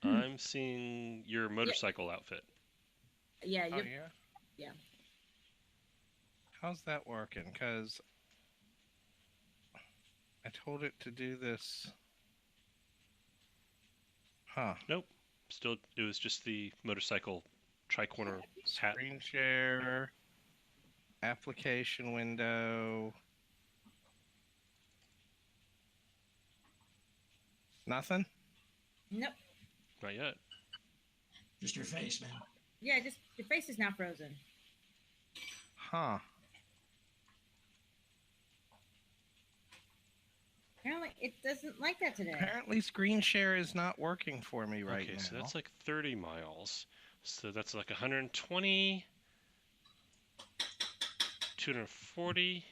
S1: I'm seeing your motorcycle outfit.
S5: Yeah,
S3: Oh
S5: you're,
S3: yeah.
S5: yeah.
S3: How's that working? Because I told it to do this. Huh.
S1: Nope. Still, it was just the motorcycle tri-corner hat.
S3: Screen share. Application window. Nothing?
S5: Nope.
S1: Not yet.
S4: Just your face, man.
S5: Yeah, just your face is now frozen.
S3: Huh.
S5: Apparently, it doesn't like that today.
S3: Apparently screen share is not working for me right
S1: Okay,
S3: now.
S1: so that's like 30 miles. So that's like 120, 240.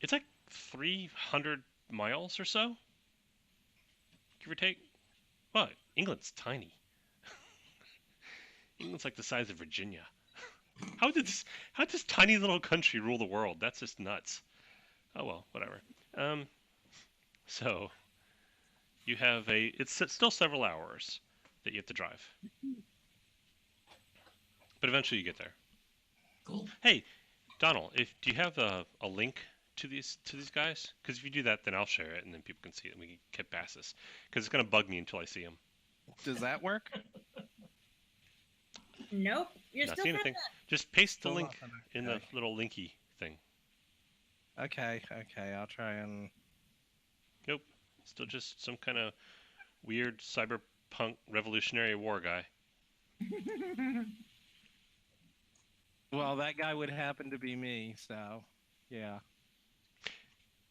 S1: It's like 300 miles or so, give or take. What? England's tiny. England's like the size of Virginia. How did this tiny little country rule the world? That's just nuts. Oh well, whatever. So you have it's still several hours that you have to drive, but eventually you get there.
S4: Cool.
S1: Hey, Donald, do you have a link to these guys? Because if you do that, then I'll share it, and then people can see it, and we can get past this. Because it's gonna bug me until I see them.
S3: Does that work?
S5: Nope. You're
S1: Not
S5: still
S1: seeing
S5: frozen.
S1: anything. Just paste the
S3: Still
S1: link
S3: nothing.
S1: in the
S3: Okay.
S1: little linky thing.
S3: Okay, I'll try and...
S1: Nope. Still just some kind of weird cyberpunk Revolutionary War guy.
S3: Well, that guy would happen to be me, so... Yeah.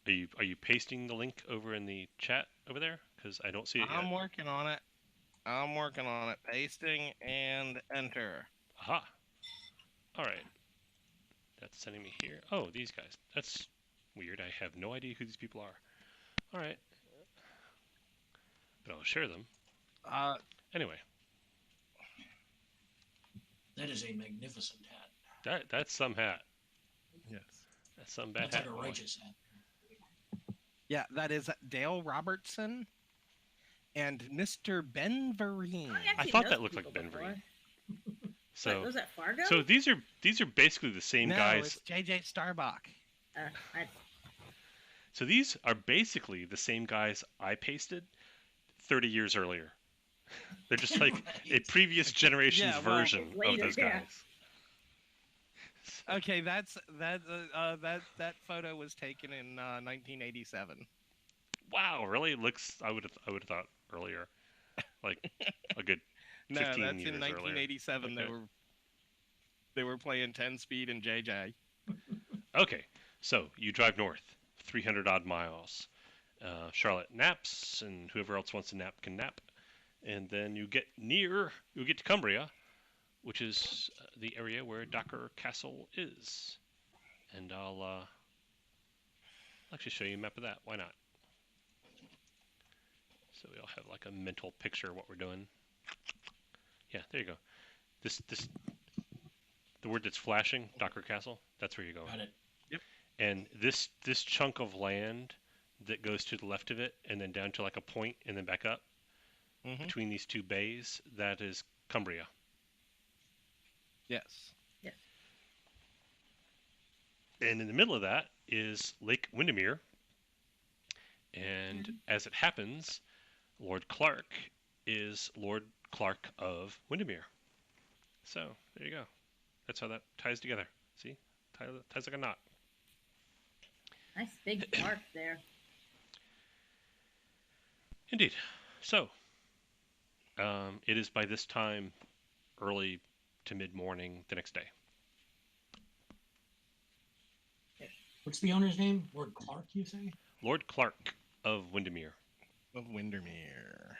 S1: Are you pasting the link over in the chat over there? Because I don't see it
S3: I'm
S1: yet.
S3: working on it. Pasting and enter.
S1: Aha. All right. That's sending me here. Oh, these guys. That's weird. I have no idea who these people are. All right. But I'll share them. Anyway,
S4: That is a magnificent hat.
S1: that's some hat.
S3: Yes.
S1: That's some bad
S4: That's
S1: hat.
S4: like a
S1: boy.
S4: righteous hat.
S3: Yeah, that is Dale Robertson and Mr. Ben Vereen.
S5: I actually
S1: thought
S5: know
S1: that
S5: some
S1: looked like
S5: people
S1: Ben
S5: before.
S1: Vereen.
S5: Wait,
S1: So
S5: was that Fargo?
S1: so these are basically the same
S3: No,
S1: guys.
S3: it's JJ Starbuck.
S5: I,
S1: So these are basically the same guys I pasted 30 years earlier. They're just like a previous generation's
S3: Yeah, well,
S1: version of
S5: later,
S1: those
S5: yeah.
S1: guys.
S3: Okay, that photo was taken in 1987.
S1: Wow, really? Looks I would have thought earlier. Like a good
S3: No,
S1: 15
S3: that's
S1: years
S3: in 1987.
S1: Okay.
S3: They were playing 10 speed and JJ.
S1: Okay, so you drive north, 300 odd miles. Charlotte naps, and whoever else wants to nap can nap. And then you get to Cumbria, which is the area where Dacre Castle is. And I'll actually show you a map of that. Why not? So we all have like a mental picture of what we're doing. Yeah, there you go. The word that's flashing, Dacre Castle, that's where you're going.
S4: Got it.
S1: And this chunk of land that goes to the left of it and then down to like a point and then back up
S3: Mm-hmm.
S1: between these two bays, that is Cumbria.
S3: Yes.
S1: And in the middle of that is Lake Windermere. And as it happens, Lord Clark is Lord Clark of Windermere. So there you go. That's how that ties together. See? Ties like a knot.
S5: nice big park there.
S1: Indeed. So, it is by this time early to mid-morning the next day.
S4: What's the owner's name? Lord Clark, you say?
S1: Lord Clark of Windermere.
S3: Of Windermere.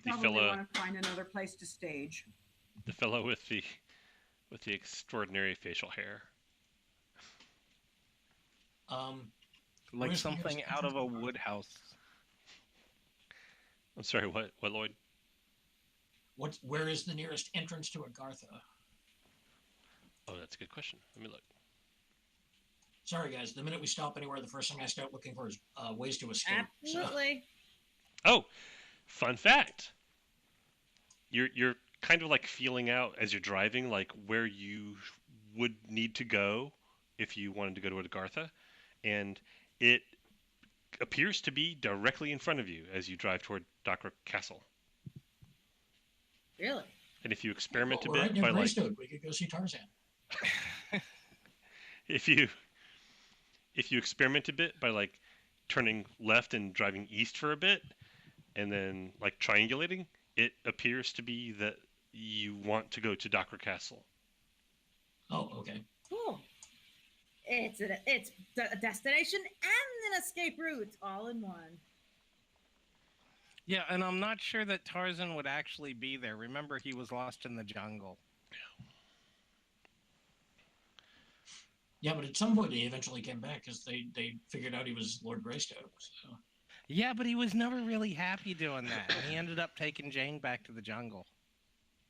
S1: The
S2: Probably
S1: fella,
S2: want to find another place to stage.
S1: the fellow with the extraordinary facial hair.
S3: Like
S4: Where's the
S3: something
S4: nearest
S3: out of a
S4: entrance?
S3: wood house.
S1: I'm sorry, what, Lloyd?
S4: Where is the nearest entrance to Agartha?
S1: Oh, that's a good question. Let me look.
S4: Sorry, guys. The minute we stop anywhere, the first thing I start looking for is ways to escape. So,
S5: Absolutely.
S1: Oh, fun fact. You're kind of like feeling out as you're driving, like where you would need to go if you wanted to go to Agartha, and it appears to be directly in front of you as you drive toward Dacre Castle.
S5: Really?
S1: And if you experiment a
S4: we're right
S1: bit
S4: near
S1: by like,
S4: Greystoke. We could go see Tarzan.
S1: if you experiment a bit by like turning left and driving east for a bit, and then like triangulating, it appears to be that you want to go to Dacre Castle.
S4: Oh, okay.
S5: Cool. It's a destination and an escape route all in one.
S3: Yeah, and I'm not sure that Tarzan would actually be there. Remember, he was lost in the jungle.
S4: Yeah, but at some point he eventually came back because they figured out he was Lord Greystoke. So.
S3: Yeah, but he was never really happy doing that. And he ended up taking Jane back to the jungle.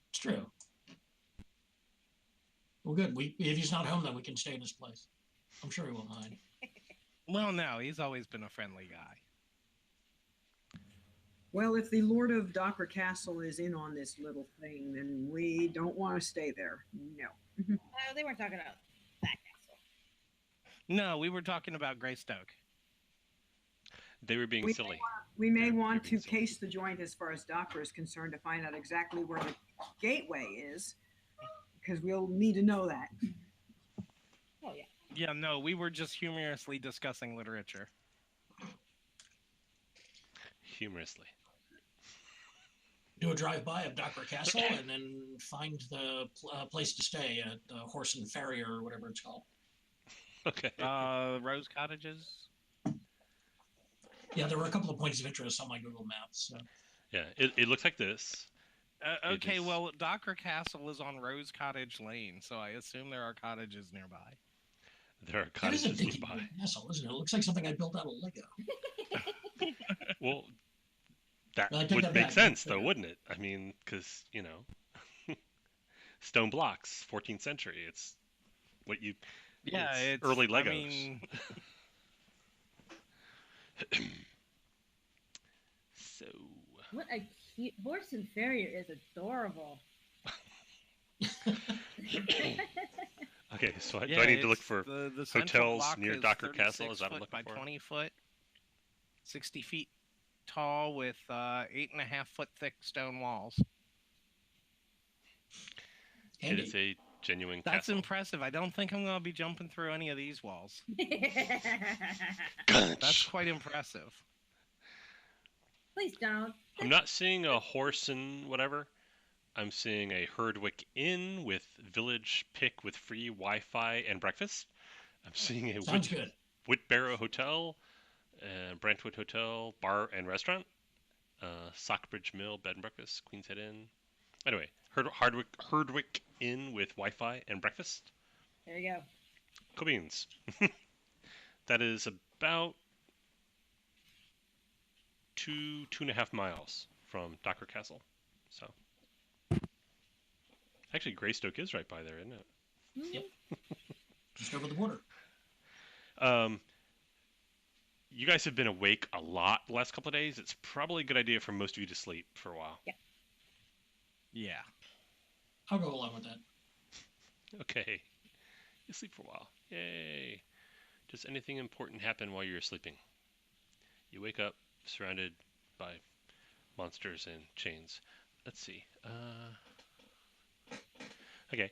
S4: It's true. Well, good. If he's not home, then we can stay in his place. I'm sure he won't mind.
S3: Well, no, he's always been a friendly guy.
S2: Well, if the Lord of Dacre Castle is in on this little thing, then we don't want to stay there. No.
S5: They weren't talking about that castle.
S3: No, we were talking about Greystoke.
S1: They were being silly.
S2: We may
S1: They're
S2: want to
S1: being silly.
S2: case the joint as far as Dacre is concerned to find out exactly where the gateway is, because we'll need to know that.
S5: Oh yeah.
S3: Yeah, no, we were just humorously discussing literature.
S1: Humorously.
S4: Do a drive-by of Dacre Castle and then find the place to stay at Horse and Farrier or whatever it's called.
S1: Okay.
S3: Rose Cottages?
S4: Yeah, there were a couple of points of interest on my Google Maps. So.
S1: Yeah, it looks like this.
S3: Okay,
S1: is-
S3: well, Dacre Castle is on Rose Cottage Lane, so I assume there are cottages nearby.
S1: There are
S4: That is a
S1: cottages
S4: dinky
S1: nearby.
S4: castle, isn't it? It looks like something I built out of Lego.
S1: Well, that
S4: Well, I take
S1: would
S4: that
S1: make
S4: back.
S1: sense,
S4: Yeah.
S1: though, wouldn't it? I mean, because, stone blocks, 14th century. It's what you...
S3: Yeah, it's
S1: early Legos.
S3: I mean,
S1: So...
S5: What a cute Horse and Farrier is adorable.
S1: Okay, so do
S3: yeah,
S1: I need to look
S3: it's
S1: for...
S3: the central
S1: hotels
S3: block
S1: near
S3: is
S1: Dacre Castle?
S3: 36
S1: Is that what I'm
S3: foot by
S1: looking for?
S3: 20 foot, 60 feet tall with 8.5 foot thick stone walls.
S1: It
S4: Handy.
S1: is a genuine
S3: That's
S1: castle.
S3: impressive. I don't think I'm going to be jumping through any of these walls.
S1: That's
S3: That's quite impressive.
S5: Please don't.
S1: I'm not seeing a horse and whatever. I'm seeing a Herdwick Inn with village pick with free Wi-Fi and breakfast. I'm seeing a
S4: Sounds good.
S1: Whitbarrow Hotel, Brantwood Hotel, bar and restaurant, Sockbridge Mill, bed and breakfast, Queen's Head Inn. Anyway, Herdwick Inn with Wi-Fi and breakfast.
S5: There you go.
S1: Cool beans. That is about 2.5 miles from Dacre Castle. So, actually, Greystoke is right by there, isn't it?
S4: Yep. Just over the border.
S1: You guys have been awake a lot the last couple of days. It's probably a good idea for most of you to sleep for a while.
S3: Yeah.
S4: I'll go along with that.
S1: Okay. You sleep for a while. Yay. Does anything important happen while you're sleeping? You wake up surrounded by monsters and chains. Let's see. Okay.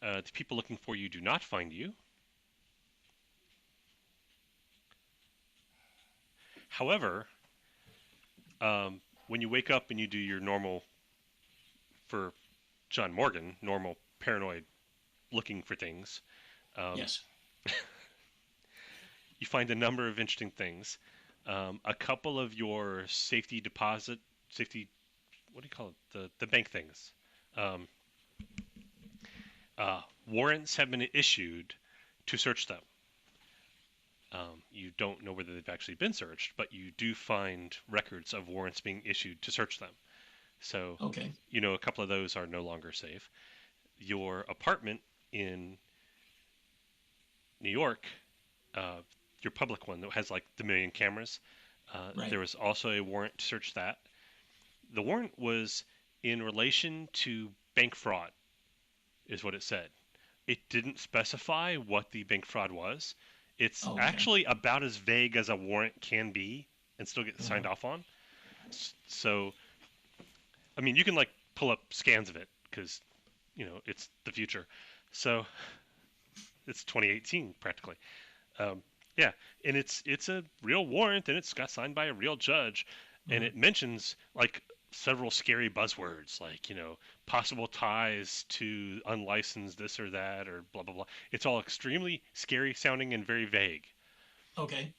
S1: The people looking for you do not find you. However, when you wake up and you do your normal, for John Morgan, normal paranoid looking for things,
S4: Yes.
S1: find a number of interesting things. A couple of your safety, what do you call it? The bank things. Um, Warrants have been issued to search them. You don't know whether they've actually been searched, but you do find records of warrants being issued to search them. So,
S4: Okay.
S1: a couple of those are no longer safe. Your apartment in New York, your public one that has like the million cameras,
S4: Right.
S1: there was also a warrant to search that. The warrant was in relation to bank fraud, is what it said. It didn't specify what the bank fraud was. It's
S4: Okay.
S1: actually about as vague as a warrant can be and still get signed off on. So, I mean, you can like pull up scans of it because, it's the future. So, it's 2018 practically. Yeah, and it's a real warrant and it's got signed by a real judge, and it mentions like several scary buzzwords like possible ties to unlicensed this or that or blah blah blah. It's all extremely scary sounding and very vague,
S4: Okay.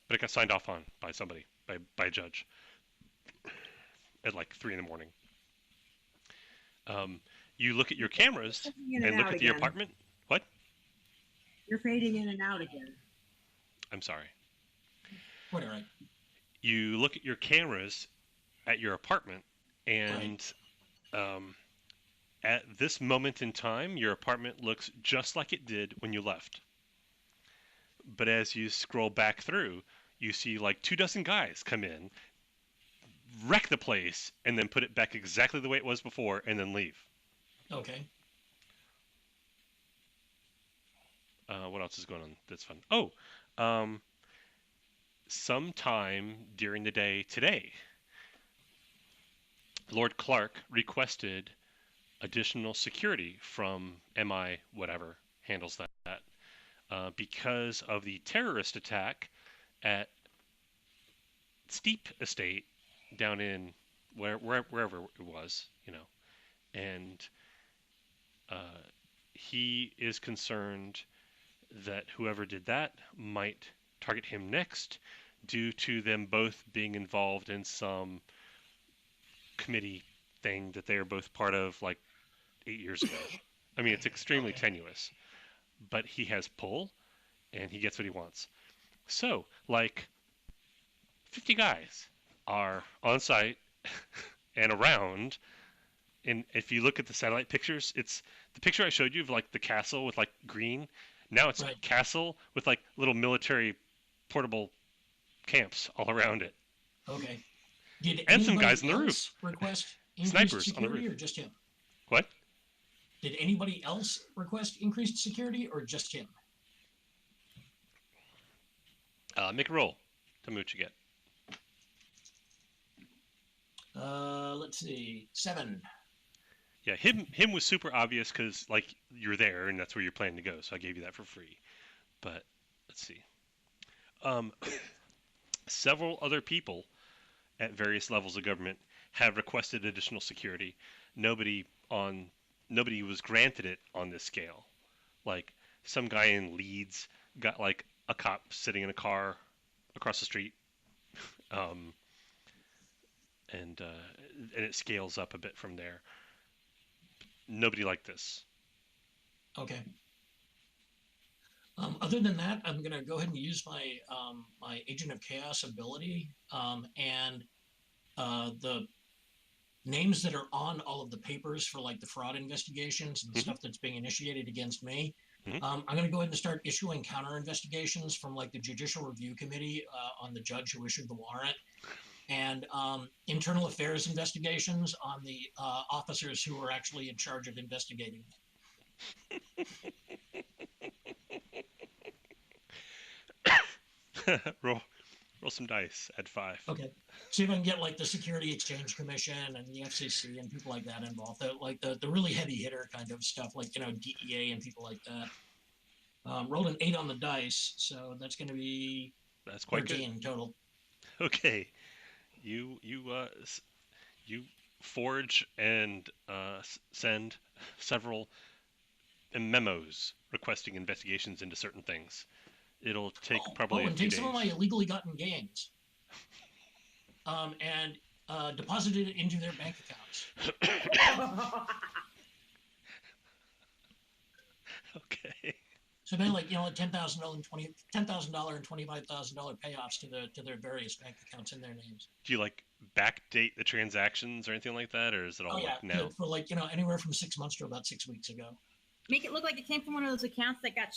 S1: but it got signed off on by somebody, by a judge at like 3 in the morning. You look at your cameras
S2: Fading in
S1: and look
S2: out
S1: at the
S2: again.
S1: apartment. What?
S2: You're fading in and out again.
S1: I'm sorry.
S4: Quite all right.
S1: You look at your cameras at your apartment, and at this moment in time, your apartment looks just like it did when you left. But as you scroll back through, you see like 24 guys come in, wreck the place, and then put it back exactly the way it was before, and then leave.
S4: Okay.
S1: What else is going on that's fun? Oh, sometime during the day today, Lord Clark requested additional security from MI whatever handles that because of the terrorist attack at Steep Estate down in wherever it was, and he is concerned that whoever did that might target him next due to them both being involved in some committee thing that they are both part of like 8 years ago. I mean, it's extremely tenuous, but he has pull and he gets what he wants. So, like 50 guys are on site and around. And if you look at the satellite pictures, it's the picture I showed you of like the castle with like green. Now it's
S4: Right.
S1: castle with like little military portable camps all around it.
S4: Okay. Did
S1: And some
S4: anybody
S1: guys on the
S4: else request increased
S1: Snipers on the
S4: security
S1: roof.
S4: or just him?
S1: What?
S4: Did anybody else request increased security or just him?
S1: Make a roll. Tell me what you get.
S4: Let's see. 7.
S1: Yeah, him was super obvious because like you're there and that's where you're planning to go, so I gave you that for free. But let's see. Several other people at various levels of government have requested additional security. Nobody was granted it on this scale. Like some guy in Leeds got like a cop sitting in a car across the street, and it scales up a bit from there. Nobody like this.
S4: Okay. Other than that, I'm going to go ahead and use my my Agent of Chaos ability, and the names that are on all of the papers for like the fraud investigations and stuff that's being initiated against me. I'm going to go ahead and start issuing counter investigations from like the Judicial Review Committee on the judge who issued the warrant, and internal affairs investigations on the officers who were actually in charge of investigating.
S1: roll some dice. Add 5.
S4: Okay. See if I can get like the Security Exchange Commission and the FCC and people like that involved. The really heavy hitter kind of stuff, like DEA and people like that. Rolled an 8 on the dice, so that's going to be
S1: That's quite
S4: 13 total.
S1: good. Okay, you forge and send several memos requesting investigations into certain things. It'll take probably a
S4: and
S1: few
S4: take
S1: days.
S4: some of my illegally gotten gains, and deposit it into their bank accounts.
S1: Okay.
S4: So they like $10,000 and $25,000 payoffs to their various bank accounts in their names.
S1: Do you like backdate the transactions or anything like that, or is it all like now?
S4: For like anywhere from 6 months to about 6 weeks ago.
S5: Make it look like it came from one of those accounts that got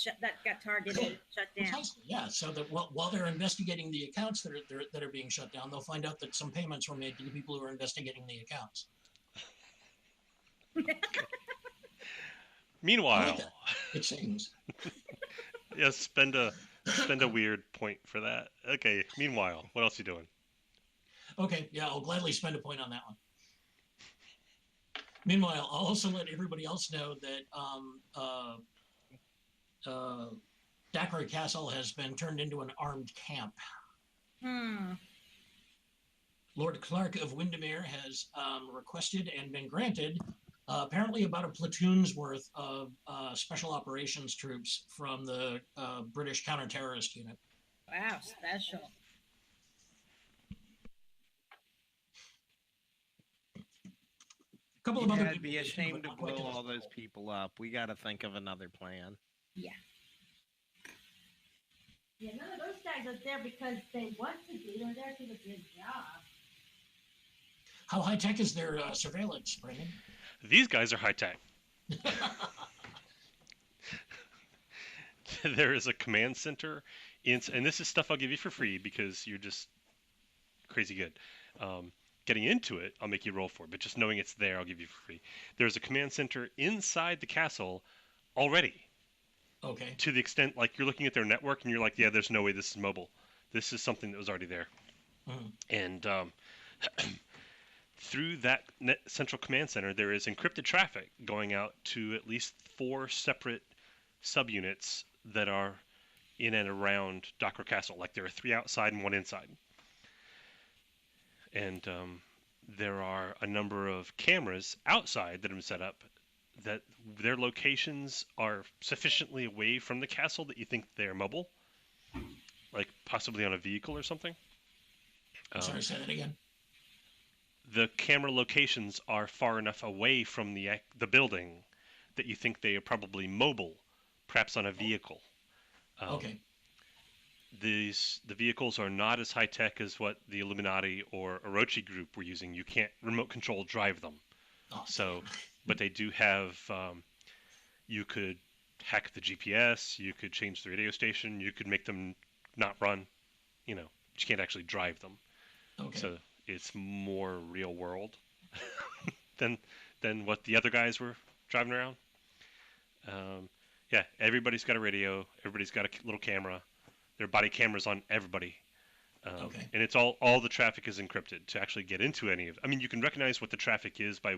S5: targeted, shut down.
S4: Precisely, yeah. So that while they're investigating the accounts that are being shut down, they'll find out that some payments were made to the people who are investigating the accounts.
S1: Meanwhile,
S4: like it seems.
S1: Yeah, spend a weird point for that. Okay. Meanwhile, what else are you doing?
S4: Okay, yeah, I'll gladly spend a point on that one. Meanwhile, I'll also let everybody else know that Dacre Castle has been turned into an armed camp. Lord Clark of Windermere has requested and been granted apparently about a platoon's worth of special operations troops from the British counter-terrorist unit.
S5: Wow, special.
S4: A couple of other
S3: I'd
S4: people
S3: be ashamed to
S4: not quite
S3: blow
S4: as
S3: all those
S4: level.
S3: people up. We got to think of another plan.
S5: Yeah. Yeah, none of those guys are there because they want to be. They're there to do a good job.
S4: How high-tech is their surveillance, Brandon?
S1: These guys are high tech. There is a command center, and this is stuff I'll give you for free because you're just crazy good. Getting into it, I'll make you roll for it, but just knowing it's there, I'll give you for free. There's a command center inside the castle already.
S4: Okay.
S1: To the extent, like, you're looking at their network and you're like, yeah, there's no way this is mobile. This is something that was already there. And through that central command center, there is encrypted traffic going out to at least 4 separate subunits that are in and around Dacre Castle. Like, there are 3 outside and 1 inside. And there are a number of cameras outside that have been set up that their locations are sufficiently away from the castle that you think they're mobile, like possibly on a vehicle or something.
S4: Sorry, say that again.
S1: The camera locations are far enough away from the building that you think they are probably mobile, perhaps on a vehicle.
S4: Okay.
S1: The vehicles are not as high tech as what the Illuminati or Orochi group were using. You can't remote control drive them. So, but they do have. You could hack the GPS. You could change the radio station. You could make them not run. You can't actually drive them.
S4: Okay.
S1: So it's more real world than what the other guys were driving around. Yeah, everybody's got a radio. Everybody's got a little camera. There are body cameras on everybody.
S4: Okay.
S1: And it's all the traffic is encrypted to actually get into any of. I mean, you can recognize what the traffic is by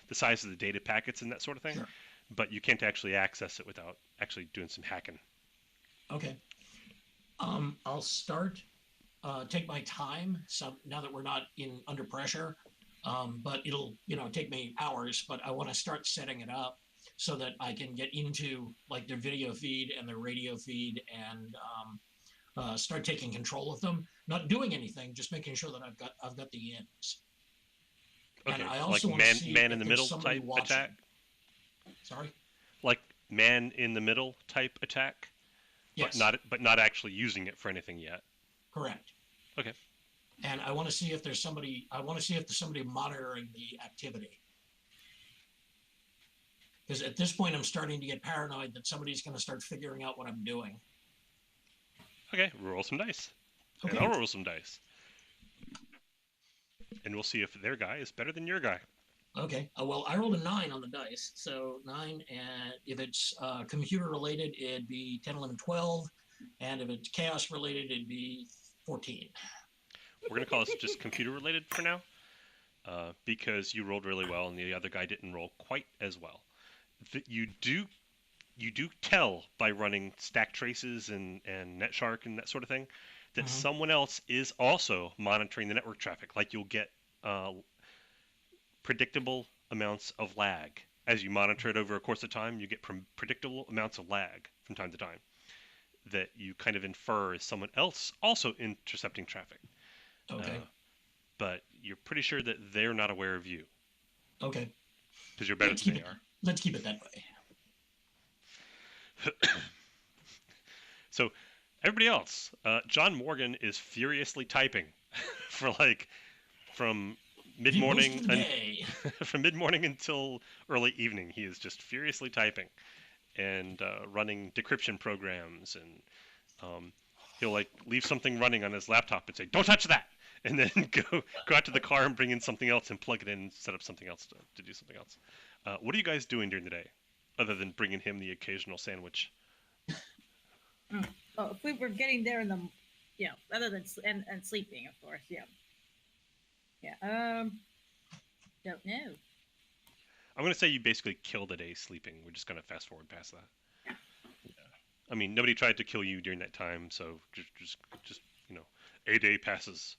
S1: the size of the data packets and that sort of thing,
S4: Sure.
S1: but you can't actually access it without actually doing some hacking.
S4: Okay. I'll start. Take my time. So now that we're not under pressure, but it'll take me hours. But I want to start setting it up so that I can get into like their video feed and their radio feed and start taking control of them. Not doing anything, just making sure that I've got the ins.
S1: Okay,
S4: And I also
S1: like
S4: want to see
S1: man
S4: if
S1: in the
S4: there's
S1: middle
S4: somebody
S1: type
S4: watching.
S1: attack.
S4: Sorry.
S1: Like man in the middle type attack.
S4: Yes.
S1: But not actually using it for anything yet.
S4: Correct.
S1: Okay.
S4: And I want to see if there's somebody. I want to see if there's somebody monitoring the activity. Because at this point, I'm starting to get paranoid that somebody's going to start figuring out what I'm doing.
S1: Okay, roll some dice.
S4: Okay.
S1: And I'll roll some dice. And we'll see if their guy is better than your guy.
S4: Okay. Well, I rolled a 9 on the dice. So 9, and if it's computer related, it'd be 10, 11, 12. And if it's chaos related, it'd be 14.
S1: We're going to call this just computer related for now. Because you rolled really well and the other guy didn't roll quite as well. You do tell by running stack traces and NetShark and that sort of thing that someone else is also monitoring the network traffic. Like you'll get predictable amounts of lag. As you monitor it over a course of time, you get predictable amounts of lag from time to time. that you kind of infer is someone else also intercepting traffic.
S4: Okay.
S1: But you're pretty sure that they're not aware of you
S4: Okay.
S1: because you're better
S4: Let's
S1: than
S4: keep
S1: they
S4: it.
S1: are.
S4: Let's keep it that way.
S1: So everybody else, John Morgan is furiously typing for like from mid-morning
S4: Most of the day.
S1: from mid-morning until early evening. He is just furiously typing and running decryption programs, and he'll like leave something running on his laptop and say, "Don't touch that," and then go out to the car and bring in something else and plug it in and set up something else to do something else. What are you guys doing during the day, other than bringing him the occasional sandwich?
S5: Oh, if we were getting there in the, other than and sleeping, of course, yeah. Don't know.
S1: I'm gonna say you basically killed a day sleeping. We're just gonna fast forward past that. Yeah. I mean, nobody tried to kill you during that time, so just a day passes.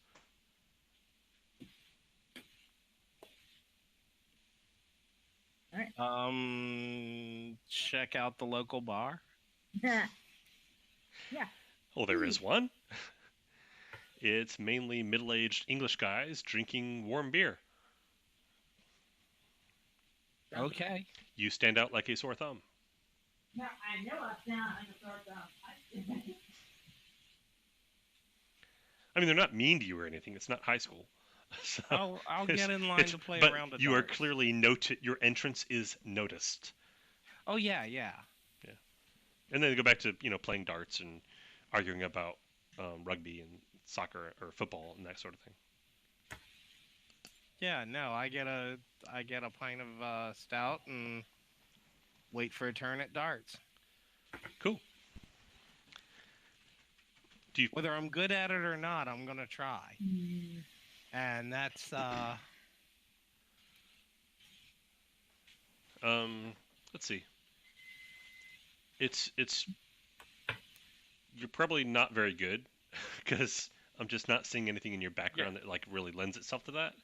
S3: Check out the local bar.
S5: Yeah.
S1: Oh, there is one. It's mainly middle-aged English guys drinking warm beer.
S3: Okay.
S1: You stand out like a sore thumb.
S5: No, I know I'm down. I'm a sore thumb.
S1: I mean, they're not mean to you or anything. It's not high school. So
S3: I'll get in line to play
S1: but
S3: around the
S1: you are
S3: darts.
S1: clearly noted. Your entrance is noticed.
S3: Oh yeah.
S1: And then they go back to playing darts and arguing about rugby and soccer or football and that sort of thing.
S3: Yeah, no, I get a pint of stout and wait for a turn at darts.
S1: Cool.
S3: Whether I'm good at it or not, I'm gonna try. And that's
S1: let's see. It's you're probably not very good because I'm just not seeing anything in your background that like really lends itself to that.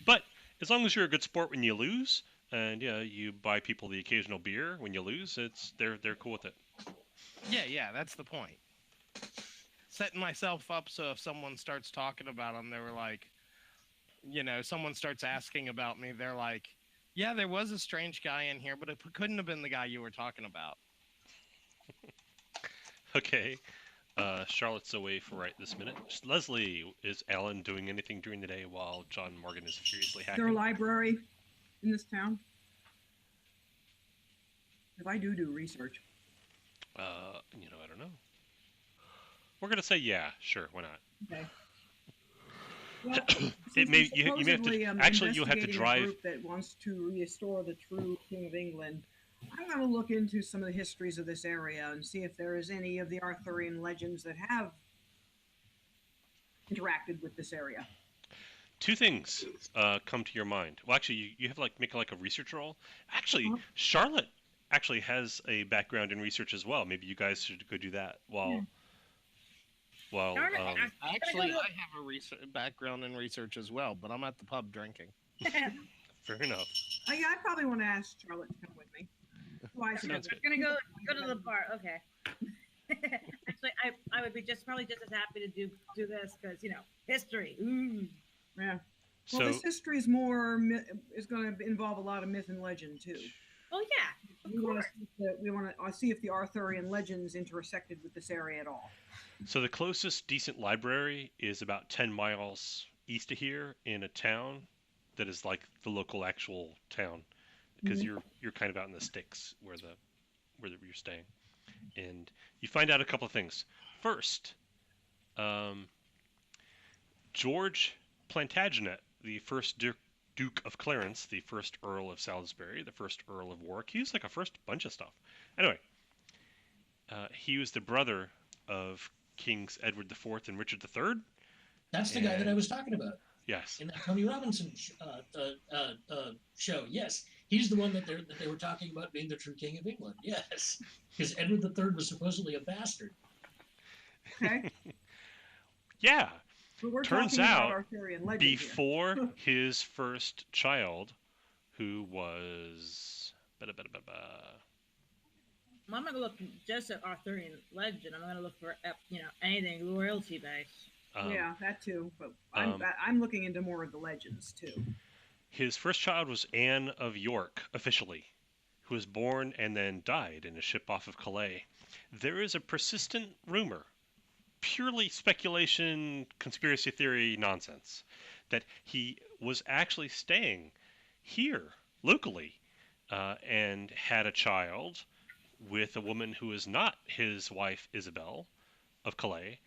S1: But as long as you're a good sport when you lose, and you buy people the occasional beer when you lose, they're cool with it.
S3: Yeah, that's the point. Setting myself up so if someone starts talking about them, they were like, someone starts asking about me, they're like, yeah, there was a strange guy in here, but it couldn't have been the guy you were talking about.
S1: Okay. Charlotte's away for right this minute. Leslie, is Alan doing anything during the day while John Morgan is furiously
S2: Is there
S1: hacking?
S2: a library in this town? If I do research.
S1: I don't know. We're gonna say yeah, sure, why not?
S2: Okay. Well,
S1: It may
S2: since
S1: you may have to
S2: supposedly,
S1: actually you'll have to
S2: investigating a
S1: drive.
S2: group that wants to restore the true King of England. I'm going to look into some of the histories of this area and see if there is any of the Arthurian legends that have interacted with this area.
S1: Two things come to your mind. Well, actually, you have to make a research roll. Actually,
S2: Uh-huh.
S1: Charlotte actually has a background in research as well. Maybe you guys should go do that while.
S5: Darn it,
S3: Actually, I have a background in research as well, but I'm at the pub drinking.
S1: Fair enough.
S2: I probably want to ask Charlotte to come with me. Why is it
S1: Sounds
S2: good?
S1: good.
S5: Gonna go to the bar. Okay. Actually, I would be probably just as happy to do this because history. Ooh.
S2: Yeah. Well,
S1: So
S2: this history is is going to involve a lot of myth and legend too.
S5: Oh yeah.
S2: We want to see if the Arthurian legends intersected with this area at all.
S1: So the closest decent library is about 10 miles east of here in a town that is like the local actual town, because you're kind of out in the sticks where you're staying, and you find out a couple of things. First, George Plantagenet, the first Duke of Clarence, the first Earl of Salisbury, the first Earl of Warwick. He was like a first bunch of stuff. Anyway, he was the brother of Kings Edward IV and Richard III.
S4: That's the guy that I was talking about
S1: Yes.
S4: in that Tony Robinson show. Yes, he's the one that they were talking about being the true King of England. Yes, because Edward III was supposedly a bastard.
S2: Okay.
S1: Yeah.
S2: But we're
S1: Turns
S2: talking about
S1: out,
S2: Arthurian legend
S1: before his first child, who was
S5: I'm gonna look just at Arthurian legend. I'm gonna look for anything royalty based.
S1: Um,
S2: Yeah, that too. But
S1: um,
S2: I'm looking into more of the legends too.
S1: his first child was Anne of York, officially, who was born and then died in a ship off of Calais. There is a persistent rumor, purely speculation, conspiracy theory nonsense, that he was actually staying here locally and had a child with a woman who is not his wife Isabel of Calais,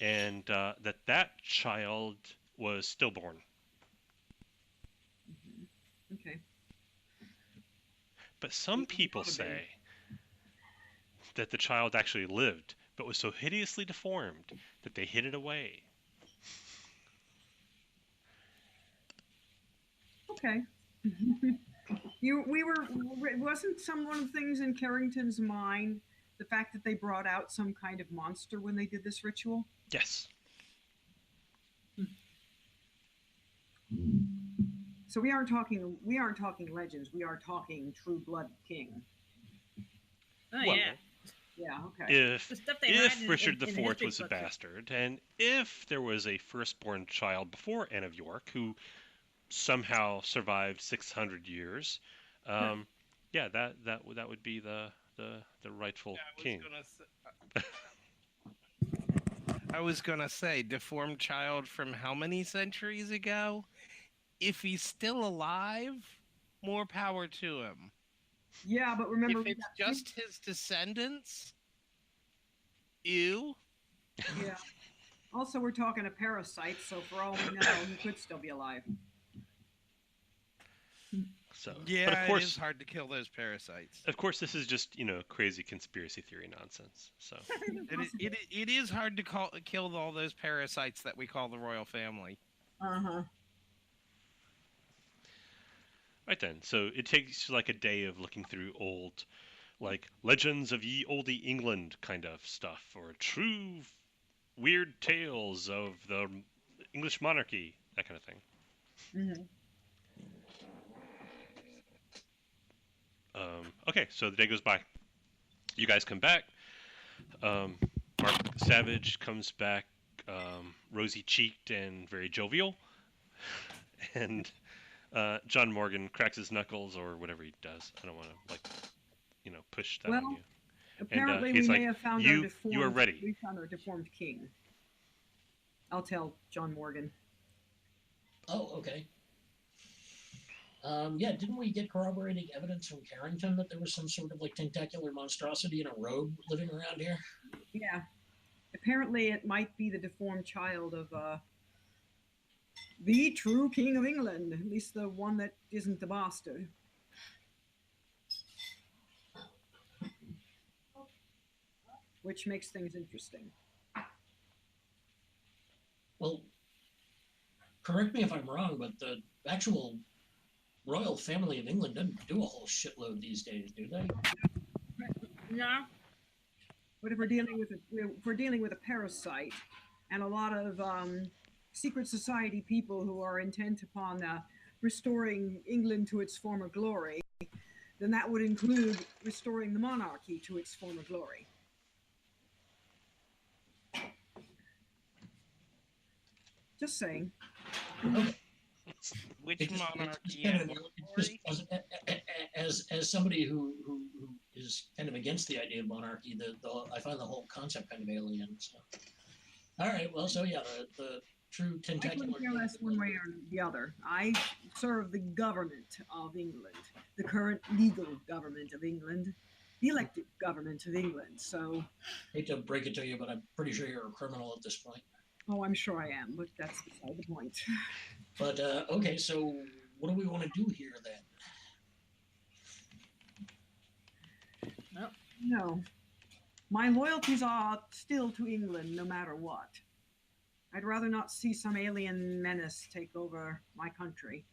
S1: and that child was stillborn.
S2: Okay.
S1: But some people say that the child actually lived, but was so hideously deformed that they hid it away.
S2: Okay. Wasn't some one of the things in Carrington's mind the fact that they brought out some kind of monster when they did this ritual?
S1: Yes.
S2: So we aren't talking legends. We are talking true blood king.
S5: Oh
S1: Well,
S5: yeah,
S2: Yeah. Okay.
S1: If
S5: the stuff they hide
S1: if
S5: in,
S1: Richard
S5: in
S1: IV
S5: the history
S1: was a
S5: books.
S1: bastard, and if there was a firstborn child before Anne of York who somehow survived 600 years, um, yeah, that would be the rightful king.
S3: I was gonna say, deformed child from how many centuries ago? If he's still alive, more power to him.
S2: Yeah, but remember,
S3: If it's just his descendants, ew.
S2: yeah. Also, we're talking a parasite, so for all we know, he could still be alive.
S1: So,
S3: Yeah,
S1: but of
S3: it is
S1: course,
S3: hard to kill those parasites.
S1: this is just crazy conspiracy theory nonsense. So,
S3: It is hard to kill all those parasites that we call the royal family.
S2: Uh-huh.
S1: right then, so it takes like a day of looking through old, like legends of ye olde England kind of stuff, or true weird tales of the English monarchy, that kind of thing.
S2: Mm-hmm.
S1: Okay, so the day goes by. You guys come back. Mark Savage comes back, rosy cheeked and very jovial, and John Morgan cracks his knuckles or whatever he does. I don't want to push that on
S2: Well,
S1: you.
S2: apparently
S1: he's
S2: we
S1: like,
S2: may have found
S1: you are ready.
S2: We found our deformed king. I'll tell John Morgan.
S4: Oh, okay. Yeah, didn't we get corroborating evidence from Carrington that there was some sort of like tentacular monstrosity in a robe living around here?
S2: Yeah. Apparently it might be the deformed child of the true king of England, at least the one that isn't the bastard. Which makes things interesting.
S4: Well, correct me if I'm wrong, but the actual royal family of England doesn't do a whole shitload these days, do they?
S5: No.
S2: But if we're dealing with a parasite and a lot of secret society people who are intent upon restoring England to its former glory, then that would include restoring the monarchy to its former glory. Just saying.
S3: Which monarchy?
S4: As somebody who is kind of against the idea of monarchy, I find the whole concept kind of alien. So, all right, well, so yeah, the true tentacular.
S2: I couldn't care less one way or the other. I serve the government of England, the current legal government of England, the elected government of England. So,
S4: I hate to break it to you, but I'm pretty sure you're a criminal at this point.
S2: Oh, I'm sure I am, but that's beside the point.
S4: But okay, so what do we want to do here then?
S2: No. My loyalties are still to England no matter what. I'd rather not see some alien menace take over my country.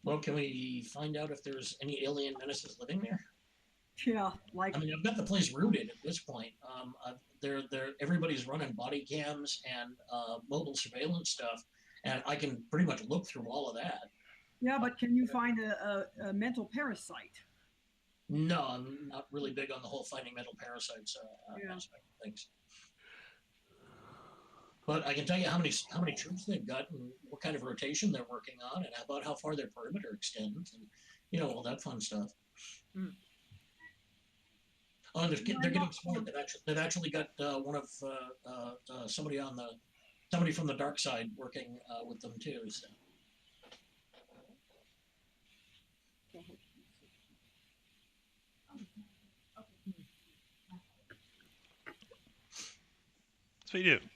S4: Well, can we find out if there's any alien menaces living there?
S2: Yeah, like.
S4: I mean, I've got the place rooted at this point. Everybody's running body cams and mobile surveillance stuff, and I can pretty much look through all of that.
S2: Yeah, but can you find a mental parasite?
S4: No, I'm not really big on the whole finding metal parasites
S2: Yeah.
S4: aspect of things. But I can tell you how many troops they've got and what kind of rotation they're working on, and about how far their perimeter extends, and all that fun stuff.
S5: Mm.
S4: Oh, they're getting smart.
S2: Well,
S4: They've actually got one of somebody from the dark side working with them too. So.
S1: That's what you do.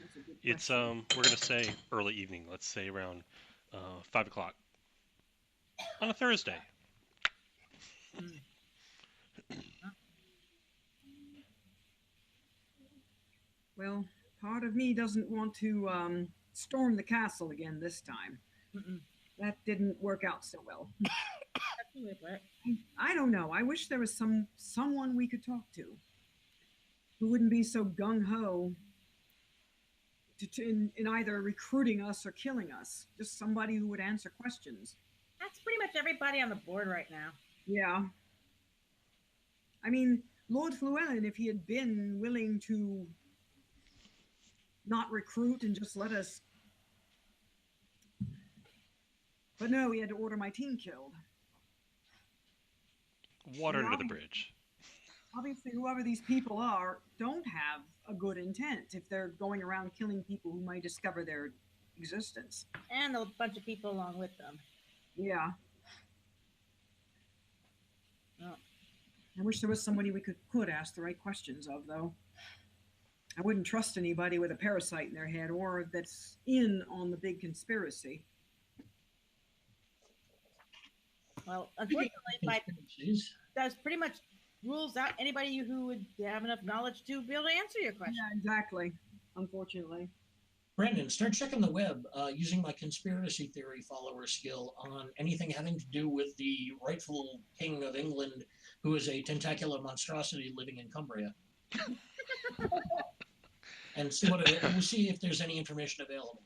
S2: that's a good
S1: It's
S2: question.
S1: we're gonna say early evening. Let's say around 5 o'clock on a Thursday.
S5: Mm.
S2: Well, part of me doesn't want to storm the castle again this time.
S5: Mm-mm.
S2: That didn't work out so well.
S5: That's a weird part.
S2: I don't know. I wish there was someone we could talk to who wouldn't be so gung ho in either recruiting us or killing us. Just somebody who would answer questions.
S5: That's pretty much everybody on the board right now.
S2: Yeah. I mean, Lord Fluellen, if he had been willing to not recruit and just let us. But no, he had to order my team killed.
S1: Water
S2: And
S1: under the bridge.
S2: obviously, whoever these people are don't have a good intent if they're going around killing people who might discover their existence.
S5: And a bunch of people along with them.
S2: Yeah.
S5: Oh.
S2: I wish there was somebody we could ask the right questions of, though. I wouldn't trust anybody with a parasite in their head or that's in on the big conspiracy.
S5: Well, unfortunately, my
S4: Conspiracies.
S5: that's pretty much rules out anybody who would have enough knowledge to be able to answer your question.
S2: Yeah, exactly. Unfortunately.
S4: Brendan, start checking the web using my conspiracy theory follower skill on anything having to do with the rightful king of England, who is a tentacular monstrosity living in Cumbria, and we'll see if there's any information available.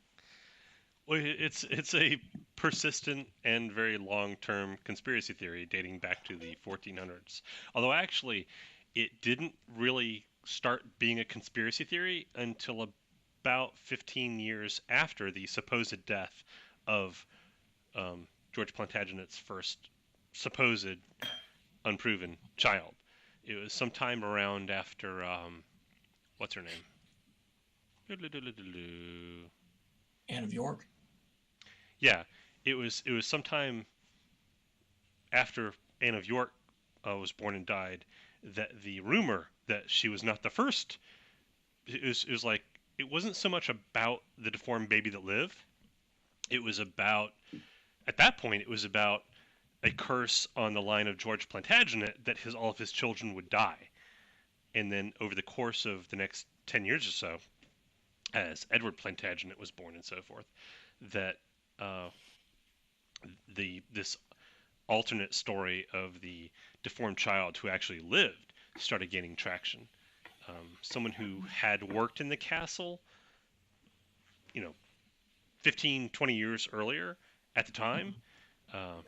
S1: Well, it's a persistent and very long-term conspiracy theory dating back to the 1400s. Although actually, it didn't really start being a conspiracy theory until about 15 years after the supposed death of George Plantagenet's first supposed unproven child. It was sometime around after what's her name?
S4: Anne of York.
S1: Yeah, it was sometime after Anne of York was born and died that the rumor that she was not the first, it was like, it wasn't so much about the deformed baby that lived. It was about, at that point, it was about a curse on the line of George Plantagenet that all of his children would die. And then over the course of the next 10 years or so, as Edward Plantagenet was born and so forth, that uh, this alternate story of the deformed child who actually lived started gaining traction. Someone who had worked in the castle, 15, 20 years earlier at the time, uh,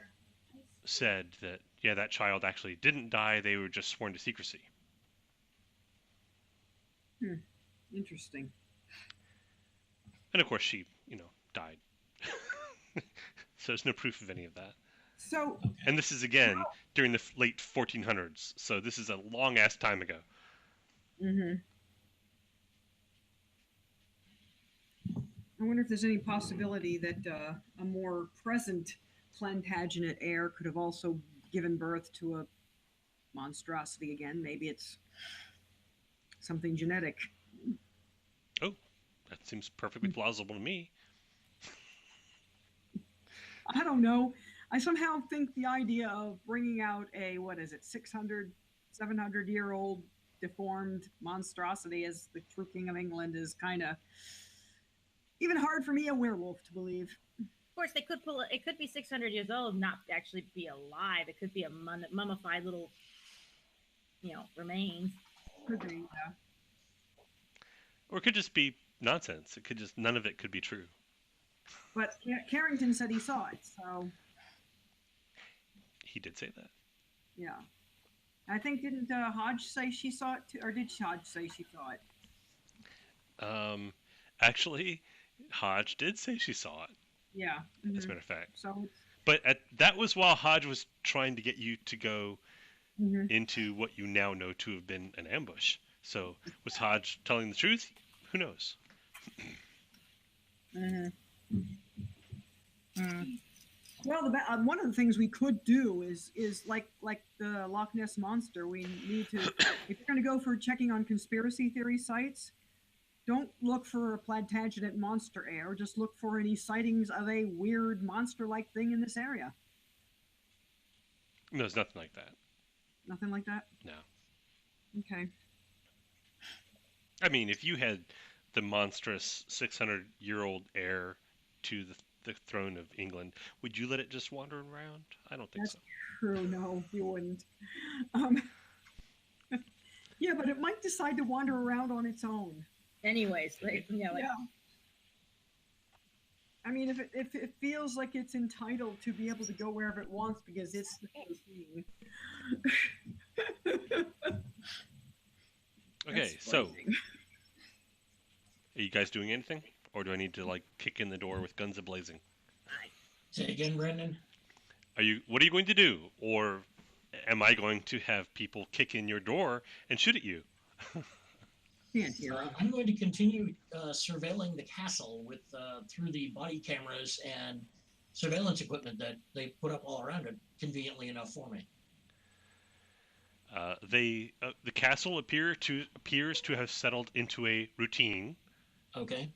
S1: said that, yeah, that child actually didn't die. They were just sworn to secrecy.
S2: Interesting.
S1: And of course, she, died. So there's no proof of any of that.
S2: So,
S1: And this is, again, during the late 1400s. So this is a long ass time ago.
S2: I wonder if there's any possibility that a more present Plantagenet heir could have also given birth to a monstrosity again. Maybe it's something genetic.
S1: Oh, that seems perfectly plausible to me.
S2: I don't know. I somehow think the idea of bringing out a, what is it, 600, 700-year-old deformed monstrosity as the true king of England is kind of even hard for me, a werewolf, to believe.
S5: Of course, they could pull it. It could be 600 years old, not actually be alive. It could be a mummified little, remains.
S2: Could be, yeah.
S1: Or it could just be nonsense. It could just, none of it could be true.
S2: But Carrington said he saw it, so
S1: He did say that.
S2: Yeah. I think didn't Hodge say she saw it too, or did Hodge say she saw it?
S1: Um, actually, Hodge did say she saw it,
S2: Yeah.
S1: as a matter of fact.
S2: So it's.
S1: But that was while Hodge was trying to get you to go
S2: hmm
S1: into what you now know to have been an ambush. So was Hodge telling the truth? Who knows?
S2: hmm Well, one of the things we could do is like the Loch Ness monster. We need to, if you're going to go for checking on conspiracy theory sites, don't look for a Plantagenet monster air. Just look for any sightings of a weird monster-like thing in this area.
S1: No, there's nothing like that.
S2: Nothing like that.
S1: No.
S2: Okay.
S1: I mean, if you had the monstrous 600-year-old heir to the throne of England, would you let it just wander around? I don't think
S2: That's
S1: so.
S2: true. No, you wouldn't. Um, yeah, but it might decide to wander around on its own.
S5: Anyways, like, you know, like,
S2: Yeah. I mean, if it feels like it's entitled to be able to go wherever it wants because it's the thing.
S1: Okay,
S2: That's
S1: so
S2: frightening.
S1: are you guys doing anything, or do I need to like kick in the door with guns a-blazing?
S4: Say again, Brendan.
S1: What are you going to do, or am I going to have people kick in your door and shoot at you?
S2: Can't hear.
S4: I'm going to continue surveilling the castle with through the body cameras and surveillance equipment that they put up all around it, conveniently enough for me.
S1: The castle appears to have settled into a routine,
S4: Okay.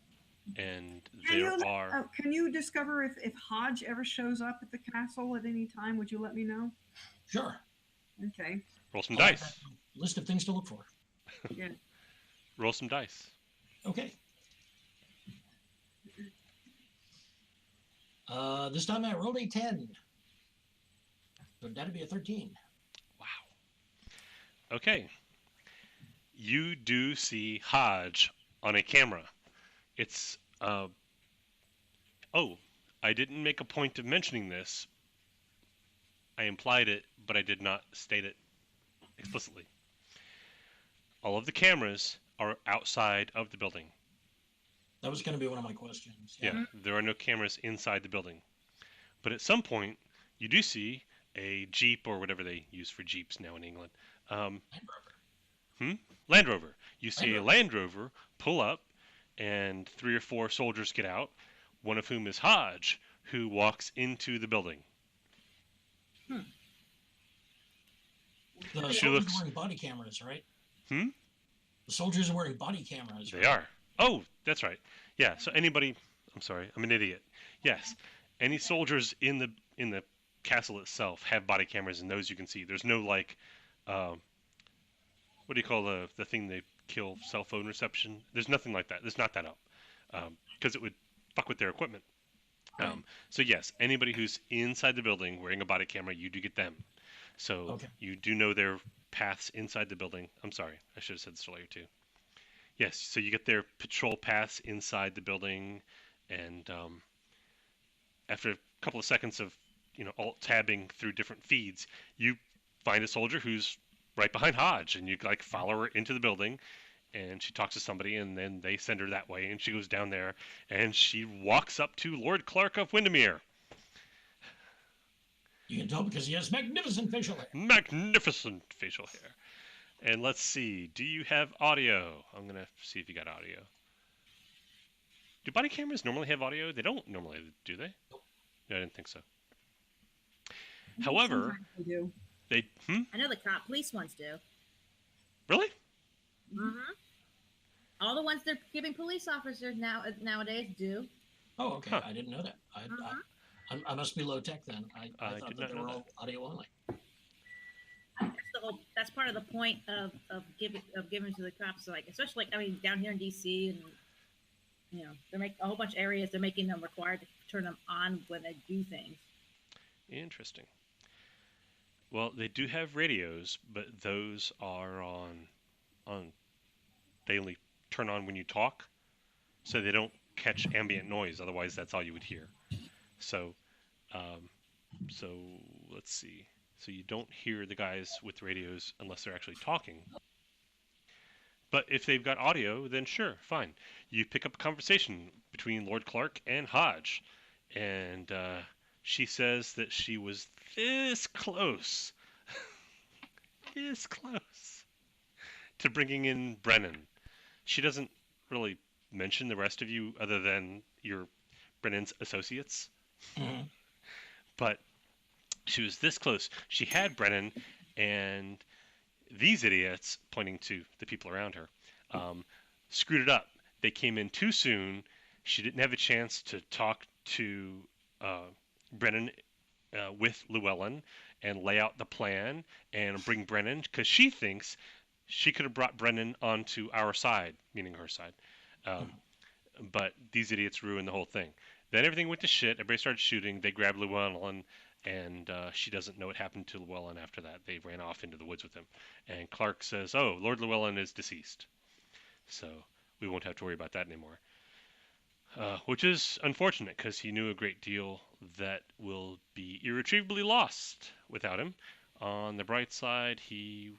S1: and there are.
S2: Can you discover if Hodge ever shows up at the castle at any time? Would you let me know?
S4: Sure.
S2: Okay.
S1: Roll some
S4: I'll have
S1: dice.
S4: that list of things to look for.
S2: Yeah.
S1: Roll some dice.
S4: Okay. This time I rolled a 10. So that'd be a 13.
S1: Wow. Okay. You do see Hodge on a camera. It's oh, I didn't make a point of mentioning this. I implied it, but I did not state it explicitly. All of the cameras are outside of the building.
S4: That was going to be one of my questions.
S1: Yeah, there are no cameras inside the building. But at some point, you do see a Jeep, or whatever they use for Jeeps now in England.
S4: Land Rover.
S1: Land Rover. You see
S4: Land
S1: a
S4: Rover.
S1: Land Rover pull up, and 3 or 4 soldiers get out, one of whom is Hodge, who walks into the building.
S4: The
S1: She
S4: soldiers
S1: looks-
S4: are wearing body cameras, right?
S1: Hmm?
S4: The soldiers are wearing body cameras.
S1: They are. Oh, that's right. Yeah. So anybody, I'm sorry, I'm an idiot. Yes, any soldiers in the castle itself have body cameras, and those you can see. There's no like, what do you call the thing they kill cell phone reception? There's nothing like that. There's not that up, because it would fuck with their equipment. So yes, anybody who's inside the building wearing a body camera, you do get them. So you do know their paths inside the building. I'm sorry, I should have said this earlier too. Yes, so you get their patrol paths inside the building, and after a couple of seconds of alt tabbing through different feeds, you find a soldier who's right behind Hodge, and you like follow her into the building, and she talks to somebody, and then they send her that way, and she goes down there, and she walks up to Lord Clark of Windermere.
S4: You can tell because he has magnificent facial hair.
S1: Magnificent facial hair. And let's see, do you have audio? I'm going to see if you got audio. Do body cameras normally have audio? They don't normally, do they?
S4: Nope.
S1: No, I didn't think so. However,
S2: Sometimes they do.
S5: I know the police ones do.
S1: Really?
S5: Mm-hmm. All the ones they're giving police officers nowadays do.
S4: Oh, okay.
S1: Huh.
S4: I didn't know that. I must be low tech then. I thought
S1: did
S4: that
S1: not
S4: they
S1: know
S4: were
S1: that.
S4: all audio only.
S5: That's part of the point of giving to the cops. So like, especially like, I mean, down here in DC, and they make a whole bunch of areas. They're making them required to turn them on when they do things.
S1: Interesting. Well, they do have radios, but those are on they only turn on when you talk, so they don't catch ambient noise. Otherwise, that's all you would hear. So, so let's see. so you don't hear the guys with radios unless they're actually talking. But if they've got audio, then sure, fine. You pick up a conversation between Lord Clark and Hodge, and she says that she was this close, this close to bringing in Brennan. She doesn't really mention the rest of you other than your Brennan's associates,
S4: Mhm.
S1: but she was this close. She had Brennan, and these idiots, pointing to the people around her, screwed it up. They came in too soon. She didn't have a chance to talk to Brennan with Llewellyn and lay out the plan and bring Brennan, because she thinks she could have brought Brennan onto our side, meaning her side. But these idiots ruined the whole thing. Then everything went to shit. Everybody started shooting. They grabbed Llewellyn, and she doesn't know what happened to Llewellyn after that. They ran off into the woods with him. And Clark says, "Oh, Lord Llewellyn is deceased, so we won't have to worry about that anymore." Which is unfortunate, because he knew a great deal that will be irretrievably lost without him. On the bright side, he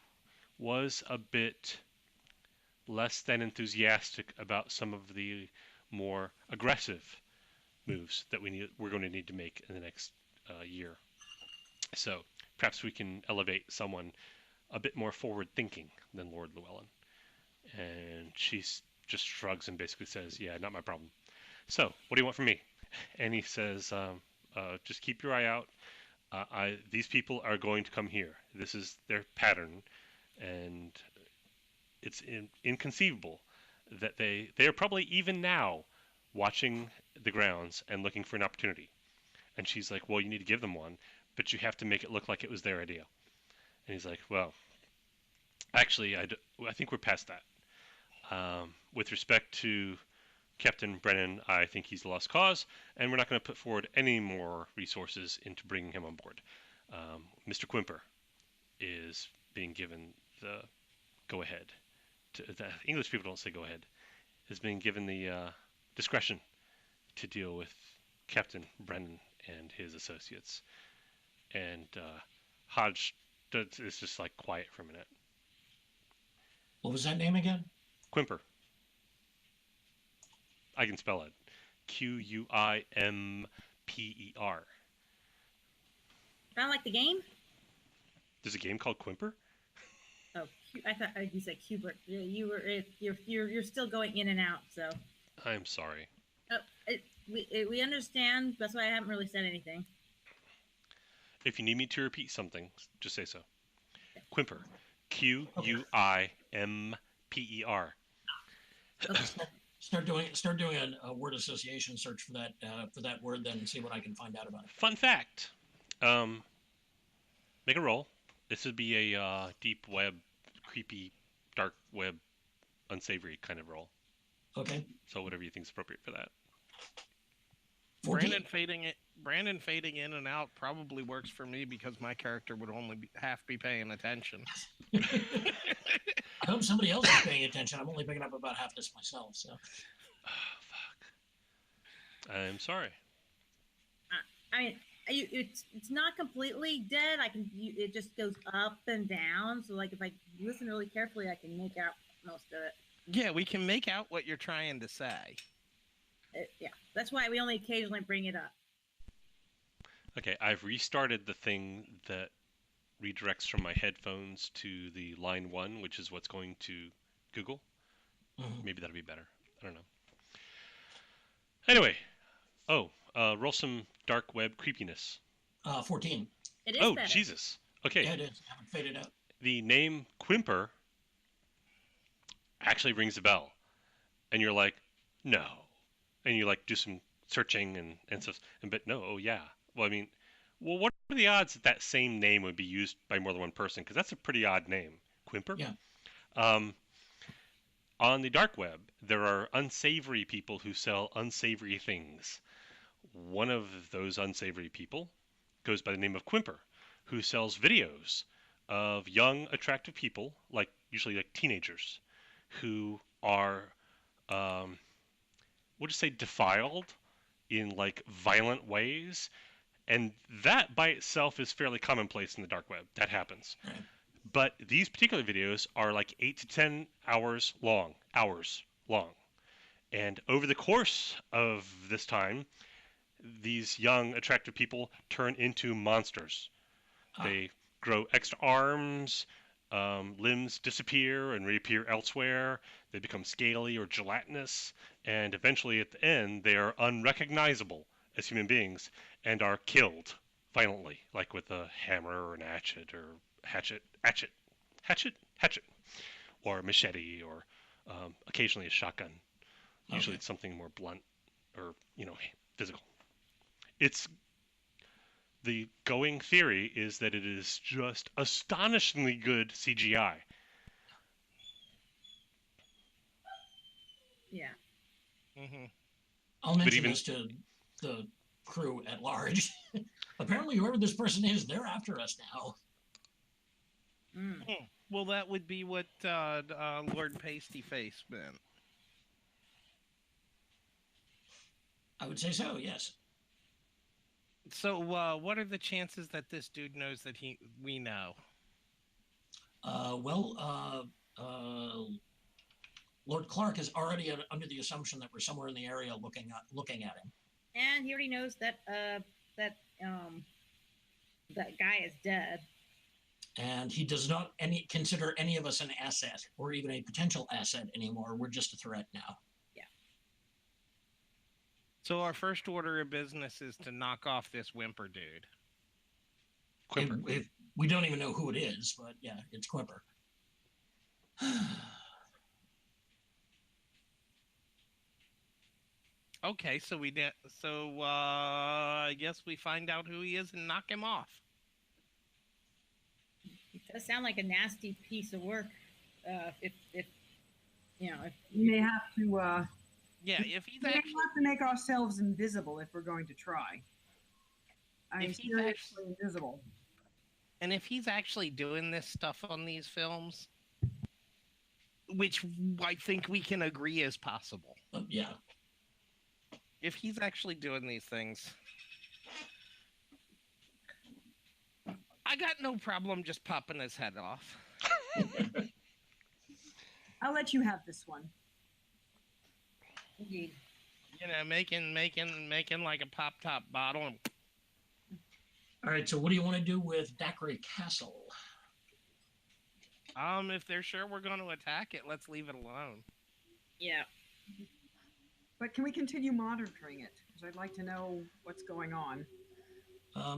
S1: was a bit less than enthusiastic about some of the more aggressive moves that we're going to need to make in the next year. So perhaps we can elevate someone a bit more forward-thinking than Lord Llewellyn. And she just shrugs and basically says, "Yeah, not my problem." So, what do you want from me? And he says, "Just keep your eye out. These people are going to come here. This is their pattern, and it's inconceivable that they are probably even now watching the grounds and looking for an opportunity." And she's like, "Well, you need to give them one, but you have to make it look like it was their idea." And he's like, "Well, actually, I think we're past that. With respect to Captain Brennan, I think he's a lost cause, and we're not going to put forward any more resources into bringing him on board. Mr. Quimper is being given the go-ahead. The English people don't say go-ahead. Is being given the discretion to deal with Captain Brennan and his associates." And Hodge is just like quiet for a minute.
S4: What was that name again?
S1: Quimper. I can spell it. Quimper.
S5: Sound like the game?
S1: There's a game called Quimper?
S5: Oh, I thought you said Cubert. You're still going in and out. So.
S1: I'm sorry.
S5: We understand. That's why I haven't really said anything.
S1: If you need me to repeat something, just say so. Quimper. Quimper.
S5: Okay.
S4: Start doing a word association search for that word, then see what I can find out about it.
S1: Fun fact. Make a roll. This would be a deep web, creepy, dark web, unsavory kind of roll.
S4: Okay.
S1: So whatever you think is appropriate for that.
S4: 14.
S3: Brandon fading in and out probably works for me, because my character would only half be paying attention.
S4: I hope somebody else is paying attention. I'm only picking up about half this myself. So.
S1: Oh, fuck. I'm sorry.
S5: I mean, it's not completely dead. It just goes up and down. So like if I listen really carefully, I can make out most of it.
S3: Yeah, we can make out what you're trying to say.
S5: Yeah, that's why we only occasionally bring it up.
S1: Okay, I've restarted the thing that redirects from my headphones to the line 1, which is what's going to Google.
S4: Mm-hmm.
S1: Maybe that'll be better. I don't know. Anyway, roll some dark web creepiness.
S4: 14.
S5: It is
S1: Oh,
S5: better.
S1: Jesus. Okay.
S4: Yeah, it is. I haven't faded out.
S1: The name Quimper actually rings a bell. And you're like, no. And you like do some searching and stuff. But no, oh yeah. Well, I mean, what are the odds that same name would be used by more than one person? Because that's a pretty odd name. Quimper?
S4: Yeah.
S1: On the dark web, there are unsavory people who sell unsavory things. One of those unsavory people goes by the name of Quimper, who sells videos of young, attractive people, usually like teenagers, who are, we'll just say defiled in like violent ways, And that by itself is fairly commonplace in the dark web. That happens.
S4: Right.
S1: But these particular videos are like 8 to 10 hours long. And over the course of this time, these young, attractive people turn into monsters. They grow extra arms, limbs disappear and reappear elsewhere. They become scaly or gelatinous, and eventually at the end, they are unrecognizable as human beings and are killed violently, like with a hammer or an hatchet, or a machete, or occasionally a shotgun. Usually it's something more blunt or, physical. It's the going theory is that it is just astonishingly good CGI.
S5: Yeah.
S3: Mm-hmm.
S4: I'll mention this to the crew at large. Apparently, whoever this person is, they're after us now.
S5: Mm.
S3: Well, that would be what Lord Pastyface meant.
S4: I would say so, yes.
S3: So, what are the chances that this dude knows that we know?
S4: Lord Clark is already under the assumption that we're somewhere in the area looking at him.
S5: And he already knows that that guy is dead.
S4: And he does not consider any of us an asset or even a potential asset anymore. We're just a threat now.
S5: Yeah.
S3: So our first order of business is to knock off this Whimper dude.
S1: Quimper.
S4: If we don't even know who it is, but yeah, it's Quimper.
S3: Okay, so I guess we find out who he is and knock him off.
S5: It does sound like a nasty piece of work. If
S2: We may have to.
S3: Yeah, if he's
S2: We may
S3: actually
S2: have to make ourselves invisible if we're going to try. I mean,
S3: If he's
S2: seriously invisible.
S3: and if he's actually doing this stuff on these films, which I think we can agree is possible.
S4: Yeah.
S3: If he's actually doing these things, I got no problem just popping his head off.
S2: I'll let you have this one.
S5: indeed.
S3: You know, making like a pop top bottle. And...
S4: All right. So, what do you want to do with Dacre Castle?
S3: If they're sure we're going to attack it, let's leave it alone.
S5: Yeah.
S2: But can we continue monitoring it? Because I'd like to know what's going on.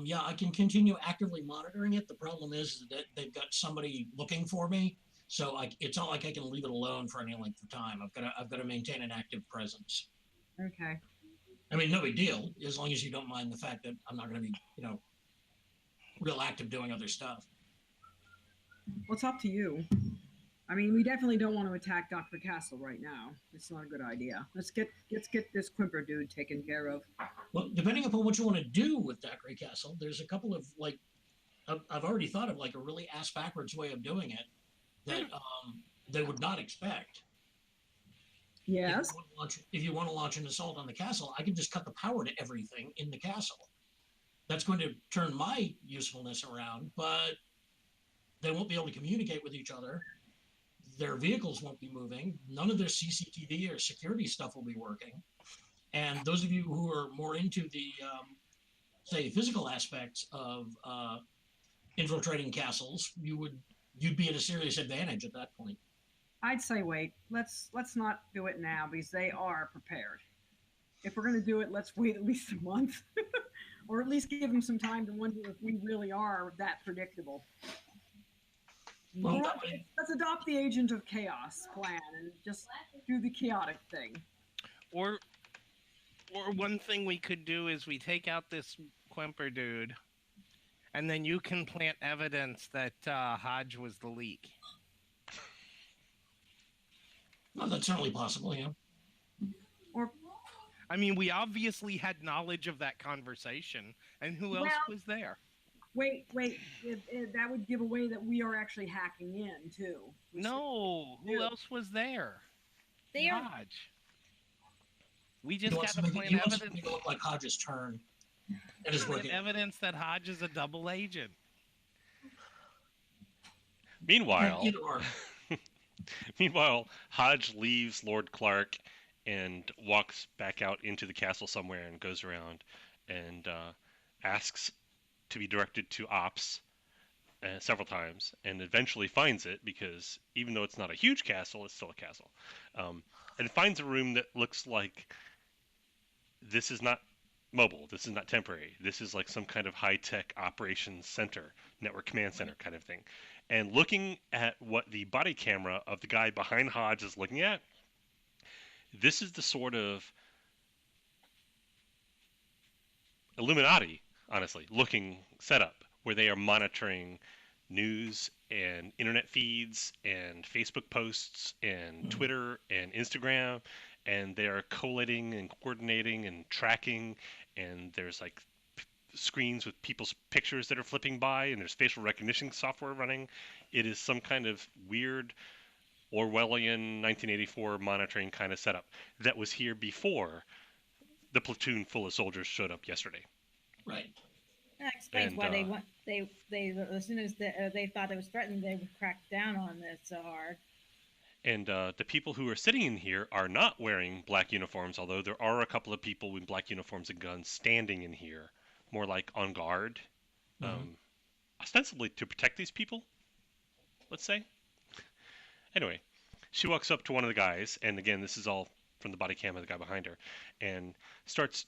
S4: Yeah, I can continue actively monitoring it. The problem is that they've got somebody looking for me, so it's not like I can leave it alone for any length of time. I've got to maintain an active presence.
S2: Okay.
S4: I mean, no big deal, as long as you don't mind the fact that I'm not going to be, real active doing other stuff.
S2: Well, it's up to you. I mean, we definitely don't want to attack Dr. Castle right now. It's not a good idea. Let's get this Quimper dude taken care of.
S4: Well, depending upon what you want to do with Dacre Castle, there's a couple of I've already thought of like a really ass backwards way of doing it that they would not expect.
S2: Yes.
S4: If you want to launch an assault on the castle, I can just cut the power to everything in the castle. That's going to turn my usefulness around, but they won't be able to communicate with each other. Their vehicles won't be moving. None of their CCTV or security stuff will be working. And those of you who are more into the, say, physical aspects of infiltrating castles, you'd be at a serious advantage at that point.
S2: I'd say wait. Let's not do it now because they are prepared. If we're going to do it, let's wait at least a month, or at least give them some time to wonder if we really are that predictable.
S4: Well,
S2: Let's adopt the Agent of Chaos plan and just do the chaotic thing.
S3: Or one thing we could do is we take out this Quimper dude, and then you can plant evidence that Hodge was the leak.
S4: well, that's certainly possible, yeah.
S2: Or
S3: I mean, we obviously had knowledge of that conversation, and who else was there?
S2: wait, that would give away that we are actually hacking in too.
S3: No, who else was there?
S5: They are.
S3: Hodge. We just got to
S4: He
S3: plant
S4: wants to
S3: evidence.
S4: make it look like Hodge's turn. It is
S3: We have
S4: working.
S3: evidence that Hodge is a double agent.
S1: Meanwhile,
S4: Either or.
S1: meanwhile, Hodge leaves Lord Clark and walks back out into the castle somewhere and goes around and asks to be directed to Ops several times, and eventually finds it because even though it's not a huge castle, it's still a castle. And finds a room that looks like this is not mobile. This is not temporary. This is like some kind of high-tech operations center, network command center kind of thing. And looking at what the body camera of the guy behind Hodge is looking at, this is the sort of Illuminati, honestly, looking setup where they are monitoring news and internet feeds and Facebook posts and Twitter and Instagram, and they are collating and coordinating and tracking, and there's like screens with people's pictures that are flipping by, and there's facial recognition software running. It is some kind of weird Orwellian 1984 monitoring kind of setup that was here before the platoon full of soldiers showed up yesterday.
S4: Right.
S5: That explains
S1: And,
S5: why they want they as soon as they thought it was threatened, they would crack down on this so hard.
S1: And the people who are sitting in here are not wearing black uniforms, although there are a couple of people with black uniforms and guns standing in here, more like on guard, ostensibly to protect these people, let's say. Anyway, she walks up to one of the guys, and again, this is all from the body cam of the guy behind her, and starts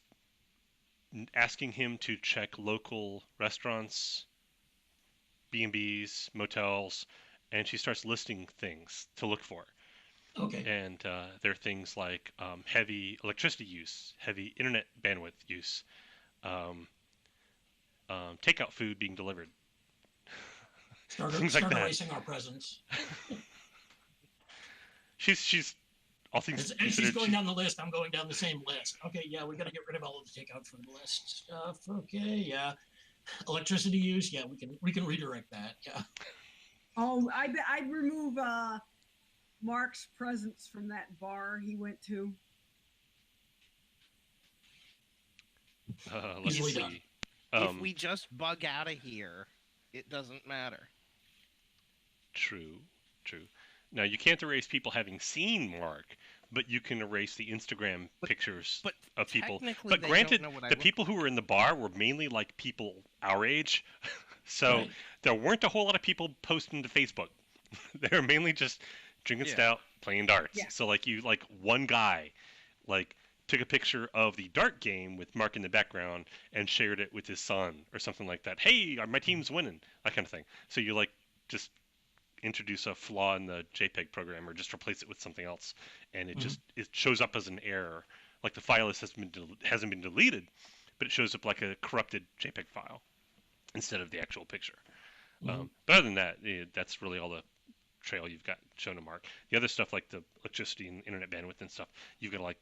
S1: asking him to check local restaurants, B&Bs, motels, and she starts listing things to look for.
S4: Okay.
S1: And there are things like heavy electricity use, heavy internet bandwidth use, takeout food being delivered.
S4: Start
S1: things like that.
S4: erasing our presence.
S1: She's all things
S4: As
S1: considered.
S4: she's going down the list, I'm going down the same list. Okay, yeah, we got to get rid of all of the takeout food list stuff. Okay, yeah. Electricity use, yeah, we can redirect that. Yeah.
S2: Oh, I'd remove Mark's presence from that bar he went to.
S1: Let's
S4: Easily
S1: see.
S4: done.
S3: If we just bug out of here, it doesn't matter.
S1: True. Now, you can't erase people having seen Mark, but you can erase the Instagram pictures of people. But
S3: they
S1: granted,
S3: don't know what I
S1: the
S3: look
S1: people who were in the bar were mainly like people our age, so
S4: Right.
S1: there weren't a whole lot of people posting to Facebook. They were mainly just drinking
S3: Yeah.
S1: stout, playing darts.
S2: Yeah.
S1: So like one guy, like took a picture of the dart game with Mark in the background and shared it with his son or something like that. Hey, my team's winning, that kind of thing. So you like just introduce a flaw in the JPEG program or just replace it with something else, and it just it shows up as an error. Like the file hasn't been deleted, but it shows up like a corrupted JPEG file instead of the actual picture. But other than that, that's really all the trail you've got shown to Mark. The other stuff like the electricity and internet bandwidth and stuff, you've got to like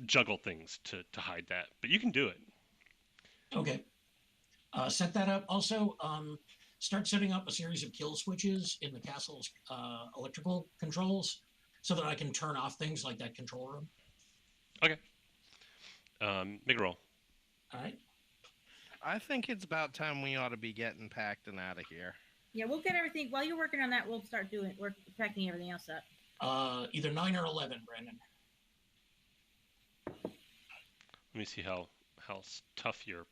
S1: juggle things to hide that, but you can do it.
S4: Okay. Set that up. Also, start setting up a series of kill switches in the castle's electrical controls so that I can turn off things like that control room.
S1: Okay. Make a roll.
S4: All right.
S3: I think it's about time we ought to be getting packed and out of here.
S5: Yeah, we'll get everything while you're working on that. We'll start we're packing everything else up.
S4: Either 9 or 11, Brandon.
S1: Let me see how tough your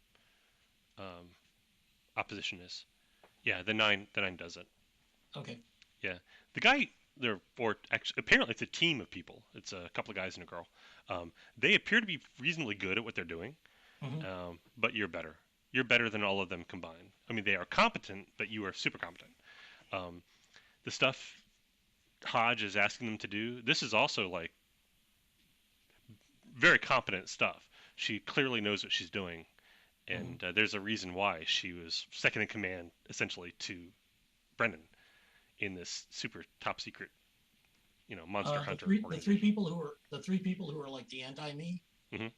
S1: opposition is. Yeah, the nine does it.
S4: Okay.
S1: Yeah, the guy there, or actually, apparently it's a team of people. It's a couple of guys and a girl. They appear to be reasonably good at what they're doing, but you're better. You're better than all of them combined. I mean, they are competent, but you are super competent. The stuff Hodge is asking them to do, this is also like very competent stuff. She clearly knows what she's doing, and there's a reason why she was second in command, essentially, to Brendan in this super top secret, monster hunter
S4: the three
S1: organization.
S4: people who are like the anti-me.
S1: Mhm.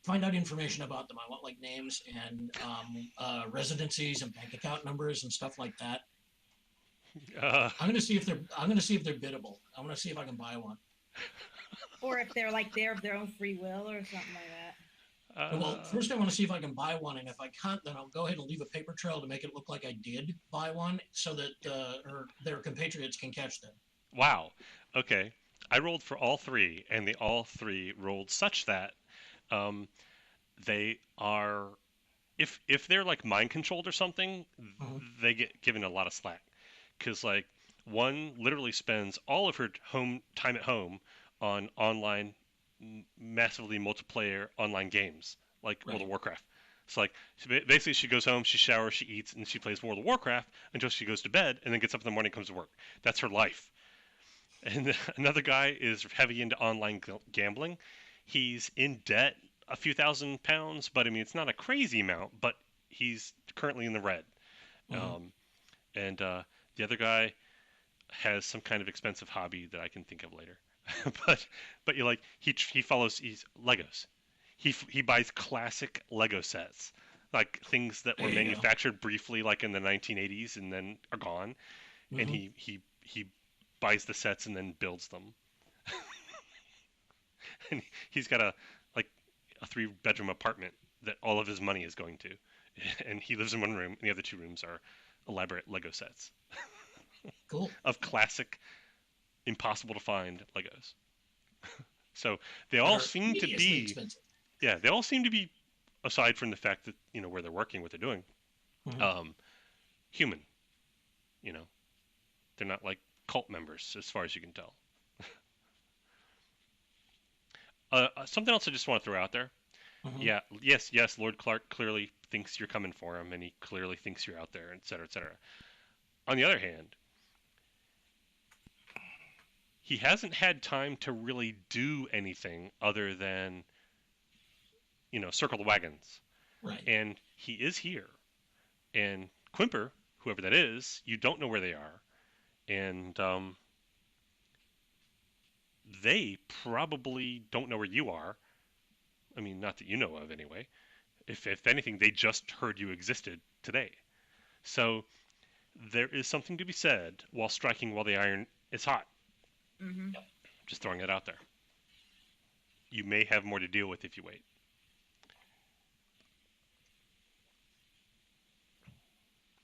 S4: Find out information about them. I want like names and residencies and bank account numbers and stuff like that. I'm gonna see if they're biddable. I'm gonna see if I can buy one.
S5: Or if they're like they're of their own free will or something like that.
S4: Well, first I want to see if I can buy one, and if I can't, then I'll go ahead and leave a paper trail to make it look like I did buy one, so that their compatriots can catch them.
S1: Wow. Okay. I rolled for all three, and they all three rolled such that um, they are if they're like mind controlled or something,
S4: Mhm.
S1: they get given a lot of slack because like one literally spends all of her home time at home on online massively multiplayer online games like World
S4: Right.
S1: of Warcraft. It's like basically she goes home, she showers, she eats, and she plays World of Warcraft until she goes to bed, and then gets up in the morning and comes to work. That's her life. And another guy is heavy into online gambling. He's in debt a few £1,000s, but I mean it's not a crazy amount, but he's currently in the red.
S4: Mhm.
S1: Um, and the other guy has some kind of expensive hobby that I can think of later. but you like he follows he's Legos. He buys classic Lego sets, like things that
S4: There
S1: were
S4: you go.
S1: manufactured briefly, like in the 1980s, and then are gone. And
S4: Mhm.
S1: he buys the sets and then builds them. And he's got like a 3-bedroom apartment that all of his money is going to, and he lives in one room, and the other 2 rooms are elaborate Lego sets
S4: Cool.
S1: of classic, impossible to find Legos. So they
S4: That
S1: all
S4: are
S1: seem to
S4: hideously
S1: be,
S4: expensive.
S1: yeah, they all seem to be, aside from the fact that where they're working, what they're doing,
S4: Mhm.
S1: um, human. You know, they're not like cult members, as far as you can tell. Something else I just want to throw out there.
S4: Mhm.
S1: Yeah, yes. Lord Clark clearly thinks you're coming for him, and he clearly thinks you're out there, et cetera, et cetera. On the other hand, he hasn't had time to really do anything other than circle the wagons,
S4: Right.
S1: and he is here. And Quimper, whoever that is, you don't know where they are, and they probably don't know where you are. I mean, not that you know of, anyway. If anything, they just heard you existed today. So there is something to be said while striking while the iron is hot.
S5: Mm-hmm.
S1: Just throwing it out there. You may have more to deal with if you wait.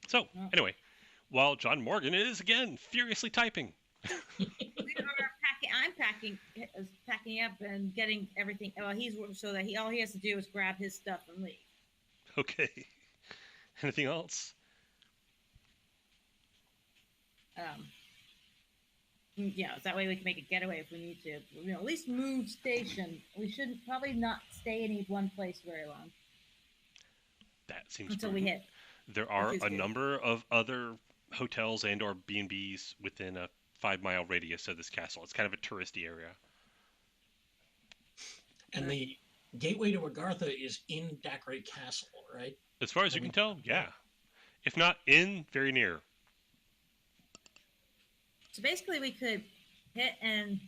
S1: So,
S5: Well,
S1: anyway, while John Morgan is again furiously typing.
S5: we are packing. I'm packing up and getting everything. Well, he's so that all he has to do is grab his stuff and leave.
S1: Okay. Anything else?
S5: Um, yeah, so that way we can make a getaway if we need to. At least move station. We shouldn't probably not stay in one place very long
S1: That seems
S5: until we
S1: prudent.
S5: hit.
S1: There
S5: Which
S1: are
S5: is
S1: a
S5: good.
S1: number of other hotels and/or B&Bs within a 5-mile radius of this castle. It's kind of a touristy area.
S4: And the gateway to Agartha is in Dacre Castle, right?
S1: As far as you can tell, yeah. If not in, very near.
S5: So basically, we could hit and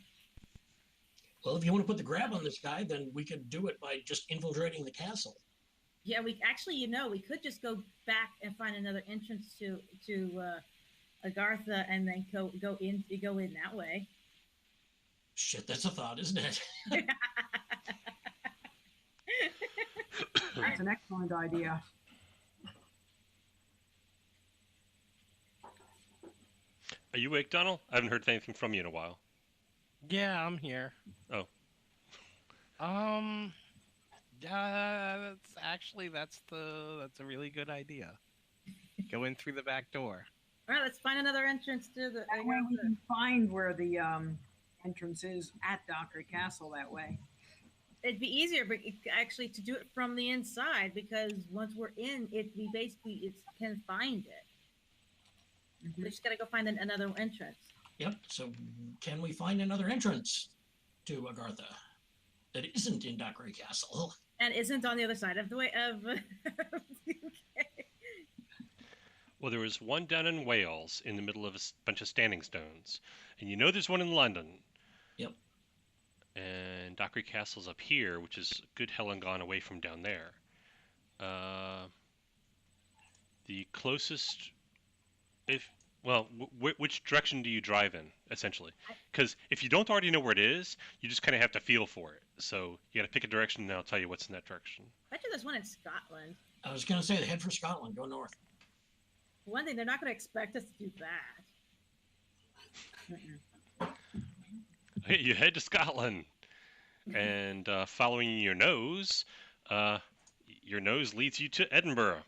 S4: Well, if you want to put the grab on this guy, then we could do it by just infiltrating the castle.
S5: yeah, we actually, we could just go back and find another entrance to Agartha and then go in that way.
S4: Shit, that's a thought, isn't it?
S2: That's an excellent idea.
S1: Are you awake, Donald? I haven't heard anything from you in a while.
S3: Yeah, I'm here.
S1: Oh.
S3: That's a really good idea. Go in through the back door.
S5: All right, let's find another entrance to the.
S2: That way we can find where the entrance is at Dacre Castle that way.
S5: It'd be easier, but actually to do it from the inside because once we're in, we basically can find it.
S2: Mhm.
S5: We just gotta go find another entrance.
S4: Yep. So, can we find another entrance to Agartha that isn't in Dacre Castle?
S5: And isn't on the other side of the way of.
S1: Well, there was one down in Wales in the middle of a bunch of standing stones. And there's one in London.
S4: Yep.
S1: And Dacre Castle's up here, which is a good hell and gone away from down there. The closest, Well, which direction do you drive in, essentially? Because if you don't already know where it is, you just kind of have to feel for it. So you got to pick a direction, and I'll tell you what's in that direction.
S5: I bet you there's one in Scotland.
S4: I was going to say, head for Scotland. Go north.
S5: One thing, they're not going to expect us to do that.
S1: You head to Scotland, and following your nose leads you to Edinburgh.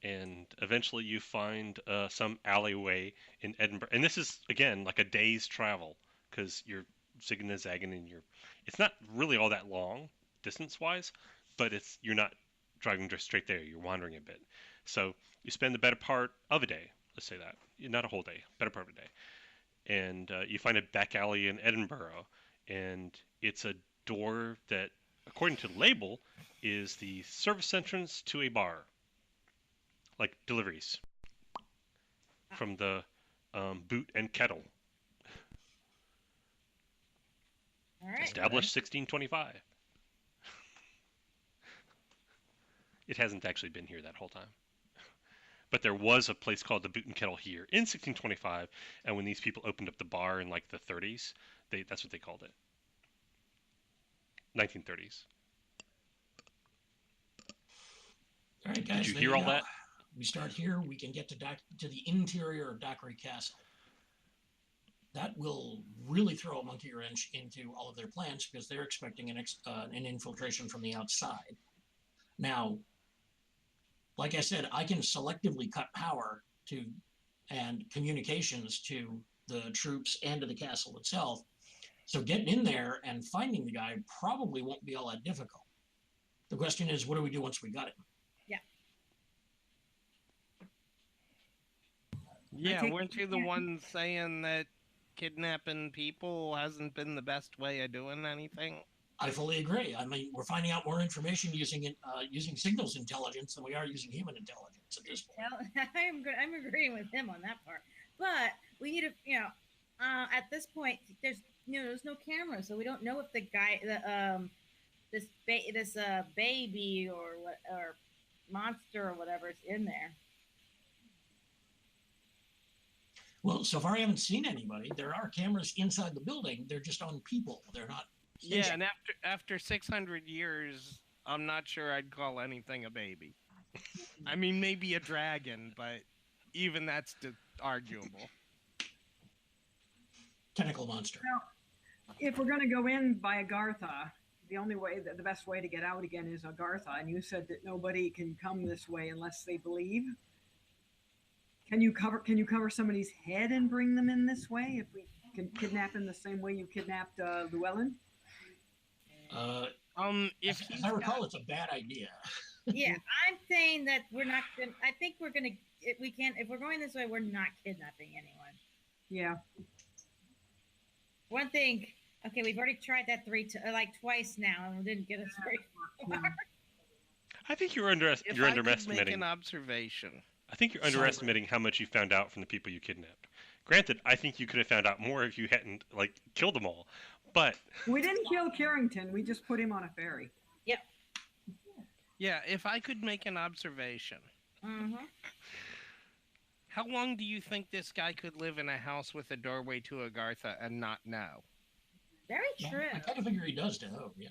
S1: And eventually you find some alleyway in Edinburgh. And this is, again, like a day's travel, because you're zigging and zagging, and it's not really all that long, distance-wise, but you're not driving just straight there. You're wandering a bit. So you spend the better part of a day, let's say that. Not a whole day, better part of a day. And you find a back alley in Edinburgh, and it's a door that, according to the label, is the service entrance to a bar. Like deliveries from the Boot and Kettle.
S5: All right.
S1: Established 1625. It hasn't actually been here that whole time. But there was a place called the Boot and Kettle here in 1625, and when these people opened up the bar in like the 30s, that's what they called it. 1930s.
S4: All right, guys.
S1: Did you hear all that?
S4: We start here. We can get to the interior of Dacre Castle. That will really throw a monkey wrench into all of their plans because they're expecting an infiltration from the outside. Now, like I said, I can selectively cut power and communications to the troops and to the castle itself. So getting in there and finding the guy probably won't be all that difficult. The question is, what do we do once we got him?
S3: Yeah, weren't you the one saying that kidnapping people hasn't been the best way of doing anything?
S4: I fully agree. I mean, we're finding out more information using signals intelligence than we are using human intelligence at this point.
S5: I'm agreeing with him on that part. But we need to, at this point, there's no camera, so we don't know if the guy, this baby or monster or whatever is in there.
S4: Well, so far I haven't seen anybody. There are cameras inside the building. They're just on people. They're not.
S3: Yeah, and after 600 years, I'm not sure I'd call anything a baby. I mean, maybe a dragon, but even that's arguable.
S4: Tentacle monster.
S2: Now, if we're going to go in by Agartha, the best way to get out again is Agartha, and you said that nobody can come this way unless they believe. Can you cover somebody's head and bring them in this way? If we can kidnap him the same way you kidnapped Llewellyn?
S4: As I recall, it's a bad idea.
S5: Yeah, I'm saying that we're not going. I think we're going to. If we're going this way, we're not kidnapping anyone.
S2: Yeah.
S5: One thing. Okay, we've already tried that twice now, and it didn't get us very far.
S1: I think you're underestimating.
S3: Make an observation.
S1: I think you're underestimating how much you found out from the people you kidnapped. Granted, I think you could have found out more if you hadn't killed them all. But
S2: we didn't kill Carrington. We just put him on a ferry.
S5: Yep.
S3: Yeah, if I could make an observation.
S5: Mm-hmm.
S3: How long do you think this guy could live in a house with a doorway to Agartha and not know?
S5: Very true.
S4: I kind of figure he does know, yeah.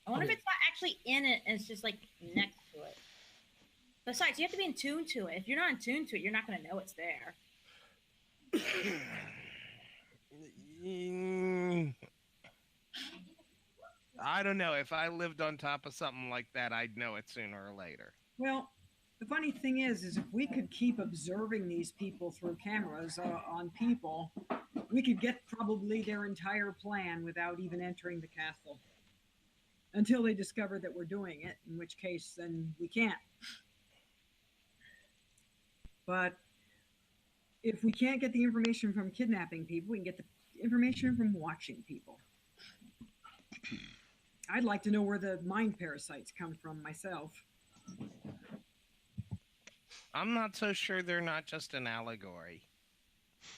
S5: I wonder if it's not actually in it and it's just next to it. Besides, you have to be in tune to it. If you're not in tune to it, you're not going to know it's there.
S3: I don't know. If I lived on top of something like that, I'd know it sooner or later.
S2: Well, the funny thing is if we could keep observing these people through cameras on people, we could get probably their entire plan without even entering the castle. Until they discover that we're doing it, in which case then we can't. But if we can't get the information from kidnapping people, we can get the information from watching people. I'd like to know where the mind parasites come from myself.
S3: I'm not so sure they're not just an allegory.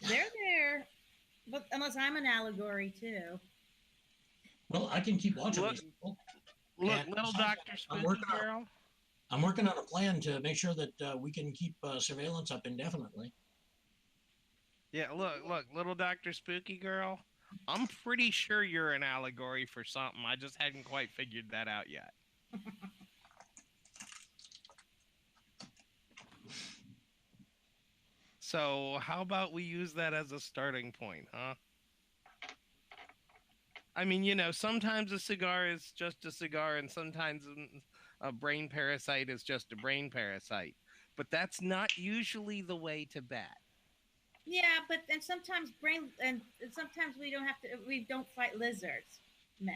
S5: They're there, but unless I'm an allegory too.
S4: Well, I can keep watching these people.
S3: Look, little Dr. Spooky Girl.
S4: I'm working on a plan to make sure that we can keep surveillance up indefinitely.
S3: Yeah, look, little Dr. Spooky Girl. I'm pretty sure you're an allegory for something. I just hadn't quite figured that out yet. So, how about we use that as a starting point, huh? I mean, sometimes a cigar is just a cigar, and sometimes a brain parasite is just a brain parasite. But that's not usually the way to bat.
S5: Yeah, but and sometimes sometimes we don't fight lizards, men.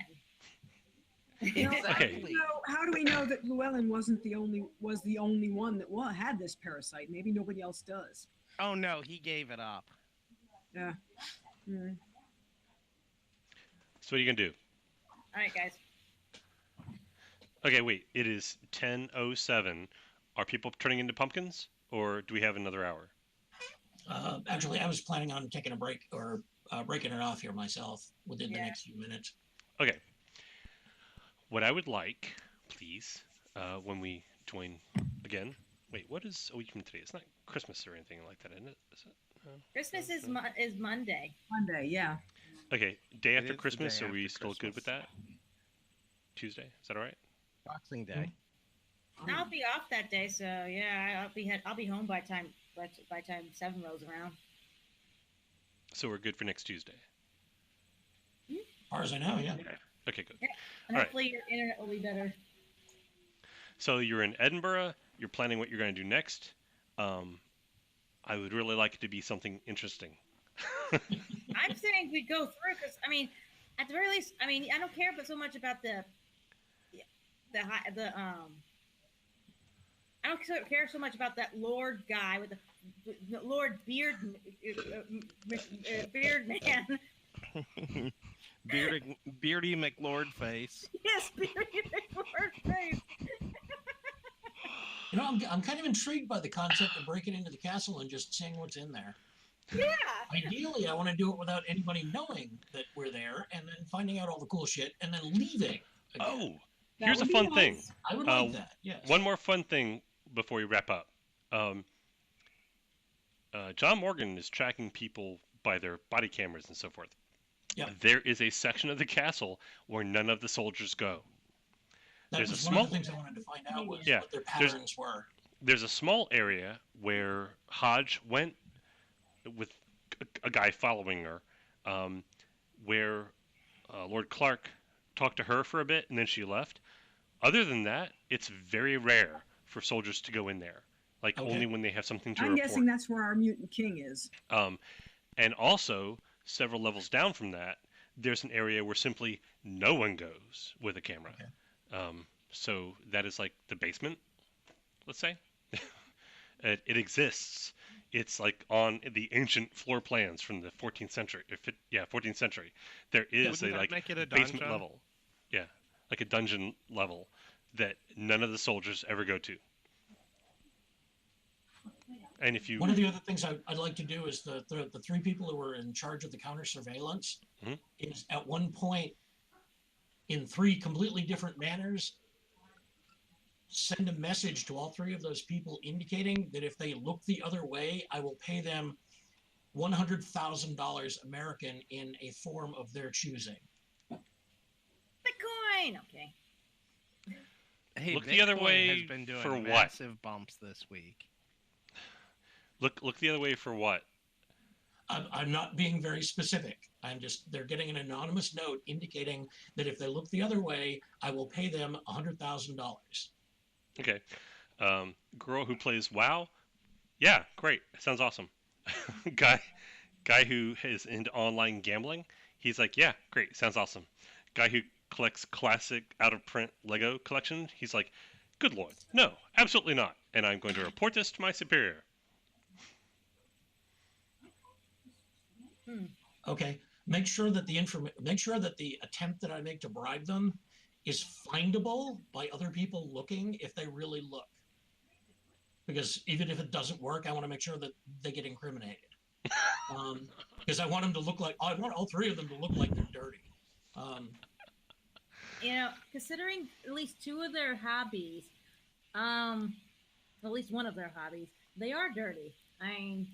S3: Exactly.
S2: How do we know that Llewellyn was the only one that had this parasite? Maybe nobody else does.
S3: Oh no, he gave it up.
S2: Yeah. Mm.
S1: So what are you gonna do?
S5: All right, guys.
S1: Okay, wait. It is 10:07. Are people turning into pumpkins, or do we have another hour?
S4: Actually, I was planning on taking a break or breaking it off here myself within the next few minutes.
S1: Okay. What I would like, please, when we join again. Wait, what is a week from today? It's not Christmas or anything like that, isn't it? Is it?
S5: Christmas is Monday.
S2: Monday, yeah.
S1: Okay, day
S3: It
S1: after
S3: is the
S1: Christmas.
S3: day
S1: Are we
S3: after
S1: still good with
S3: Christmas.
S1: that? Tuesday. Is that all right?
S3: Boxing Day.
S5: I'll be off that day, so yeah, I'll be home by time 7 rolls around.
S1: So we're good for next Tuesday.
S4: As far as I know, yeah.
S1: Okay, good.
S5: Yeah. And
S1: All right.
S5: hopefully your internet will be better.
S1: So you're in Edinburgh. You're planning what you're going to do next. I would really like it to be something interesting.
S5: I'm saying we go through because at the very least, I don't care but so much about the I don't care so much about that Lord guy with the Lord Beard Beard Man.
S3: Beardy McLord face.
S5: Yes, Beardy McLord face.
S4: I'm kind of intrigued by the concept of breaking into the castle and just seeing what's in there.
S5: Yeah.
S4: Ideally, I want to do it without anybody knowing that we're there, and then finding out all the cool shit, and then leaving. Again.
S1: Oh,
S2: That
S1: here's a
S2: would be
S1: fun
S2: nice.
S1: thing.
S4: I would like that. Yes.
S1: One more fun thing before we wrap up. John Morgan is tracking people by their body cameras and so forth.
S4: Yep.
S1: There is a section of the castle where none of the soldiers go.
S4: That
S1: There's
S4: was
S1: a
S4: one
S1: small-
S4: of the things I wanted to find out was
S1: Yeah,
S4: what their
S1: there's-
S4: patterns were.
S1: There's a small area where Hodge went with a guy following her, where Lord Clark talked to her for a bit and then she left. Other than that, it's very rare for soldiers to go in there. Like
S4: Okay.
S1: only when they have something to
S2: I'm
S1: report.
S2: guessing that's where our mutant king is.
S1: And also, several levels down from that, there's an area where simply no one goes with a camera.
S4: Okay.
S1: So that is like the basement, let's say. It exists. It's like on the ancient floor plans from the 14th century. 14th century. There is
S3: Wouldn't
S1: a
S3: that
S1: like
S3: make it a
S1: basement
S3: dungeon?
S1: level. Yeah, like a dungeon level that none of the soldiers ever go to. And if you
S4: One of the other things I'd like to do is the three people who were in charge of the counter surveillance
S1: Mhm.
S4: is at one point in three completely different manners send a message to all three of those people indicating that if they look the other way, I will pay them $100,000 American in a form of their choosing.
S5: Bitcoin. Okay.
S3: Hey,
S1: Look the other
S3: Bitcoin
S1: way
S3: has been doing
S1: for what?
S3: massive bumps this week.
S1: look the other way for what?
S4: I'm not being very specific. They're getting an anonymous note indicating that if they look the other way, I will pay them $100,000.
S1: Okay. Girl who plays WoW? Yeah, great. Sounds awesome. guy who is into online gambling? He's like, yeah, great. Sounds awesome. Guy who collects classic out-of-print Lego collection? He's like, good lord, no, absolutely not. And I'm going to report this to my superior.
S4: Okay. Make sure that the attempt that I make to bribe them is findable by other people looking if they really look. Because even if it doesn't work, I want to make sure that they get incriminated. Because I want all three of them to look like they're dirty.
S5: Considering at least two of their hobbies At least one of their hobbies. They are dirty. I mean,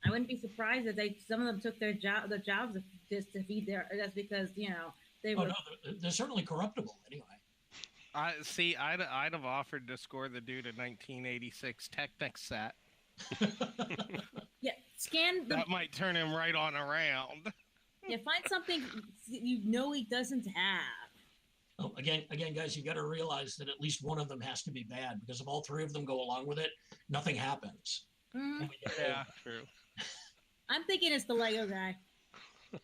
S5: I wouldn't be surprised if some of them took the jobs just to feed their. That's because they
S4: Oh
S5: were.
S4: no, they're certainly corruptible anyway.
S3: I'd have offered to score the dude a 1986 Technic set.
S5: Yeah, scan the.
S3: That might turn him right on around.
S5: Yeah, find something he doesn't have.
S4: Oh, again, guys, you got to realize that at least one of them has to be bad because if all three of them go along with it, nothing happens.
S5: Mm,
S3: Yeah, true.
S5: I'm thinking it's the Lego guy.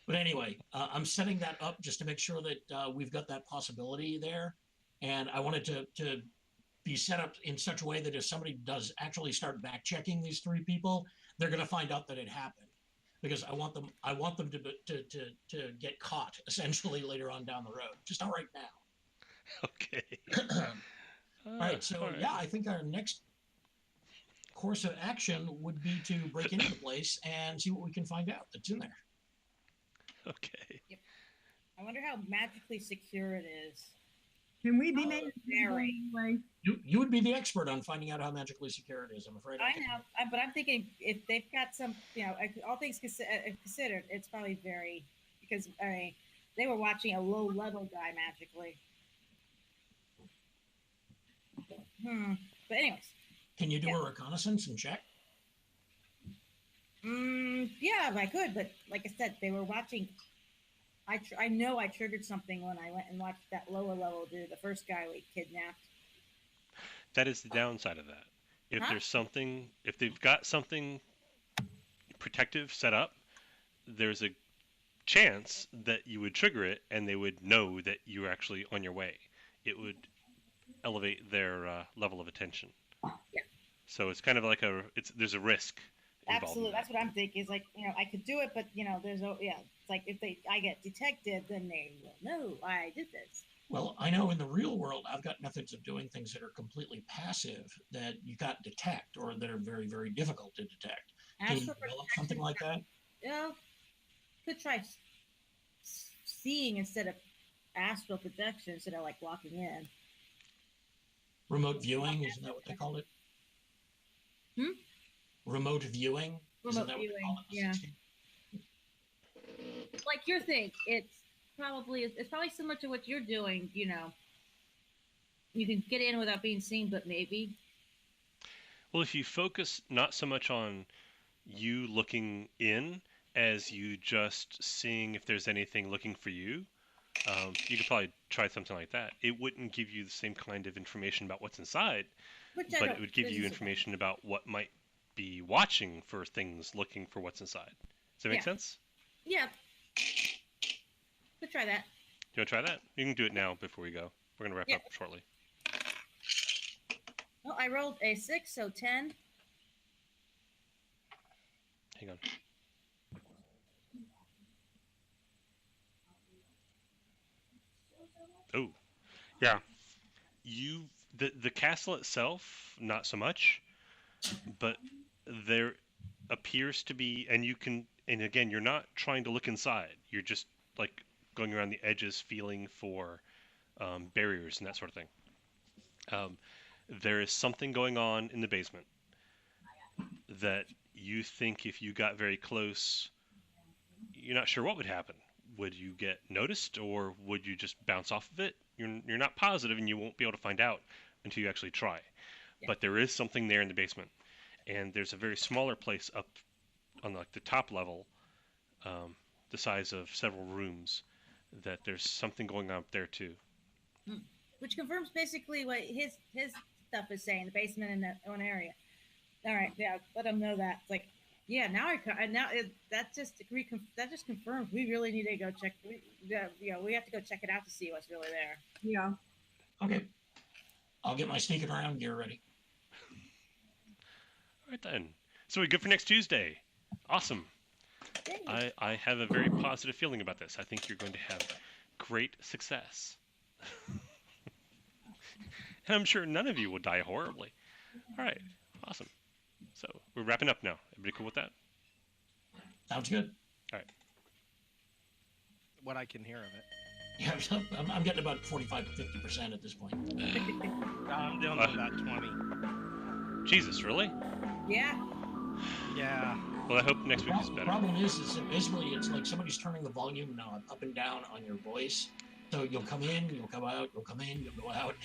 S4: But anyway, I'm setting that up just to make sure that we've got that possibility there, and I wanted to be set up in such a way that if somebody does actually start back checking these three people, they're going to find out that it happened, because I want them to get caught essentially later on down the road, just not right now.
S1: Okay.
S4: All right, so yeah, I think our next course of action would be to break into the place and see what we can find out that's in there.
S1: Okay.
S5: Yep. I wonder how magically secure it is.
S2: Can we be made
S5: very.
S2: anyway?
S4: You would be the expert on finding out how magically secure it is, I'm afraid.
S5: I know, but I'm thinking if they've got some, all things considered, it's probably very, because they were watching a low level guy magically. But anyways.
S4: Can you do a reconnaissance and check?
S5: Yeah, I could, but like I said, they were watching. I know I triggered something when I went and watched that lower level dude, the first guy we kidnapped.
S1: That is the downside of that. If there's something, if they've got something protective set up, there's a chance that you would trigger it and they would know that you're actually on your way. It would elevate their level of attention.
S5: Yeah.
S1: So it's kind of like there's a risk.
S5: Absolutely, that's what I'm thinking. Is like, I could do it, but there's it's like if I get detected, then they will know I did this.
S4: Well, I know in the real world, I've got methods of doing things that are completely passive that you can't detect, or that are very, very difficult to detect. Can you develop something like that?
S5: Yeah, could try seeing instead of astral projection instead of like walking in.
S4: Remote viewing, isn't that what they called it? Remote viewing?
S5: Remote viewing, yeah. Like your thing, it's probably similar to what you're doing, You can get in without being seen, but maybe.
S1: Well, if you focus not so much on you looking in as you just seeing if there's anything looking for you, you could probably try something like that. It wouldn't give you the same kind of information about what's inside, but it would give you information about what might be watching for things, looking for what's inside. Does that make sense?
S5: Yeah. Let's try that.
S1: Do you want to try that? You can do it now before we go. We're going to wrap up shortly.
S5: Well, I rolled a 6, so 10.
S1: Hang on. Oh, yeah. The castle itself, not so much, but there appears to be, and again, you're not trying to look inside. You're just like going around the edges, feeling for barriers and that sort of thing. There is something going on in the basement that you think if you got very close, you're not sure what would happen. Would you get noticed, or would you just bounce off of it? You're not positive, and you won't be able to find out until you actually try. Yeah. But there is something there in the basement, and there's a very smaller place up on like the top level, the size of several rooms, that there's something going on up there too.
S5: Which confirms basically what his stuff is saying. The basement in that one area. All right, yeah, let him know that. It's like, yeah, that just confirms we really need to go check. We have to go check it out to see what's really there.
S2: Yeah.
S4: Okay. I'll get my sneaking around gear ready.
S1: All right then. So we're good for next Tuesday. Awesome. I have a very positive feeling about this. I think you're going to have great success. And I'm sure none of you will die horribly. All right. Awesome. So we're wrapping up now. Everybody cool with that?
S4: Sounds good.
S1: All right.
S3: What I can hear of it.
S4: Yeah, I'm getting about 45 to 50% at this point.
S3: I'm down to about 20.
S1: Jesus, really?
S5: Yeah.
S3: Yeah.
S1: Well, I hope next week is
S4: The
S1: better.
S4: problem is that basically it's like somebody's turning the volume up and down on your voice. So you'll come in, you'll come out, you'll come in, you'll go out.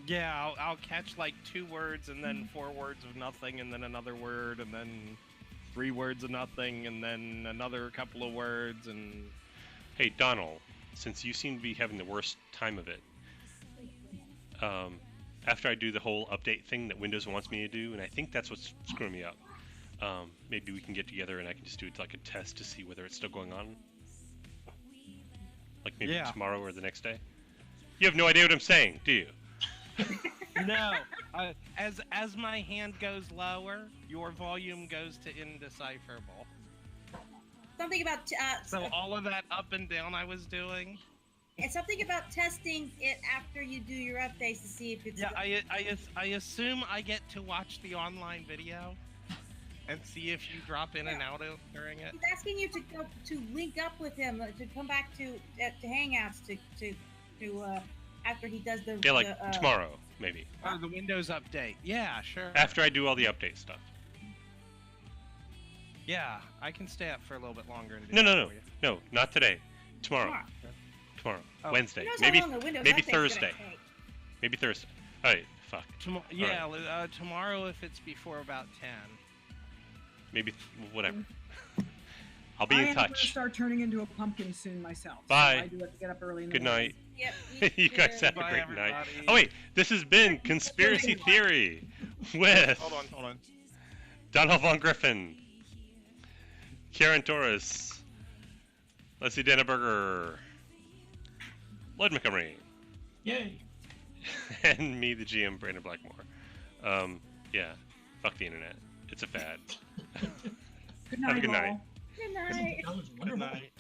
S3: Yeah, I'll catch like 2 words and then 4 words of nothing and then another word and then 3 words of nothing and then another couple of words and...
S1: Hey, Donald, since you seem to be having the worst time of it, after I do the whole update thing that Windows wants me to do, and I think that's what's screwing me up, maybe we can get together and I can just do it like a test to see whether it's still going on. Like maybe tomorrow or the next day. You have no idea what I'm saying, do you?
S3: No. As my hand goes lower, your volume goes to indecipherable.
S5: Something about
S3: So all of that up and down I was doing.
S5: and something about testing it after you do your updates to see if it's.
S3: Yeah, I assume I get to watch the online video and see if you drop in and out during it.
S5: He's asking you to go to link up with him to come back to Hangouts to after he does the
S1: Yeah, like tomorrow, maybe.
S3: Oh, the Windows update. Yeah, sure.
S1: After I do all the update stuff.
S3: Yeah, I can stay up for a little bit longer. And do
S1: No,
S3: that
S1: no, no.
S3: for you.
S1: No, not today. Tomorrow.
S3: Oh.
S1: Wednesday.
S5: Who knows
S1: Maybe
S5: how long a Windows
S1: maybe
S5: update's gonna
S1: Thursday.
S5: take?
S1: Maybe Thursday. Alright, fuck.
S3: Yeah, tomorrow if it's before about 10.
S1: Maybe whatever. I'll be
S2: I
S1: in
S2: am going to
S1: touch.
S2: start turning into a pumpkin soon myself.
S1: Bye.
S2: So I do have to get up early in the
S1: Good
S2: morning.
S1: night.
S5: Yep.
S1: You guys have a
S3: Bye,
S1: great night.
S3: everybody.
S1: Oh wait, this has been Conspiracy Theory with
S3: Hold on.
S1: Donald Von Griffin, Karen Torres, Leslie Denneberger, Lloyd Montgomery,
S4: Yay!
S1: and me, the GM, Brandon Blackmore. Yeah, fuck the internet. It's a fad.
S2: Good
S1: Have a
S2: night,
S1: good night.
S2: all.
S5: Good night.
S4: That was
S3: Good
S4: wonderful.
S3: night.